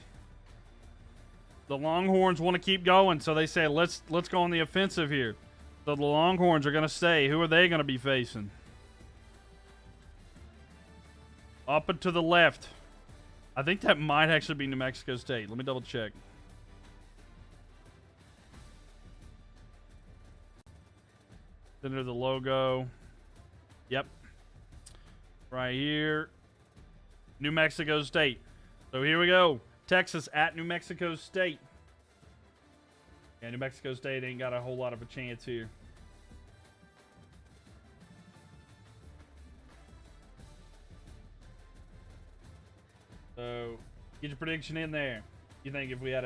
The Longhorns want to keep going, so they say, let's go on the offensive here. So the Longhorns are going to stay. Who are they going to be facing? Up and to the left. I think that might actually be New Mexico State. Let me double check. Under the logo. Yep. Right here. New Mexico State. So here we go. Texas at New Mexico State. Yeah, New Mexico State ain't got a whole lot of a chance here. So get your prediction in there. You think if we had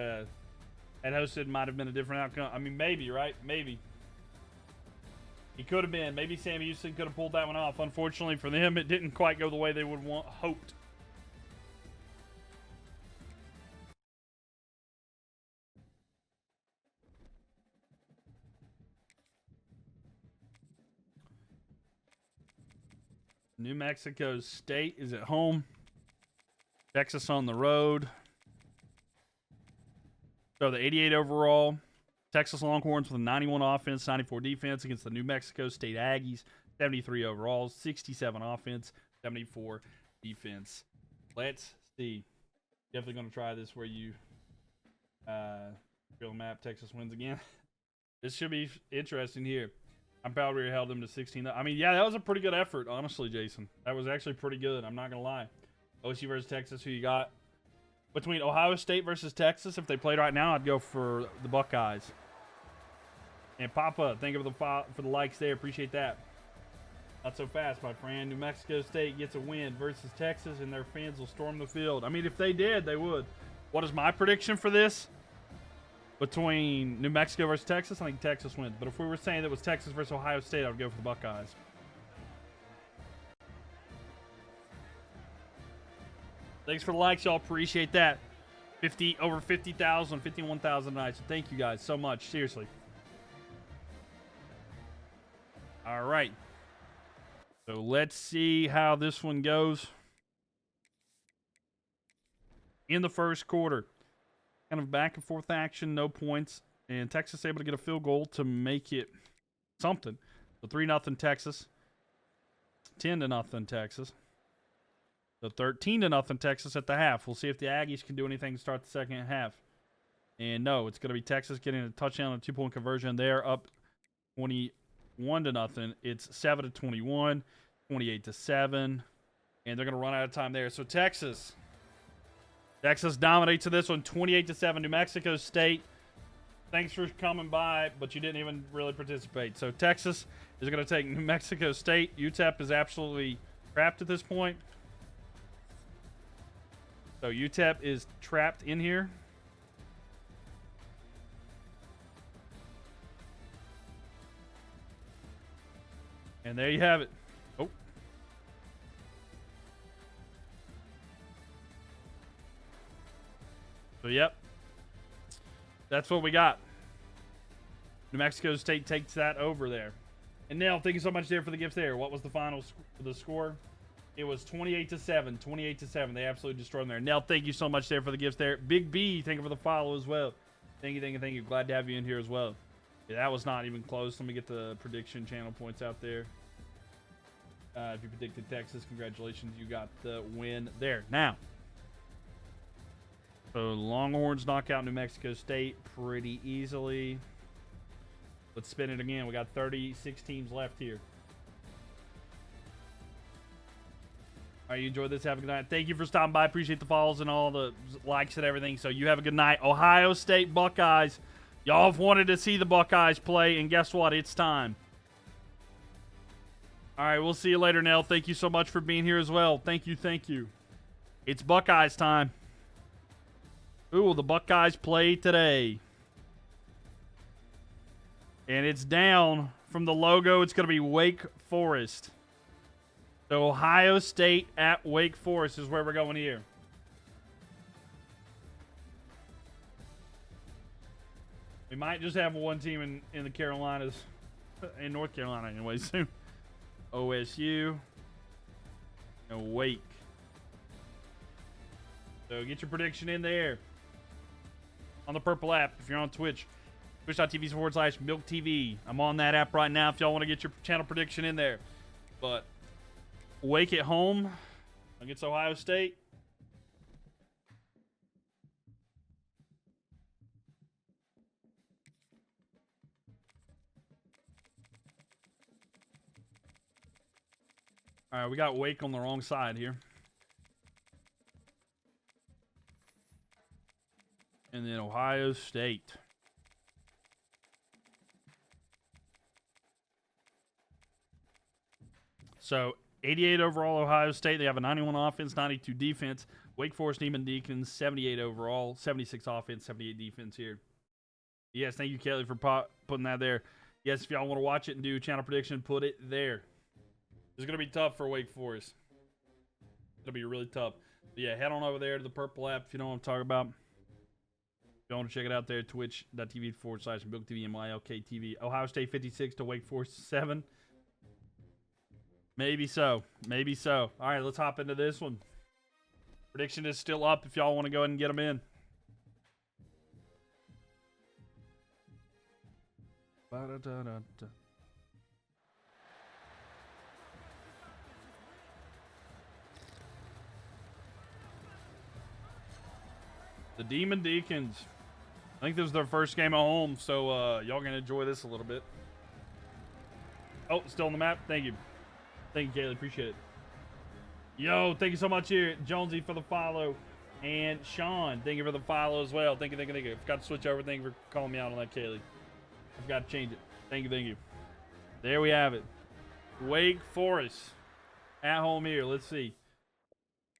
hosted, might have been a different outcome? I mean, maybe, right? Maybe. He could have been. Maybe Sam Houston could have pulled that one off. Unfortunately for them, it didn't quite go the way they would hoped. New Mexico State is at home. Texas on the road. So the 88 overall. Texas Longhorns with a 91 offense, 94 defense against the New Mexico State Aggies. 73 overall, 67 offense, 74 defense. Let's see. Definitely going to try this where you fill map. Texas wins again. This should be interesting here. I'm proud we held them to 16. I mean, yeah, that was a pretty good effort, honestly, Jason. That was actually pretty good. I'm not going to lie. OSU versus Texas, who you got? Between Ohio State versus Texas, if they played right now, I'd go for the Buckeyes. And Papa, thank you for the likes there. Appreciate that. Not so fast, my friend. New Mexico State gets a win versus Texas, and their fans will storm the field. I mean, if they did, they would. What is my prediction for this? Between New Mexico versus Texas, I think Texas wins. But if we were saying that it was Texas versus Ohio State, I would go for the Buckeyes. Thanks for the likes, y'all. Appreciate that. Over 50,000, 51,000 tonight. So thank you guys so much. Seriously. All right. So let's see how this one goes. In the first quarter. Kind of back and forth action, no points. And Texas able to get a field goal to make it something. So 3-0 Texas. 10-0 Texas. So 13-0 Texas at the half. We'll see if the Aggies can do anything to start the second half. And no, it's going to be Texas getting a touchdown and a 2-point conversion. They're up 21-0. It's 7-21, 28-7. And they're going to run out of time there. So Texas dominates in this one, 28-7. New Mexico State, thanks for coming by, but you didn't even really participate. So Texas is going to take New Mexico State. UTEP is absolutely trapped at this point. So UTEP is trapped in here. And there you have it. Oh. So, yep. That's what we got. New Mexico State takes that over there. And Nell, thank you so much there for the gift there. What was the final the score? It was 28-7. 28-7. They absolutely destroyed them there. Nell, thank you so much there for the gifts there. Big B, thank you for the follow as well. Thank you, thank you, thank you. Glad to have you in here as well. Yeah, that was not even close. Let me get the prediction channel points out there. If you predicted Texas, congratulations. You got the win there. Now, so Longhorns knock out New Mexico State pretty easily. Let's spin it again. We got 36 teams left here. All right, you enjoyed this. Have a good night. Thank you for stopping by. Appreciate the follows and all the likes and everything. So you have a good night. Ohio State Buckeyes. Y'all have wanted to see the Buckeyes play, and guess what? It's time. All right, we'll see you later, Nell. Thank you so much for being here as well. Thank you, thank you. It's Buckeyes time. Who will the Buckeyes play today? And it's down from the logo. It's going to be Wake Forest. So Ohio State at Wake Forest is where we're going here. We might just have one team in the Carolinas, in North Carolina anyway, soon. OSU and Wake. So get your prediction in there on the purple app if you're on Twitch. Twitch.tv/Mylk TV. I'm on that app right now if y'all want to get your channel prediction in there. But Wake at home against Ohio State. All right, we got Wake on the wrong side here. And then Ohio State. So 88 overall Ohio State. They have a 91 offense, 92 defense. Wake Forest, Neiman Deacons, 78 overall, 76 offense, 78 defense here. Yes, thank you, Kelly, for putting that there. Yes, if y'all want to watch it and do channel prediction, put it there. It's going to be tough for Wake Forest. It'll be really tough. But yeah, head on over there to the purple app if you know what I'm talking about. If you want to check it out there, twitch.tv/Mylk TV and Mylk TV. Ohio State 56 to Wake Forest 7. Maybe so. Maybe so. All right, let's hop into this one. Prediction is still up if y'all want to go ahead and get them in. Ba-da-da-da-da. The Demon Deacons. I think this is their first game at home, so y'all gonna enjoy this a little bit. Oh, still on the map. Thank you. Thank you, Kaylee. Appreciate it. Yo, thank you so much here, Jonesy, for the follow. And Sean, thank you for the follow as well. Thank you, thank you, thank you. Forgot to switch over. Thank you for calling me out on that, Kaylee. I forgot to change it. Thank you, thank you. There we have it. Wake Forest at home here. Let's see.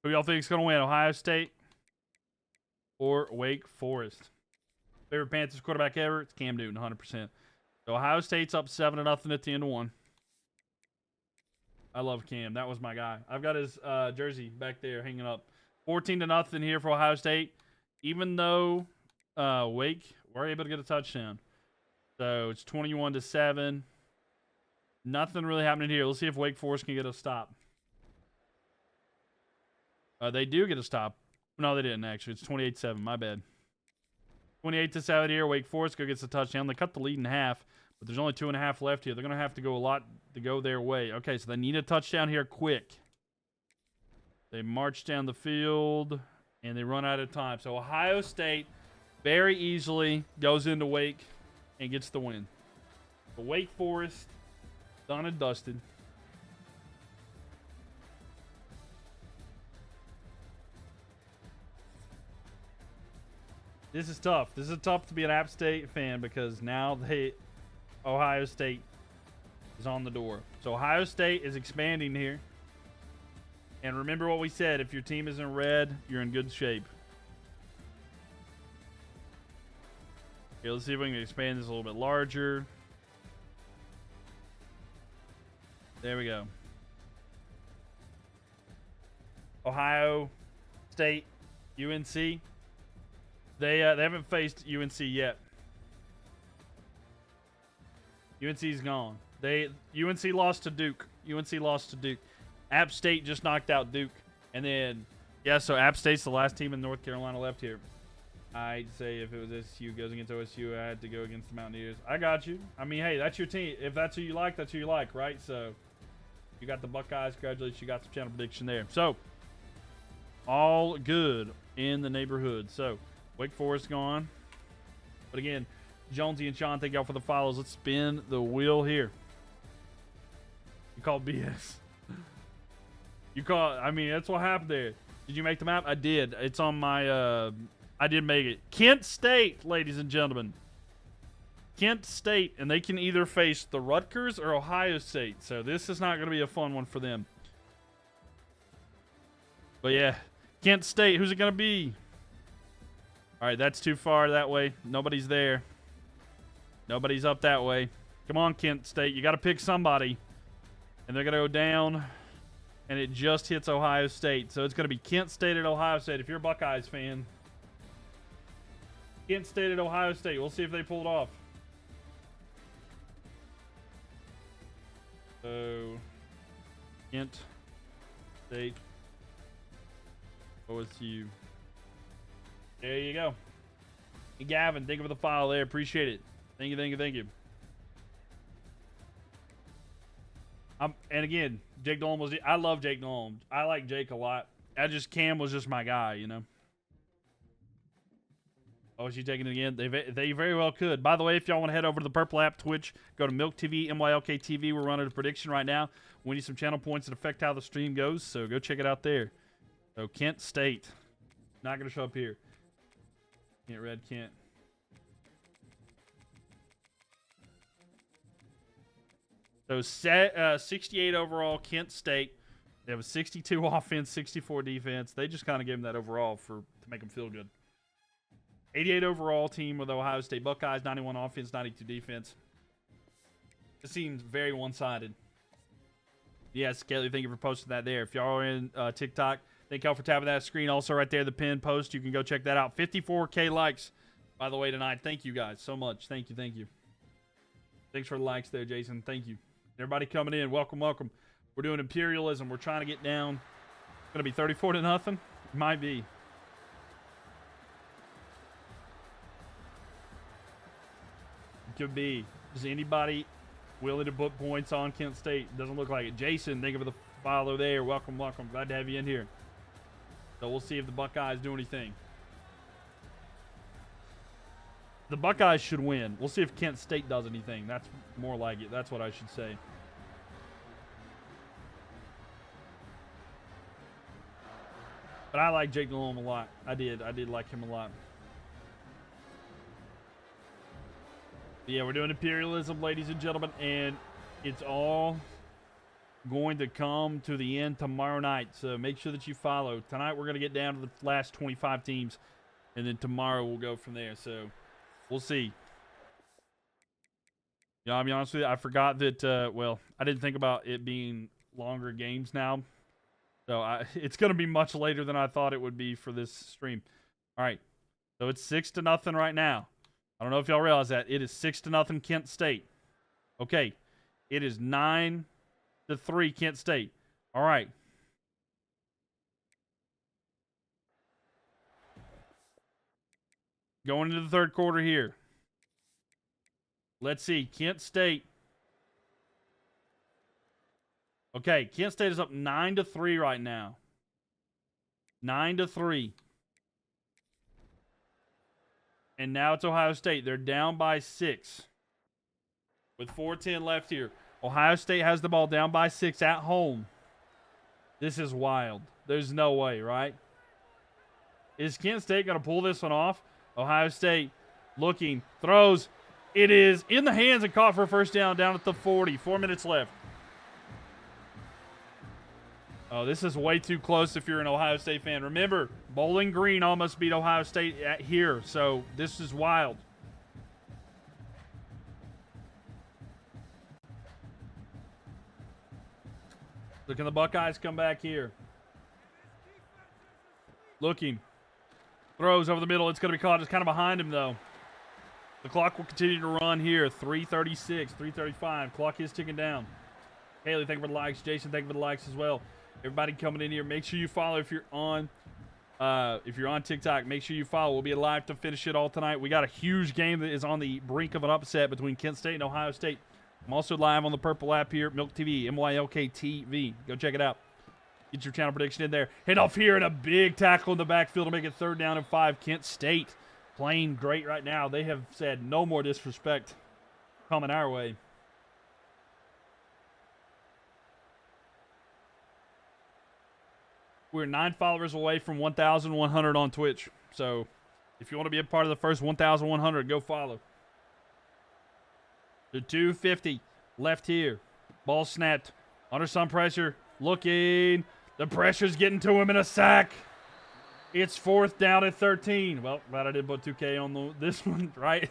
Who y'all think is going to win, Ohio State or Wake Forest? Favorite Panthers quarterback ever? It's Cam Newton, 100%. So Ohio State's up 7-0 at the end of one. I love Cam. That was my guy. I've got his jersey back there hanging up. 14-0 here for Ohio State. Even though Wake were able to get a touchdown. So it's 21-7. Nothing really happening here. Let's see if Wake Forest can get a stop. They do get a stop. No, they didn't, actually. It's 28-7. My bad. 28-7 here. Wake Forest gets the touchdown. They cut the lead in half, but there's only 2.5 left here. They're going to have to go a lot to go their way. Okay, so they need a touchdown here quick. They march down the field, and they run out of time. So Ohio State very easily goes into Wake and gets the win. The Wake Forest, done and dusted. This is tough. This is tough to be an App State fan because now Ohio State is on the door. So Ohio State is expanding here. And remember what we said. If your team is in red, you're in good shape. Okay, let's see if we can expand this a little bit larger. There we go. Ohio State, UNC. They haven't faced UNC yet. UNC's gone. UNC lost to Duke. UNC lost to Duke. App State just knocked out Duke. And then, yeah, so App State's the last team in North Carolina left here. I'd say if it was SU goes against OSU, I had to go against the Mountaineers. I got you. I mean, hey, that's your team. If that's who you like, that's who you like, right? So, you got the Buckeyes. Congratulations, you got some channel prediction there. So, all good in the neighborhood. So, Wake Forest gone. But again, Jonesy and Sean, thank y'all for the follows. Let's spin the wheel here. You called BS. You call. I mean, that's what happened there. Did you make the map? I did. It's on my. I did make it. Kent State, ladies and gentlemen. Kent State, and they can either face the Rutgers or Ohio State. So this is not going to be a fun one for them. But yeah, Kent State. Who's it going to be? All right, that's too far that way. Nobody's there. Nobody's up that way. Come on, Kent State. You got to pick somebody. And they're going to go down. And it just hits Ohio State. So it's going to be Kent State at Ohio State. If you're a Buckeyes fan. Kent State at Ohio State. We'll see if they pull it off. So, Kent State. OSU. There you go. Hey, Gavin, thank you for the file there. Appreciate it. Thank you, thank you, thank you. And again, Jake Nolan was. I love Jake Nolan. I like Jake a lot. Cam was just my guy, you know. Oh, is she taking it again? They very well could. By the way, if y'all want to head over to the Purple app, Twitch, go to Mylk TV, MYLK TV. We're running a prediction right now. We need some channel points that affect how the stream goes, so go check it out there. So Kent State, not going to show up here. Kent Red Kent. So 68 overall, Kent State. They have a 62 offense, 64 defense. They just kind of gave them that overall to make them feel good. 88 overall team with Ohio State Buckeyes, 91 offense, 92 defense. It seems very one-sided. Yes, Kelly, thank you for posting that there. If y'all are in TikTok, thank y'all for tapping that screen. Also right there, the pinned post. You can go check that out. 54K likes, by the way, tonight. Thank you guys so much. Thank you, thank you. Thanks for the likes there, Jason. Thank you. Everybody coming in, welcome, welcome. We're doing Imperialism. We're trying to get down. It's going to be 34-0. It might be. It could be. Is anybody willing to put points on Kent State? Doesn't look like it. Jason, thank you for the follow there. Welcome, welcome. Glad to have you in here. So we'll see if the Buckeyes do anything. The Buckeyes should win. We'll see if Kent State does anything. That's more like it. That's what I should say. But I like Jake Nolan a lot. I did like him a lot. But yeah, we're doing Imperialism, ladies and gentlemen, and it's all going to come to the end tomorrow night. So make sure that you follow. Tonight we're going to get down to the last 25 teams, and then tomorrow we'll go from there. So we'll see. Yeah, I'll be honest with you. I forgot that, well, I didn't think about it being longer games now. So it's going to be much later than I thought it would be for this stream. All right. So it's 6-0 right now. I don't know if y'all realize that. It is 6-0 Kent State. Okay. It is 9-3 Kent State. All right. Going into the third quarter here. Let's see. Kent State. Okay, Kent State is up 9-3 right now. 9-3. And now it's Ohio State. They're down by 6. With 4:10 left here. Ohio State has the ball down by 6 at home. This is wild. There's no way, right? Is Kent State going to pull this one off? Ohio State looking, throws. It is in the hands and caught for a first down at the 40. 4 minutes left. Oh, this is way too close if you're an Ohio State fan. Remember, Bowling Green almost beat Ohio State here, so this is wild. Look at the Buckeyes come back here. Looking. Throws over the middle. It's going to be caught. It's kind of behind him, though. The clock will continue to run here. 3:36, 3:35. Clock is ticking down. Haley, thank you for the likes. Jason, thank you for the likes as well. Everybody coming in here, make sure you follow if you're on TikTok. Make sure you follow. We'll be live to finish it all tonight. We got a huge game that is on the brink of an upset between Kent State and Ohio State. I'm also live on the Purple app here, Mylk TV, MYLK TV. Go check it out. Get your channel prediction in there. Head off here and a big tackle in the backfield to make it 3rd down and 5. Kent State playing great right now. They have said no more disrespect coming our way. We're 9 followers away from 1,100 on Twitch. So if you want to be a part of the first 1,100, go follow. The 250 left here. Ball snapped. Under some pressure. Looking. The pressure's getting to him in a sack. It's 4th down at 13. Well, glad I didn't put 2K on this one, right?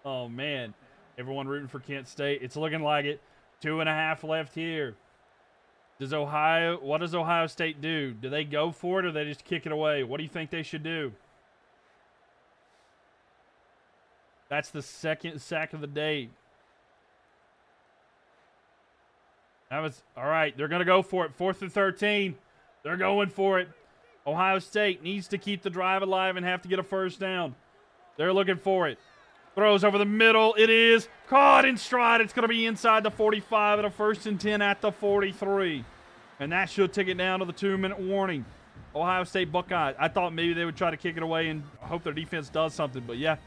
Oh, man. Everyone rooting for Kent State. It's looking like it. 2.5 left here. What does Ohio State do? Do they go for it or they just kick it away? What do you think they should do? That's the 2nd sack of the day. That was all right. They're going to go for it. 4th and 13. They're going for it. Ohio State needs to keep the drive alive and have to get a 1st down. They're looking for it. Throws over the middle. It is caught in stride. It's going to be inside the 45 and a 1st and 10 at the 43. And that should take it down to the 2-minute warning. Ohio State Buckeyes. I thought maybe they would try to kick it away and hope their defense does something. But, yeah,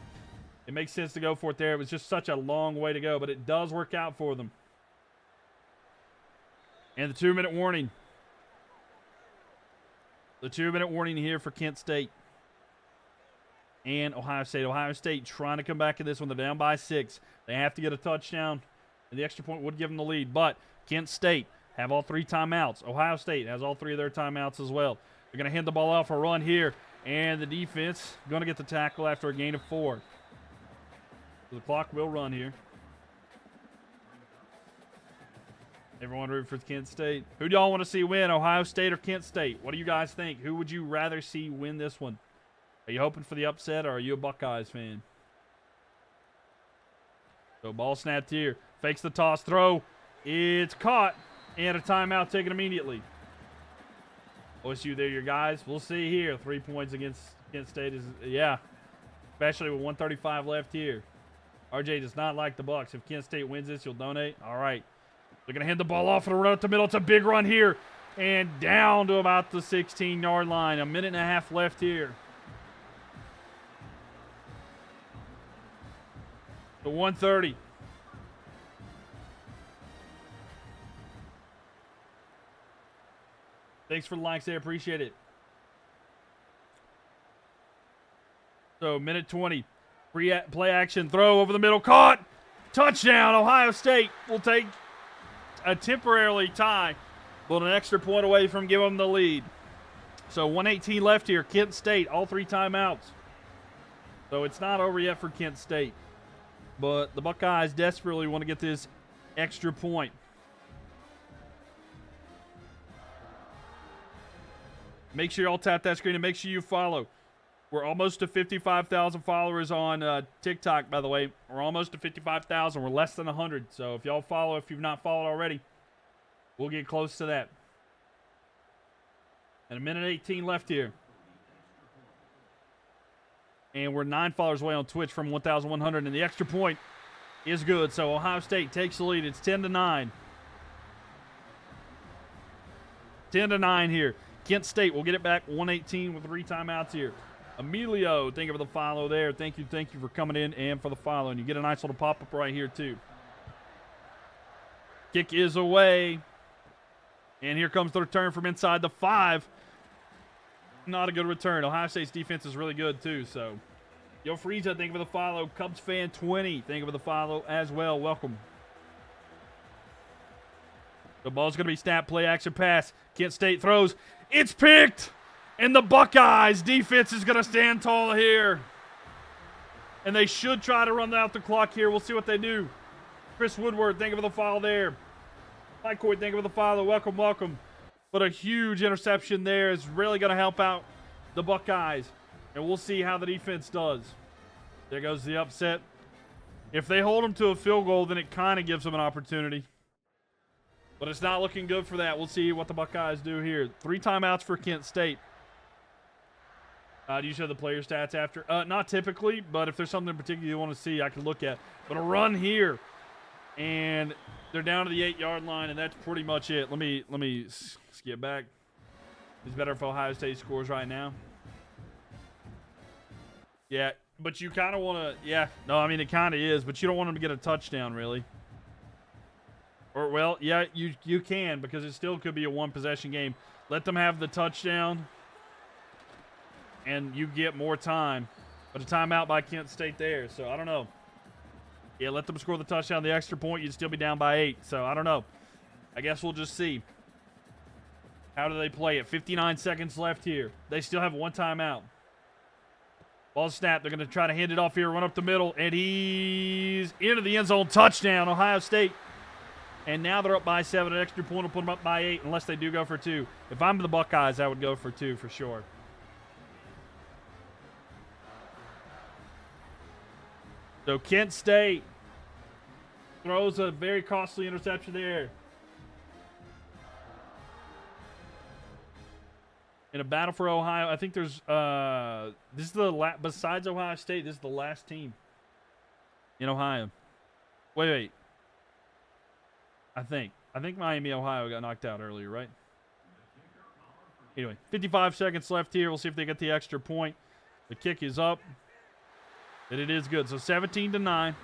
it makes sense to go for it there. It was just such a long way to go, but it does work out for them. And the 2-minute warning. The 2-minute warning here for Kent State and Ohio State. Ohio State trying to come back in this one. They're down by 6. They have to get a touchdown, and the extra point would give them the lead. But Kent State have all 3 timeouts. Ohio State has all 3 of their timeouts as well. They're going to hand the ball off a run here, and the defense going to get the tackle after a gain of 4. So the clock will run here. Everyone rooting for Kent State. Who do y'all want to see win, Ohio State or Kent State? What do you guys think? Who would you rather see win this one? Are you hoping for the upset, or are you a Buckeyes fan? So ball snapped here. Fakes the toss, throw. It's caught, and a timeout taken immediately. OSU, there, your guys. We'll see here. 3 points against Kent State is, yeah, especially with 1:35 left here. RJ does not like the Bucks. If Kent State wins this, you'll donate. All right. They're going to hand the ball off and run up the middle. It's a big run here. And down to about the 16-yard line. 1.5 minutes left here. The 1:30. Thanks for the likes there. Appreciate it. So, minute 20. Play action. Throw over the middle. Caught. Touchdown. Ohio State will take a temporarily tie, but an extra point away from giving them the lead. So 1:18 left here. Kent State, all 3 timeouts. So it's not over yet for Kent State. But the Buckeyes desperately want to get this extra point. Make sure y'all tap that screen and make sure you follow. We're almost to 55,000 followers on TikTok, by the way. We're almost to 55,000. We're less than 100. So if y'all follow, if you've not followed already, we'll get close to that. And 1:18 left here. And we're 9 followers away on Twitch from 1,100. And the extra point is good. So Ohio State takes the lead. It's 10-9. 10-9 here. Kent State will get it back. 1:18 with 3 timeouts here. Emilio, thank you for the follow there. Thank you for coming in and for the follow. And you get a nice little pop-up right here, too. Kick is away. And here comes the return from inside the 5. Not a good return. Ohio State's defense is really good, too. So, Yo Frieza, thank you for the follow. Cubs fan 20, thank you for the follow as well. Welcome. The ball's going to be snapped, play action pass. Kent State throws. It's picked! And the Buckeyes defense is going to stand tall here. And they should try to run out the clock here. We'll see what they do. Chris Woodward, thank you for the follow there. Mike Coy, thank you for the follow. Welcome, welcome. But a huge interception there is really going to help out the Buckeyes. And we'll see how the defense does. There goes the upset. If they hold them to a field goal, then it kind of gives them an opportunity. But it's not looking good for that. We'll see what the Buckeyes do here. 3 timeouts for Kent State. Do you show the player stats after? Not typically, but if there's something in particular you want to see, I can look at. But a run here, and they're down to the 8-yard line, and that's pretty much it. Let me skip back. It's better if Ohio State scores right now. Yeah, but you kind of want to. Yeah, no, I mean it kind of is, but you don't want them to get a touchdown, really. Or well, yeah, you can, because it still could be a 1-possession game. Let them have the touchdown. And you get more time. But a timeout by Kent State there. So, I don't know. Yeah, let them score the touchdown. The extra point, you'd still be down by 8. So, I don't know. I guess we'll just see. How do they play it? 59 seconds left here. They still have 1 timeout. Ball snap. They're going to try to hand it off here. Run up the middle. And he's into the end zone. Touchdown, Ohio State. And now they're up by 7. An extra point will put them up by 8 unless they do go for 2. If I'm the Buckeyes, I would go for 2 for sure. So Kent State throws a very costly interception there. In a battle for Ohio, I think there's this is the besides Ohio State, this is the last team in Ohio. Wait. I think Miami, Ohio got knocked out earlier, right? Anyway, 55 seconds left here. We'll see if they get the extra point. The kick is up. And it is good. So 17-9.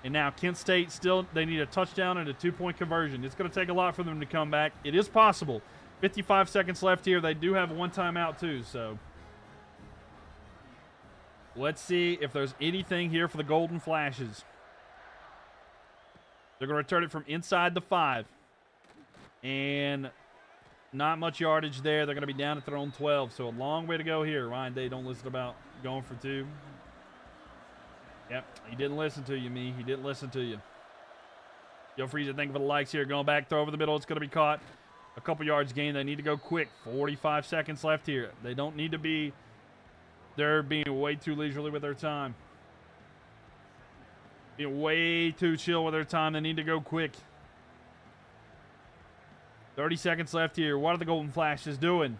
And now Kent State still, they need a touchdown and a 2-point conversion. It's going to take a lot for them to come back. It is possible. 55 seconds left here. They do have 1 timeout too. So let's see if there's anything here for the Golden Flashes. They're going to return it from inside the 5. And not much yardage there. They're going to be down at their own 12. So a long way to go here. Ryan Day, don't listen about going for 2. Yep, he didn't listen to you, me. He didn't listen to you. Yo, Freezer, thank you for the likes here. Going back, throw over the middle. It's going to be caught. A couple yards gain. They need to go quick. 45 seconds left here. They don't need to be. They're being way too leisurely with their time. Being way too chill with their time. They need to go quick. 30 seconds left here. What are the Golden Flashes doing?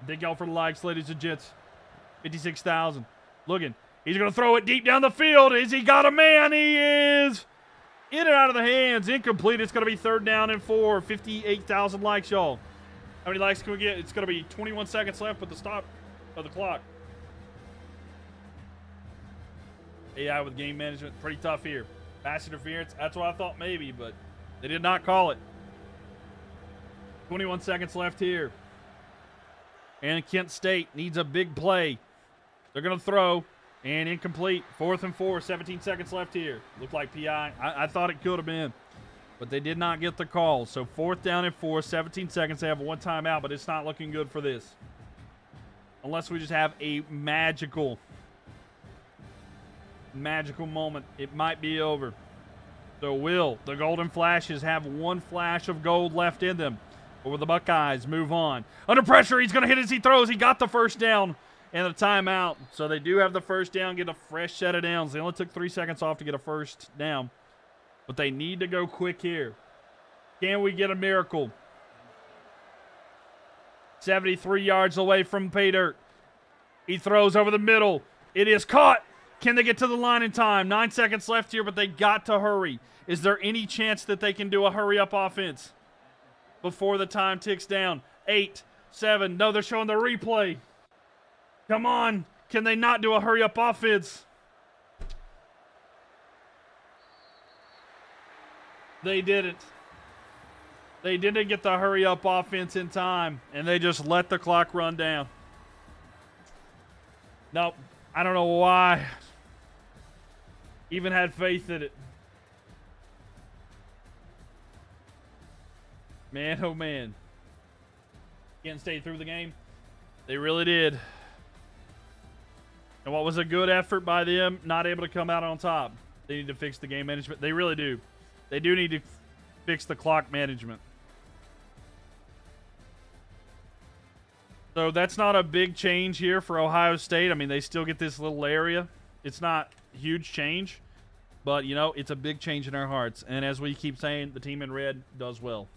Thank y'all for the likes, ladies and gents. 56,000. Looking. He's going to throw it deep down the field. Has he got a man? He is. In and out of the hands. Incomplete. It's going to be 3rd down and 4. 58,000 likes, y'all. How many likes can we get? It's going to be 21 seconds left with the stop of the clock. AI with game management. Pretty tough here. Pass interference. That's what I thought maybe, but they did not call it. 21 seconds left here. And Kent State needs a big play. They're going to throw, and incomplete. 4th and 4, 17 seconds left here. Looked like PI. I thought it could have been, but they did not get the call. So 4th down and 4, 17 seconds. They have 1 timeout, but it's not looking good for this. Unless we just have a magical moment. It might be over. So will the Golden Flashes have 1 flash of gold left in them? Or will the Buckeyes move on? Under pressure, he's going to hit as he throws. He got the 1st down and the timeout. So they do have the 1st down, get a fresh set of downs. They only took 3 seconds off to get a 1st down. But they need to go quick here. Can we get a miracle? 73 yards away from pay dirt. He throws over the middle. It is caught. Can they get to the line in time? 9 seconds left here, but they got to hurry. Is there any chance that they can do a hurry-up offense before the time ticks down? 8, 7. No, they're showing the replay. Come on. Can they not do a hurry-up offense? They didn't. They didn't get the hurry-up offense in time, and they just let the clock run down. Nope. I don't know why. Even had faith in it. Man, oh man. Kent State through the game. They really did. And what was a good effort by them, not able to come out on top. They need to fix the game management. They really do. They do need to fix the clock management. So that's not a big change here for Ohio State. I mean, they still get this little area. It's not huge change, but, you know, it's a big change in our hearts. And as we keep saying, the team in red does well.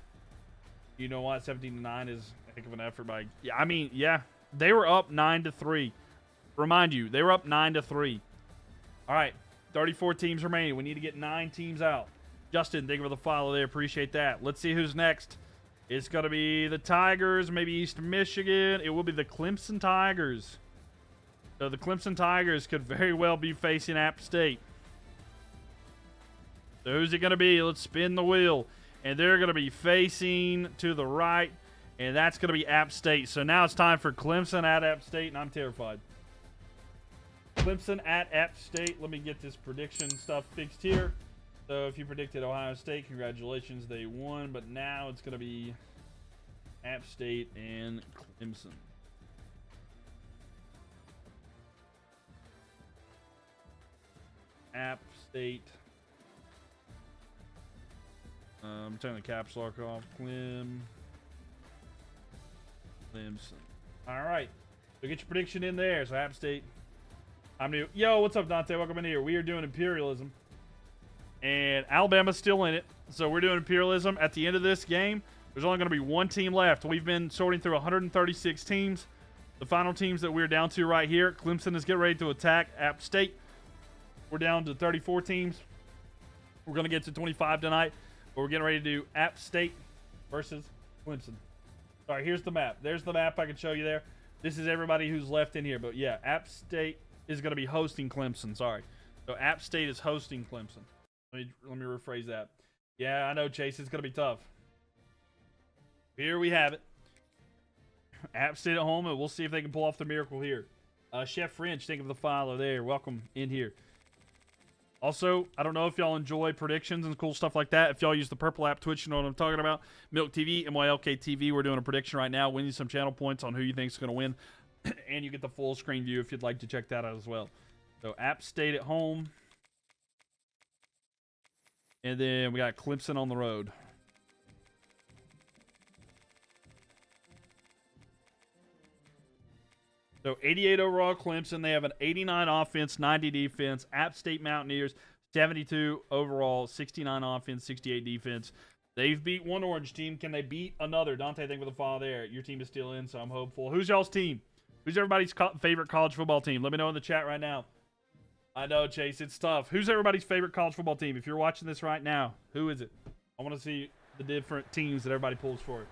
You know what? 17-9 is a heck of an effort by... Yeah, I mean, yeah. They were up 9-3. Remind you, they were up 9-3. All right, 34 teams remaining. We need to get 9 teams out. Justin, thank you for the follow there. Appreciate that. Let's see who's next. It's going to be the Tigers, maybe Eastern Michigan. It will be the Clemson Tigers. So the Clemson Tigers could very well be facing App State. So who's it going to be? Let's spin the wheel. And they're going to be facing to the right, and that's going to be App State. So now it's time for Clemson at App State, and I'm terrified. Clemson at App State. Let me get this prediction stuff fixed here. So if you predicted Ohio State, congratulations, they won. But now it's going to be App State and Clemson. App State. I'm turning the caps lock off. Clemson. All right. So get your prediction in there. So App State. I'm new. Yo, what's up, Dante? Welcome in here. We are doing Imperialism. And Alabama's still in it. So we're doing Imperialism. At the end of this game, there's only going to be one team left. We've been sorting through 136 teams. The final teams that we're down to right here. Clemson is getting ready to attack App State. We're down to 34 teams. We're going to get to 25 tonight. But we're getting ready to do App State versus Clemson. All right, here's the map. There's the map I can show you there. This is everybody who's left in here. But yeah, App State is going to be hosting Clemson. Sorry. So App State is hosting Clemson. Let me rephrase that. Yeah, I know, Chase. It's going to be tough. Here we have it. App State at home, and we'll see if they can pull off the miracle here. Chef French, think of the follow there. Welcome in here. Also, I don't know if y'all enjoy predictions and cool stuff like that. If y'all use the purple app Twitch, you know what I'm talking about. Mylk TV, Mylk TV. We're doing a prediction right now, winning some channel points on who you think is going to win. And you get the full screen view if you'd like to check that out as well. So App State at home. And then we got Clemson on the road. So 88 overall Clemson. They have an 89 offense, 90 defense. App State Mountaineers, 72 overall, 69 offense, 68 defense. They've beat one orange team. Can they beat another? Dante, think with the follow there. Your team is still in, so I'm hopeful. Who's y'all's team? Who's everybody's favorite college football team? Let me know in the chat right now. I know, Chase. It's tough. Who's everybody's favorite college football team? If you're watching this right now, who is it? I want to see the different teams that everybody pulls for.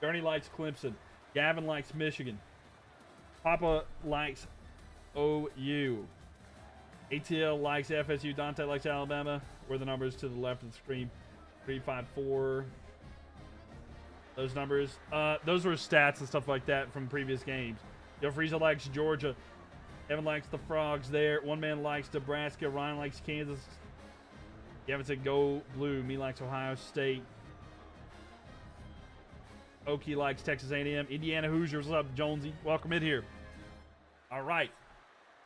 Journey likes Clemson. Gavin likes Michigan. Papa likes OU. ATL likes FSU. Dante likes Alabama. Where the numbers to the left of the screen. 354. Those numbers. Those were stats and stuff like that from previous games. Joe Frieza likes Georgia. Evan likes the Frogs there. One man likes Nebraska. Ryan likes Kansas. Gavin said go blue. Me likes Ohio State. Okie likes Texas A&M. Indiana Hoosiers. What's up, Jonesy? Welcome in here. All right.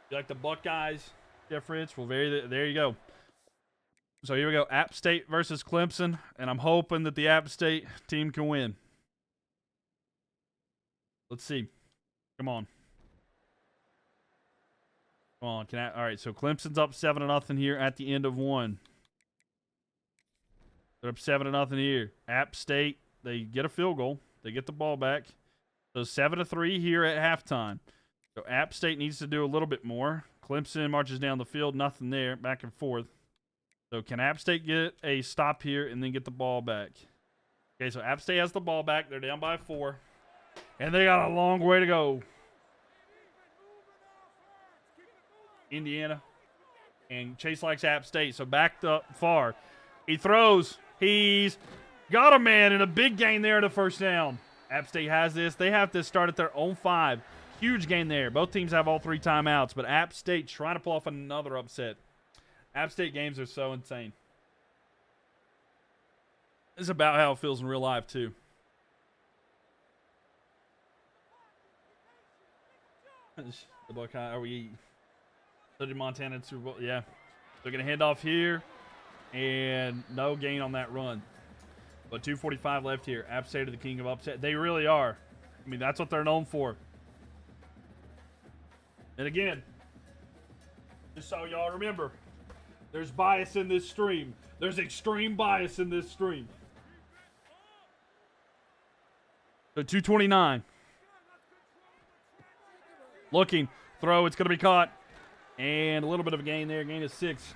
You like the Buckeyes, Jeff Fritz? Well, there you go. So here we go. App State versus Clemson, and I'm hoping that the App State team can win. Let's see. Come on. Come on. All right, so Clemson's up 7-0 here at the end of one. They're up 7-0 here. App State, they get a field goal. They get the ball back. So 7-3 here at halftime. So App State needs to do a little bit more. Clemson marches down the field. Nothing there. Back and forth. So can App State get a stop here and then get the ball back? Okay, so App State has the ball back. They're down by 4. And they got a long way to go. Indiana. And Chase likes App State. So backed up far. He throws. He's got a man in a big gain there in the first down. App State has this. They have to start at their own 5. Huge gain there. Both teams have all 3 timeouts, but App State trying to pull off another upset. App State games are so insane. This is about how it feels in real life, too. The Buckeye, are we? So did Montana and Super Bowl? Yeah. They're going to hand off here, and no gain on that run. But 2:45 left here. App State are the king of upset. They really are. I mean, that's what they're known for. And again, just so y'all remember, there's bias in this stream. There's extreme bias in this stream. So 2:29. Looking. Throw. It's going to be caught. And a little bit of a gain there. Gain of 6.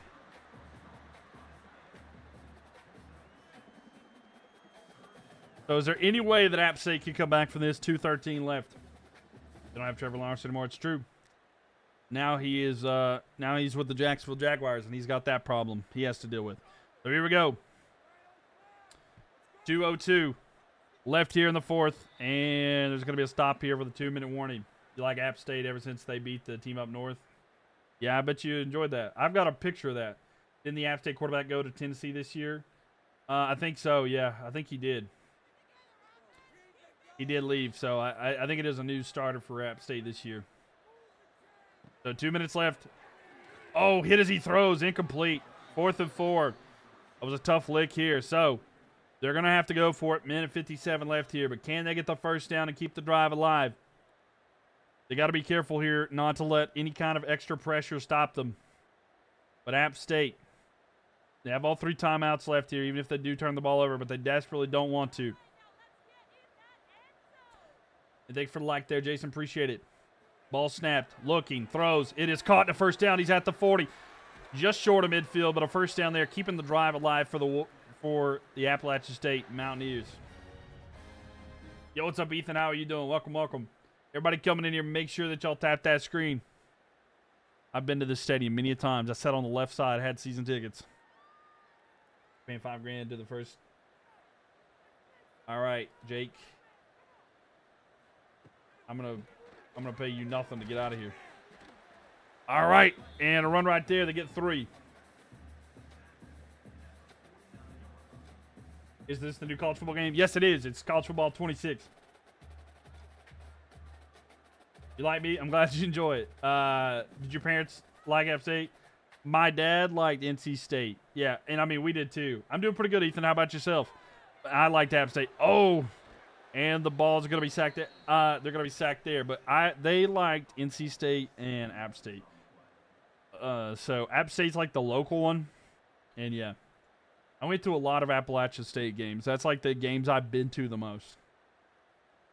So is there any way that App State can come back from this? 2:13 left. They don't have Trevor Lawrence anymore. It's true. Now he is. Now he's with the Jacksonville Jaguars, and he's got that problem he has to deal with. So here we go. 2:02 left here in the 4th, and there's going to be a stop here with a 2-minute warning. You like App State ever since they beat the team up north? Yeah, I bet you enjoyed that. I've got a picture of that. Didn't the App State quarterback go to Tennessee this year? I think so. Yeah, I think he did. He did leave, so I think it is a new starter for App State this year. So 2 minutes left. Oh, hit as he throws. Incomplete. 4th and 4. That was a tough lick here. So they're going to have to go for it. Minute 57 left here. But can they get the first down and keep the drive alive? They got to be careful here not to let any kind of extra pressure stop them. But App State, they have all 3 timeouts left here, even if they do turn the ball over, but they desperately don't want to. And thanks for the like there, Jason. Appreciate it. Ball snapped. Looking. Throws. It is caught. A first down. He's at the 40. Just short of midfield, but a first down there, keeping the drive alive for the Appalachian State Mountaineers. Yo, what's up, Ethan? How are you doing? Welcome, welcome. Everybody coming in here, make sure that y'all tap that screen. I've been to this stadium many a times. I sat on the left side, had season tickets. Paying $5,000 to the first. All right, Jake. I'm gonna pay you nothing to get out of here. All right, and a run right there. They get 3. Is this the new college football game? Yes, it is. It's college football 26. You like me? I'm glad you enjoy it. Did your parents like App State? My dad liked NC State. Yeah, and I mean, we did too. I'm doing pretty good, Ethan. How about yourself? I liked App State. Oh, and the balls are going to be sacked there. They're going to be sacked there. But they liked NC State and App State. So App State's like the local one. And yeah, I went to a lot of Appalachian State games. That's like the games I've been to the most.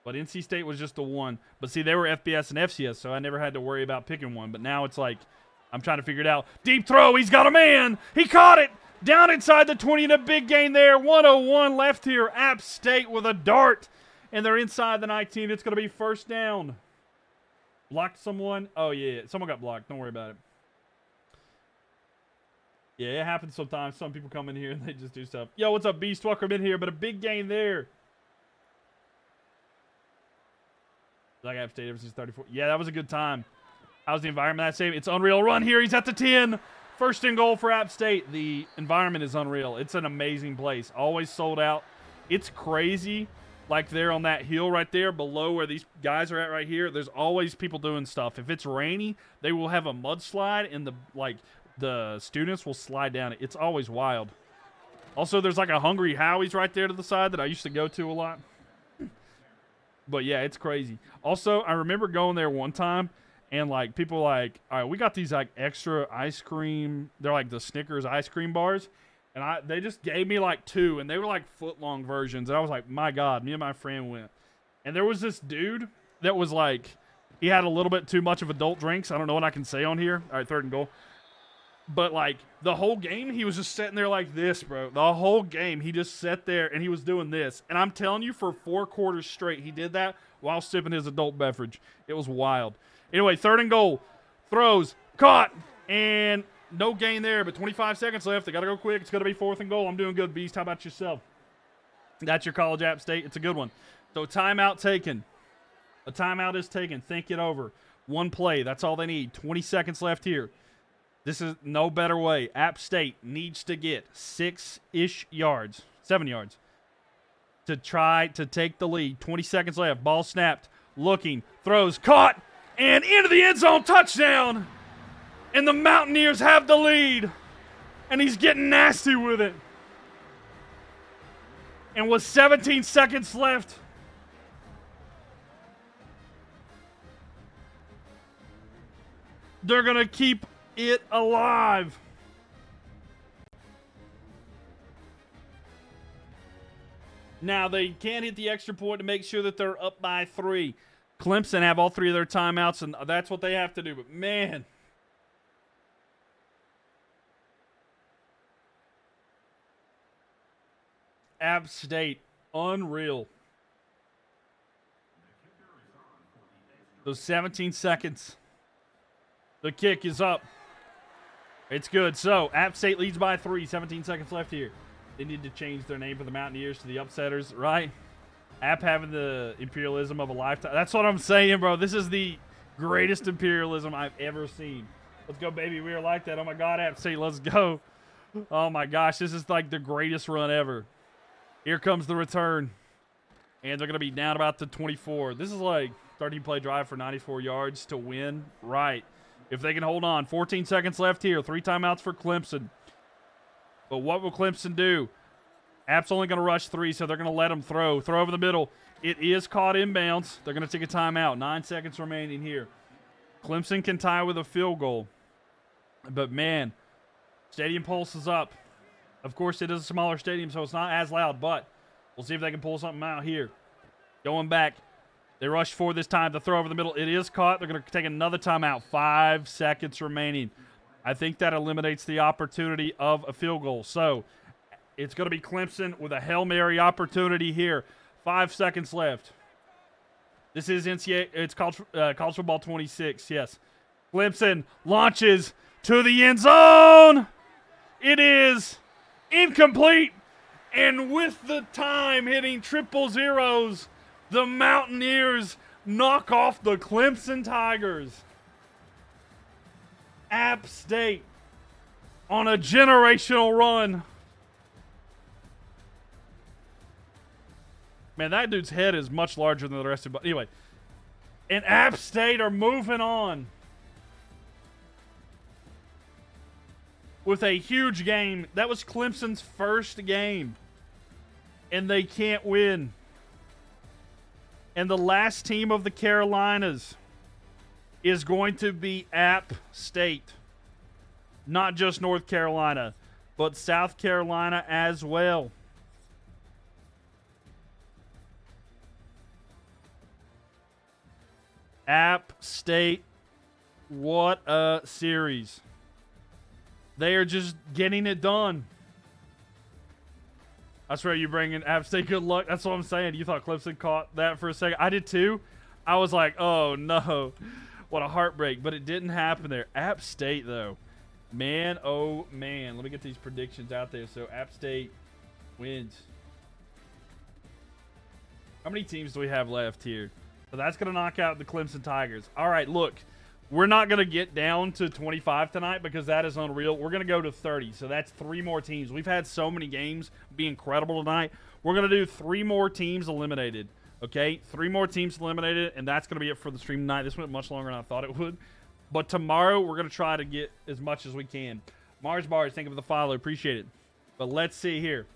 But NC State was just the one. But see, they were FBS and FCS, so I never had to worry about picking one. But now it's like I'm trying to figure it out. Deep throw. He's got a man. He caught it. Down inside the 20 and a big gain there. 101 left here. App State with a dart. And they're inside the 19. It's going to be first down. Blocked someone. Oh, yeah. Someone got blocked. Don't worry about it. Yeah, it happens sometimes. Some people come in here and they just do stuff. Yo, what's up, Beast? Welcome in here. But a big gain there. Like App State ever since 34. Yeah, that was a good time. How's the environment that same? It's unreal. Run here. He's at the 10. First and goal for App State. The environment is unreal. It's an amazing place. Always sold out. It's crazy. Like there on that hill right there below where these guys are at right here, there's always people doing stuff. If it's rainy, they will have a mudslide and the students will slide down it. It's always wild. Also, there's like a Hungry Howie's right there to the side that I used to go to a lot. But yeah, it's crazy. Also, I remember going there one time and like people like, all right, we got these like extra ice cream. They're like the Snickers ice cream bars. And they just gave me like 2 and they were like foot-long versions. And I was like, my God, me and my friend went. And there was this dude that was like, he had a little bit too much of adult drinks. I don't know what I can say on here. All right, 3rd and goal. But like the whole game, he was just sitting there like this, bro. The whole game, he just sat there and he was doing this. And I'm telling you, for 4 quarters straight, he did that while sipping his adult beverage. It was wild. Anyway, 3rd and goal. Throws. Caught. And no gain there, but 25 seconds left. They got to go quick. It's going to be 4th and goal. I'm doing good, Beast. How about yourself? That's your college App State. It's a good one. So timeout taken. A timeout is taken. Think it over. 1 play. That's all they need. 20 seconds left here. This is no better way. App State needs to get 6-ish yards, 7 yards, to try to take the lead. 20 seconds left. Ball snapped. Looking. Throws. Caught. And into the end zone, touchdown. And the Mountaineers have the lead. And he's getting nasty with it. And with 17 seconds left, they're going to keep it alive. Now, they can't hit the extra point to make sure that they're up by 3. Clemson have all 3 of their timeouts, and that's what they have to do. But, man, App State, unreal. Those 17 seconds. The kick is up. It's good. So, App State leads by 3. 17 seconds left here. They need to change their name for the Mountaineers to the Upsetters, right? App having the imperialism of a lifetime. That's what I'm saying, bro. This is the greatest imperialism I've ever seen. Let's go, baby. We are like that. Oh, my God, App State. Let's go. Oh, my gosh. This is like the greatest run ever. Here comes the return. And they're going to be down about the 24. This is like 13-play drive for 94 yards to win. Right. If they can hold on. 14 seconds left here. 3 timeouts for Clemson. But what will Clemson do? App's only going to rush 3, so they're going to let them throw. Throw over the middle. It is caught inbounds. They're going to take a timeout. 9 seconds remaining here. Clemson can tie with a field goal. But, man, stadium pulse is up. Of course, it is a smaller stadium, so it's not as loud, but we'll see if they can pull something out here. Going back. They rush 4 this time. The throw over the middle. It is caught. They're going to take another timeout. 5 seconds remaining. I think that eliminates the opportunity of a field goal. So, it's going to be Clemson with a Hail Mary opportunity here. 5 seconds left. This is NCAA. It's college football 26. Yes. Clemson launches to the end zone. It is incomplete. And with the time hitting triple zeros, the Mountaineers knock off the Clemson Tigers. App State on a generational run. Man, that dude's head is much larger than the rest of it. Anyway, and App State are moving on with a huge game. That was Clemson's first game, and they can't win. And the last team of the Carolinas is going to be App State. Not just North Carolina, but South Carolina as well. App State, what a series. They are just getting it done. I swear you bring in App State good luck. That's what I'm saying. You thought Clemson caught that for a second. I did too. I was like, oh no. What a heartbreak. But it didn't happen there. App State, though. Man, oh man. Let me get these predictions out there. So, App State wins. How many teams do we have left here? So, that's going to knock out the Clemson Tigers. All right, look. We're not going to get down to 25 tonight because that is unreal. We're going to go to 30. So, that's 3 more teams. We've had so many games be incredible tonight. We're going to do 3 more teams eliminated. Okay, 3 more teams eliminated, and that's going to be it for the stream tonight. This went much longer than I thought it would. But tomorrow, we're going to try to get as much as we can. Mars Bars, thank you for the follow. Appreciate it. But let's see here.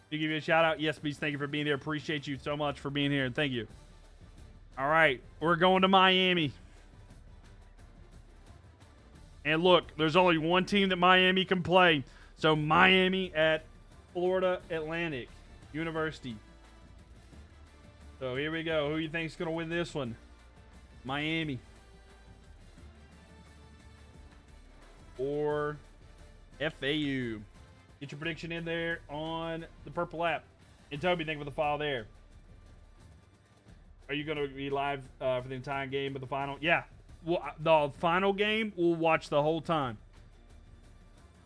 You give you a shout-out? Yes, Beast, thank you for being here. Appreciate you so much for being here, and thank you. All right, we're going to Miami. And look, there's only one team that Miami can play. So Miami at Florida Atlantic University. So here we go. Who do you think is going to win this one? Miami. Or FAU. Get your prediction in there on the Purple app. And Toby, thank you for the follow there. Are you going to be live for the entire game of the final? Yeah. Well, the final game, we'll watch the whole time.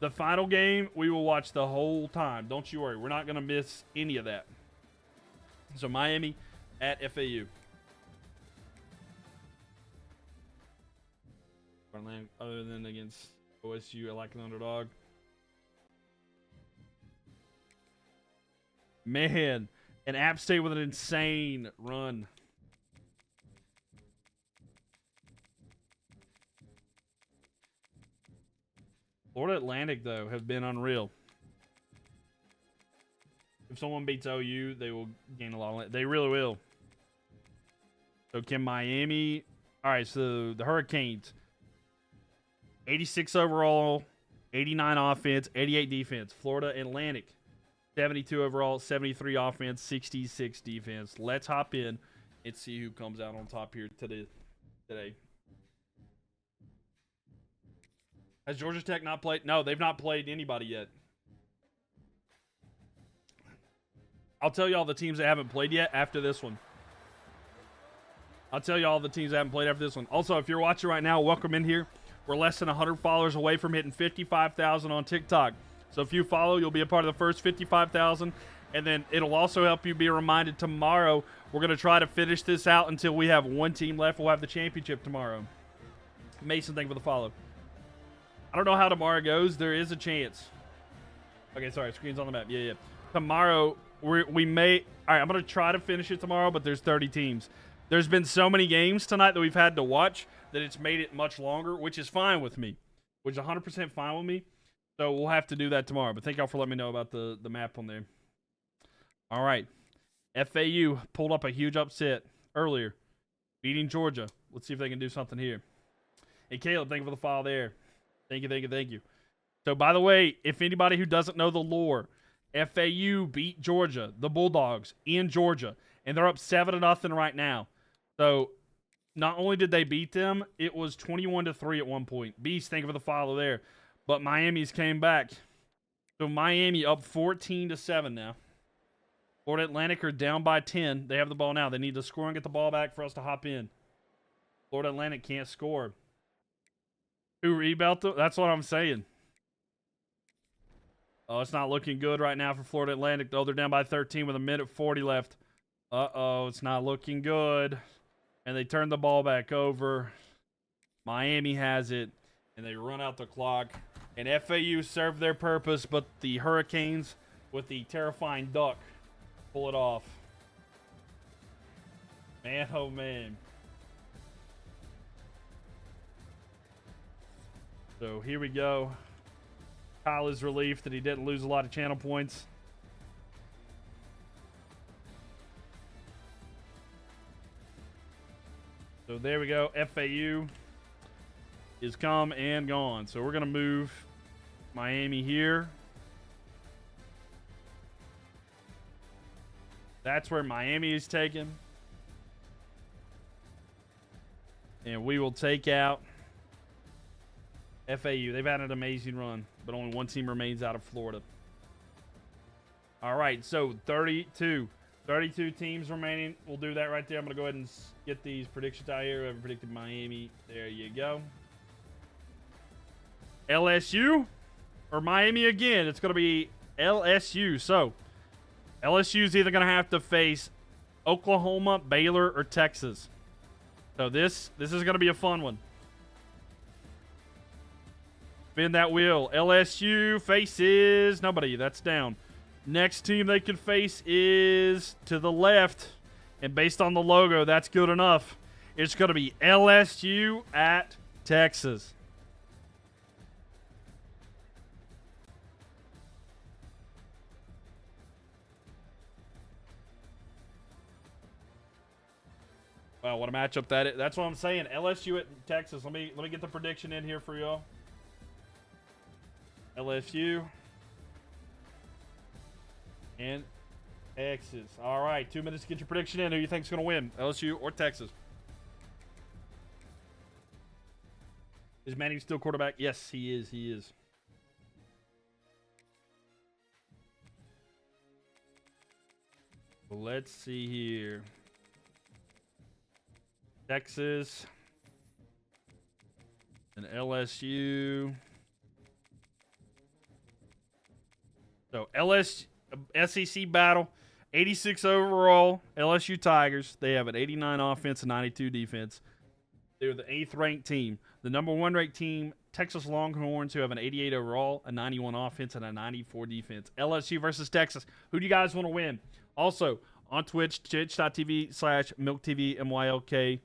The final game, we will watch the whole time. Don't you worry. We're not going to miss any of that. So, Miami at FAU. Other than against OSU, I like an underdog. Man, and App State with an insane run. Florida Atlantic, though, have been unreal. If someone beats OU, they will gain a lot of... They really will. So can Miami... All right, so the Hurricanes. 86 overall, 89 offense, 88 defense. Florida Atlantic. 72 overall, 73 offense, 66 defense. Let's hop in and see who comes out on top here today. Has Georgia Tech not played? No, they've not played anybody yet. I'll tell you all the teams that haven't played yet after this one. Also, if you're watching right now, welcome in here. We're less than 100 followers away from hitting 55,000 on TikTok. So if you follow, you'll be a part of the first 55,000. And then it'll also help you be reminded tomorrow. We're going to try to finish this out until we have one team left. We'll have the championship tomorrow. Mason, thank you for the follow. I don't know how tomorrow goes. There is a chance. Okay, sorry. Screen's on the map. Yeah. Tomorrow, we may... All right, I'm going to try to finish it tomorrow, but there's 30 teams. There's been so many games tonight that we've had to watch that it's made it much longer, which is fine with me. Which is 100% fine with me. So we'll have to do that tomorrow. But thank y'all for letting me know about the map on there. All right. FAU pulled up a huge upset earlier, beating Georgia. Let's see if they can do something here. Hey, Caleb, thank you for the follow there. Thank you. So, by the way, if anybody who doesn't know the lore, FAU beat Georgia, the Bulldogs, in Georgia, and they're up 7-0 right now. So, not only did they beat them, it was 21-3 at one point. Beast, thank you for the follow there. But Miami's came back. So, Miami up 14-7 now. Florida Atlantic are down by 10. They have the ball now. They need to score and get the ball back for us to hop in. Florida Atlantic can't score. Who rebounded? That's what I'm saying. Oh, it's not looking good right now for Florida Atlantic. Oh, they're down by 13 with 1:40 left. Uh-oh, it's not looking good. And they turn the ball back over. Miami has it, and they run out the clock. And FAU served their purpose, but the Hurricanes, with the terrifying duck, pull it off. Man, oh man. So here we go. Kyle is relieved that he didn't lose a lot of channel points. So there we go. FAU is come and gone. So we're going to move Miami here. That's where Miami is taken. And we will take out FAU. They've had an amazing run, but only one team remains out of Florida. All right, so 32 teams remaining. We'll do that right there. I'm going to go ahead and get these predictions out here. Whoever predicted Miami, there you go. LSU or Miami again? It's going to be LSU. So LSU is either going to have to face Oklahoma, Baylor, or Texas. So this is going to be a fun one. Spin that wheel. LSU faces nobody. That's down. Next team they can face is to the left. And based on the logo, that's good enough. It's going to be LSU at Texas. Wow, what a matchup that is. That's what I'm saying. LSU at Texas. Let me get the prediction in here for y'all. LSU and Texas. All right, 2 minutes to get your prediction in. Who you think's going to win, LSU or Texas? Is Manning still quarterback? Yes, he is. He is. Well, let's see here. Texas and LSU. So SEC battle, 86 overall, LSU Tigers. They have an 89 offense and 92 defense. They're the 8th ranked team. The number 1 ranked team, Texas Longhorns, who have an 88 overall, a 91 offense, and a 94 defense. LSU versus Texas. Who do you guys want to win? Also, on Twitch, twitch.tv/MylkTV, MYLK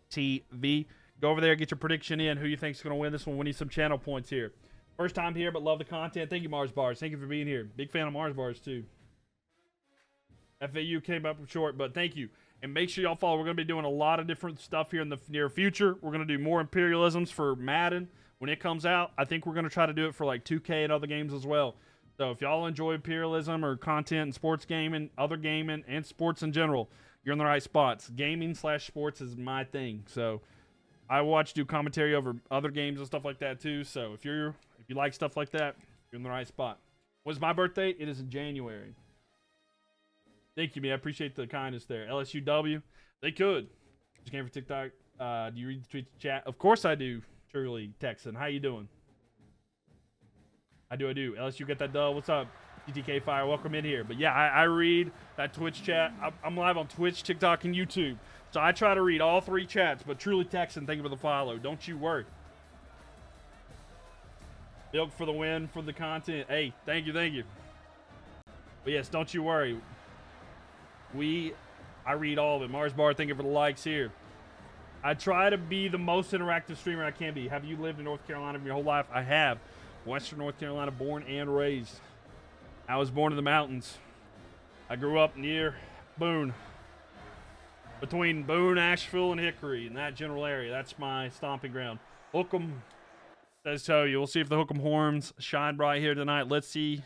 TV. Go over there, get your prediction in. Who you think's going to win this one? We need some channel points here. First time here, but love the content. Thank you, Mars Bars. Thank you for being here. Big fan of Mars Bars, too. FAU came up short, but thank you. And make sure y'all follow. We're going to be doing a lot of different stuff here in the near future. We're going to do more Imperialisms for Madden when it comes out. I think we're going to try to do it for like 2K and other games as well. So if y'all enjoy Imperialism or content and sports gaming, other gaming, and sports in general, you're in the right spots. Gaming/sports is my thing. So I do commentary over other games and stuff like that too. So if you like stuff like that, you're in the right spot. When's my birthday? It is in January. Thank you, man. I appreciate the kindness there. LSUW, they could. Just came for TikTok. Do you read the tweets chat? Of course I do. Truly, Texan. How you doing? I do. LSU get that dub. What's up? TTK Fire, welcome in here. But yeah, I read that Twitch chat. I'm live on Twitch, TikTok, and YouTube. So I try to read all three chats. But Truly Texan, thank you for the follow. Don't you worry. Mylk for the win, for the content. Hey, thank you. But yes, don't you worry. I read all of it. Mars Bar, thank you for the likes here. I try to be the most interactive streamer I can be. Have you lived in North Carolina for your whole life? I have. Western North Carolina, born and raised. I was born in the mountains. I grew up near Boone. Between Boone, Asheville, and Hickory, in that general area. That's my stomping ground. Hook'em says so. We'll see if the Hook'em horns shine bright here tonight. Let's see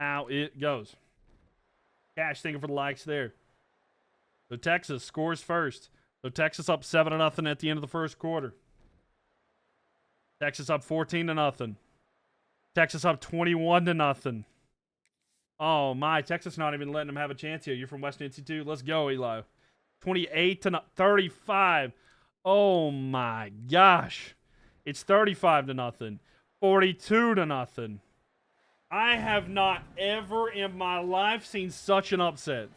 how it goes. Cash, thank you for the likes there. So Texas scores first. So Texas up 7-0 at the end of the first quarter. Texas up 14-0. Texas up 21-0. Oh my, Texas not even letting them have a chance here. You're from West NC too. Let's go, Eli. 28-35. Oh my gosh. It's 35-0. 42-0. I have not ever in my life seen such an upset.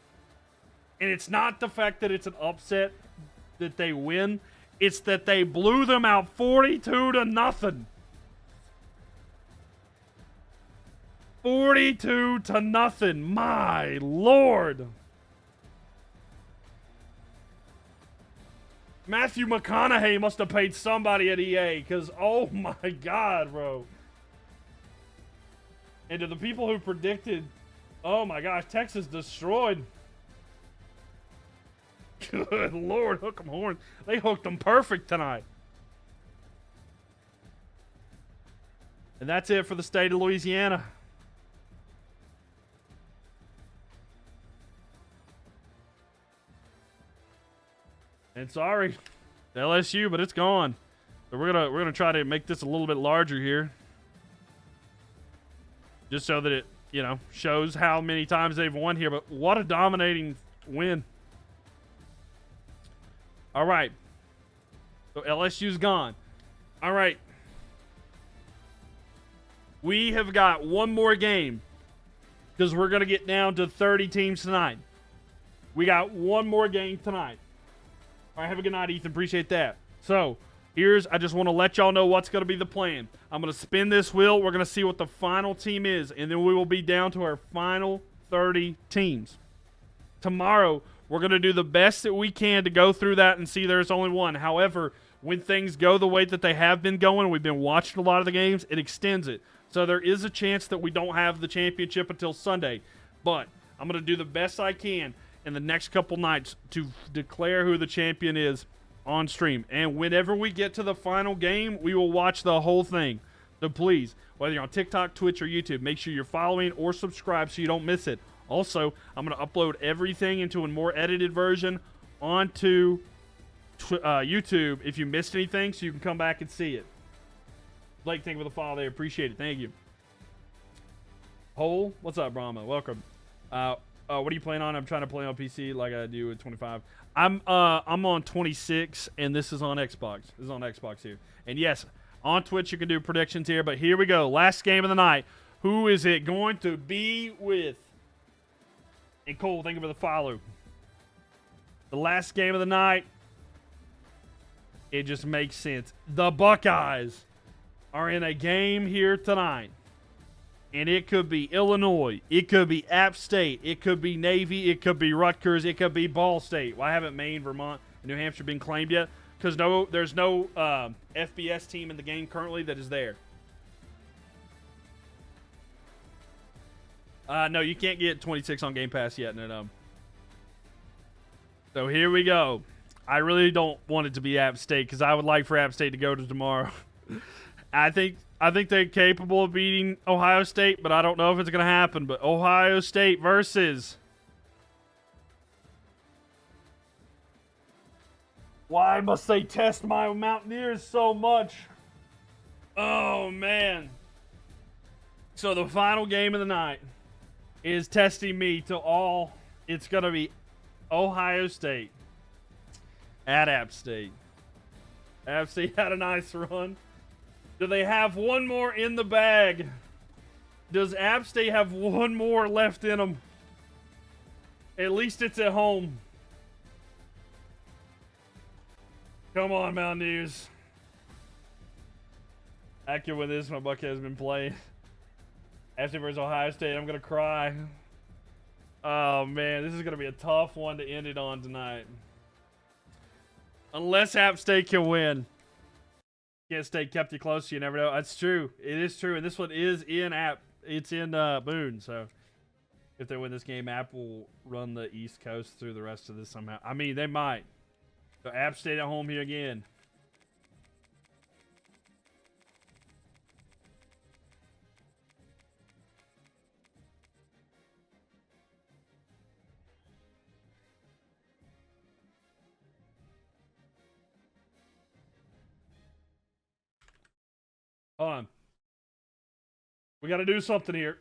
And it's not the fact that it's an upset that they win. It's that they blew them out 42-0. 42-0. My Lord. Matthew McConaughey must have paid somebody at EA because, oh my God, bro. And to the people who predicted, oh my gosh, Texas destroyed. Good Lord, hook 'em horn. They hooked them perfect tonight. And that's it for the state of Louisiana. And sorry, LSU, but it's gone. So we're gonna try to make this a little bit larger here. Just so that it, shows how many times they've won here. But what a dominating win. All right. So LSU's gone. All right. We have got one more game because we're going to get down to 30 teams tonight. We got one more game tonight. All right, have a good night, Ethan. Appreciate that. So, I just want to let y'all know what's going to be the plan. I'm going to spin this wheel. We're going to see what the final team is, and then we will be down to our final 30 teams. Tomorrow, we're going to do the best that we can to go through that and see there's only one. However, when things go the way that they have been going, we've been watching a lot of the games, it extends it. So there is a chance that we don't have the championship until Sunday. But I'm going to do the best I can in the next couple nights to declare who the champion is on stream. And whenever we get to the final game, we will watch the whole thing. So please, whether you're on TikTok, Twitch, or YouTube, make sure you're following or subscribe so you don't miss it. Also, I'm going to upload everything into a more edited version onto YouTube if you missed anything, so you can come back and see it. Blake, thank you for the follow there. Appreciate it. Thank you. Hole, what's up, Brahma? Welcome. What are you playing on? I'm trying to play on PC like I do at 25. I'm on 26, and this is on Xbox. This is on Xbox here. And yes, on Twitch you can do predictions here, but here we go. Last game of the night. Who is it going to be with? And Cole, thank you for the follow. The last game of the night. It just makes sense. The Buckeyes are in a game here tonight. And it could be Illinois. It could be App State. It could be Navy. It could be Rutgers. It could be Ball State. Why haven't Maine, Vermont, and New Hampshire been claimed yet? Because there's no FBS team in the game currently that is there. No, you can't get 26 on Game Pass yet. No. So here we go. I really don't want it to be App State because I would like for App State to go to tomorrow. I think they're capable of beating Ohio State, but I don't know if it's going to happen. But Ohio State versus... Why must they test my Mountaineers so much? Oh, man. So the final game of the night is testing me to all. It's going to be Ohio State at App State. App State had a nice run. Do they have one more in the bag? Does App State have one more left in them? At least it's at home. Come on, Mountaineers. Accurate with this, my bucket has been playing. After versus Ohio State, I'm going to cry. Oh, man, this is going to be a tough one to end it on tonight. Unless App State can win. Kent State kept you close, you never know. That's true. It is true. And this one is in It's in Boone, so if they win this game, App will run the East Coast through the rest of this somehow. I mean, they might. So App State at home here again. Hold on. We got to do something here.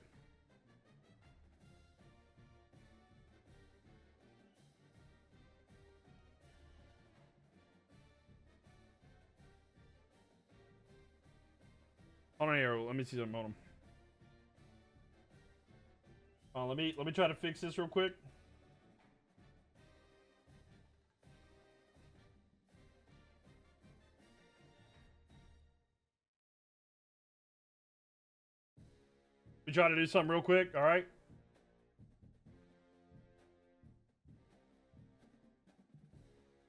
Hold on here. Let me see something on them. Let me try to fix this real quick. We try to do something real quick, all right?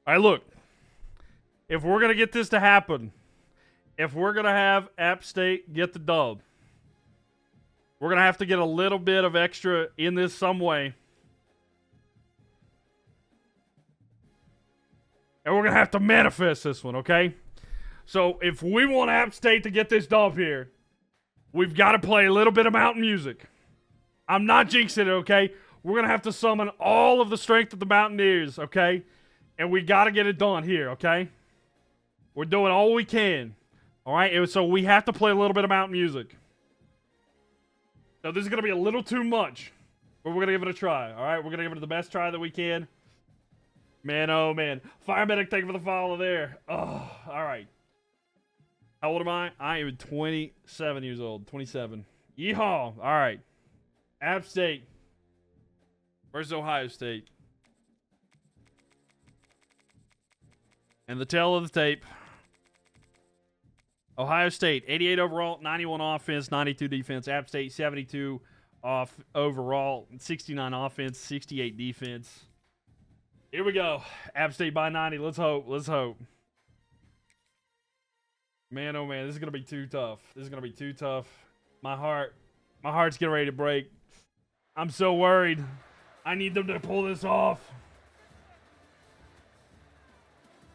All right, look. If we're going to get this to happen, if we're going to have App State get the dub, we're going to have to get a little bit of extra in this some way. And we're going to have to manifest this one, okay? So if we want App State to get this dub here, we've got to play a little bit of mountain music. I'm not jinxing it, okay? We're going to have to summon all of the strength of the Mountaineers, okay? And we got to get it done here, okay? We're doing all we can, all right? So we have to play a little bit of mountain music. So this is going to be a little too much, but we're going to give it a try, all right? We're going to give it the best try that we can. Man, oh, man. Fire Medic, thank you for the follow there. Oh, all right. How old am I? I am 27 years old. 27. Yeehaw. All right. App State versus Ohio State. And the tail of the tape. Ohio State, 88 overall, 91 offense, 92 defense. App State, 72 overall, 69 offense, 68 defense. Here we go. App State by 90. Let's hope. Let's hope. Man, oh man, this is going to be too tough. This is going to be too tough. My heart's getting ready to break. I'm so worried. I need them to pull this off.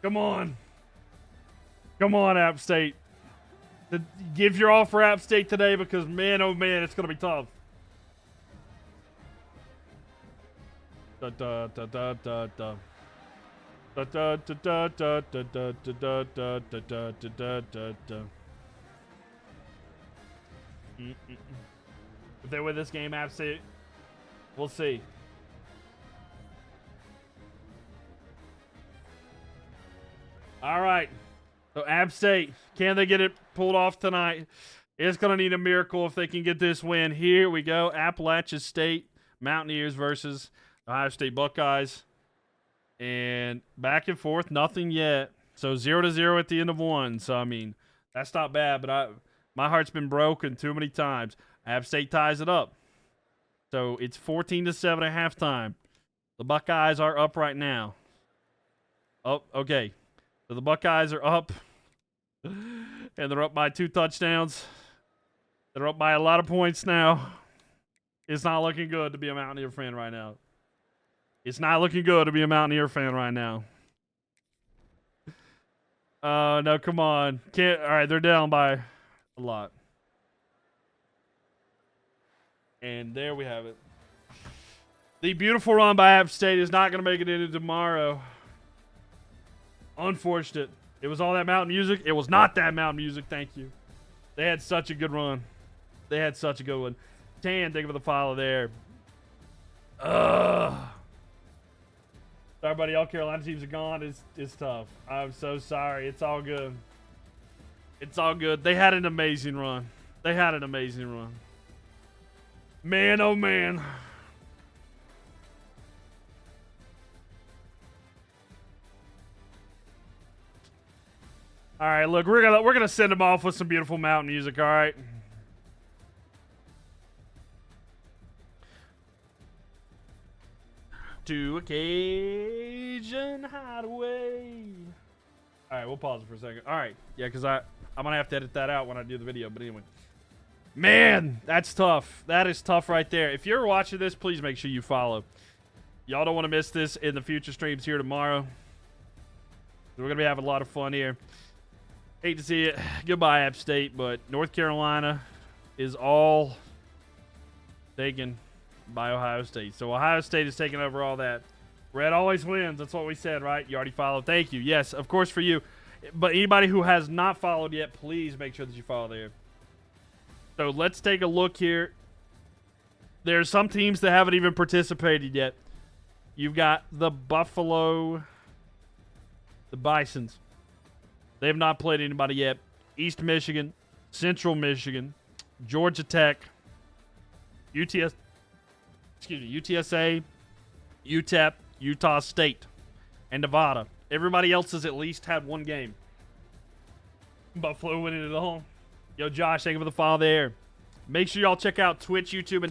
Come on. Come on, App State. Give your all for App State today because, man, oh man, it's going to be tough. Da, da, da, da, da, da. Da, da, da, da, da, da, da, da, da, da, da, da, da. If they win this game, App State, we'll see. All right. So App State, can they get it pulled off tonight? It's going to need a miracle if they can get this win. Here we go. Appalachia State Mountaineers versus Ohio State Buckeyes. And back and forth, nothing yet. So 0-0 at the end of one. So, I mean, that's not bad. But my heart's been broken too many times. App State ties it up. So it's 14-7 at halftime. The Buckeyes are up right now. Oh, okay. So the Buckeyes are up. And they're up by 2 touchdowns. They're up by a lot of points now. It's not looking good to be a Mountaineer fan right now. It's not looking good to be a Mountaineer fan right now. No, come on. Can't. All right, they're down by a lot. And there we have it. The beautiful run by App State is not going to make it into tomorrow. Unfortunate. It was all that mountain music. It was not that mountain music. Thank you. They had such a good run. They had such a good one. Tan, thank you for the follow there. Ugh. Sorry, buddy. All Carolina teams are gone. It's tough. I'm so sorry. It's all good. It's all good. They had an amazing run. They had an amazing run. Man, oh man. All right, look, we're gonna send them off with some beautiful mountain music. All right. To occasion hideaway. All right, we'll pause it for a second. All right, yeah, because I'm gonna have to edit that out when I do the video. But anyway, man, that's tough. That is tough right there. If you're watching this, please make sure you follow. Y'all don't want to miss this in the future streams here tomorrow. We're gonna be having a lot of fun here. Hate to see it. Goodbye, App State, but North Carolina is all taken by Ohio State. So Ohio State is taking over all that. Red always wins. That's what we said, right? You already followed. Thank you. Yes, of course for you. But anybody who has not followed yet, please make sure that you follow there. So let's take a look here. There's some teams that haven't even participated yet. You've got the Buffalo, the Bisons. They have not played anybody yet. East Michigan, Central Michigan, Georgia Tech, UTSA, UTEP, Utah State, and Nevada. Everybody else has at least had one game. Buffalo winning it all. Yo, Josh, thank you for the follow there. Make sure y'all check out Twitch, YouTube,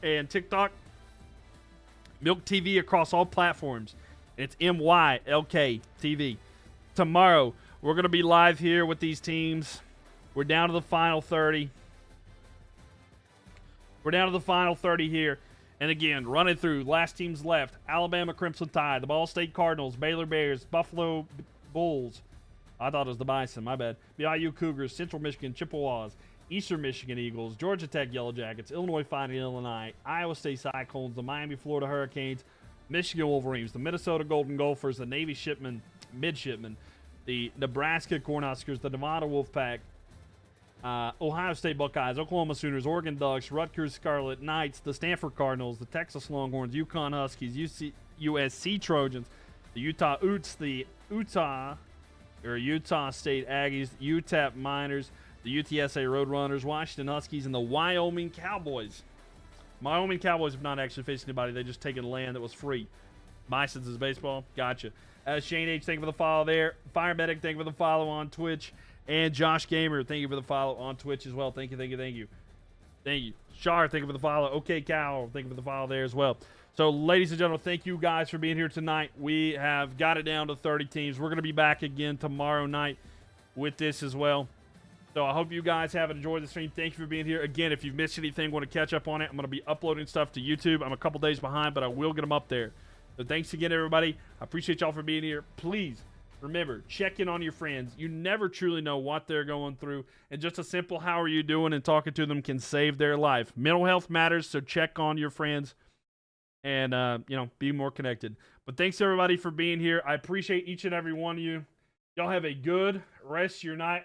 and TikTok. Mylk TV across all platforms. It's MYLK TV. Tomorrow, we're going to be live here with these teams. We're down to the final 30. We're down to the final 30 here. And again, running through, last teams left. Alabama Crimson Tide, the Ball State Cardinals, Baylor Bears, Buffalo Bulls. I thought it was the Bison, my bad. BYU Cougars, Central Michigan Chippewas, Eastern Michigan Eagles, Georgia Tech Yellow Jackets, Illinois Fighting Illini, Iowa State Cyclones, the Miami Florida Hurricanes, Michigan Wolverines, the Minnesota Golden Gophers, the Navy Midshipmen, the Nebraska Cornhuskers, the Nevada Wolfpack, Ohio State Buckeyes, Oklahoma Sooners, Oregon Ducks, Rutgers Scarlet Knights, the Stanford Cardinals, the Texas Longhorns, UConn Huskies, USC Trojans, the Utah Utes, the Utah State Aggies, UTEP Miners, the UTSA Roadrunners, Washington Huskies, and the Wyoming Cowboys. Wyoming Cowboys have not actually faced anybody. They just taken land that was free. Bisons is baseball. Gotcha. Shane H, thank you for the follow there. Fire Medic, thank you for the follow on Twitch. And Josh Gamer, thank you for the follow on Twitch as well. Thank you, thank you, thank you. Thank you. Shar, thank you for the follow. Okay, Cal, thank you for the follow there as well. So, ladies and gentlemen, thank you guys for being here tonight. We have got it down to 30 teams. We're going to be back again tomorrow night with this as well. So, I hope you guys have enjoyed the stream. Thank you for being here. Again, if you've missed anything, want to catch up on it, I'm going to be uploading stuff to YouTube. I'm a couple days behind, but I will get them up there. So, thanks again, everybody. I appreciate y'all for being here. Please, remember, check in on your friends. You never truly know what they're going through. And just a simple how are you doing and talking to them can save their life. Mental health matters, so check on your friends and, be more connected. But thanks, everybody, for being here. I appreciate each and every one of you. Y'all have a good rest of your night.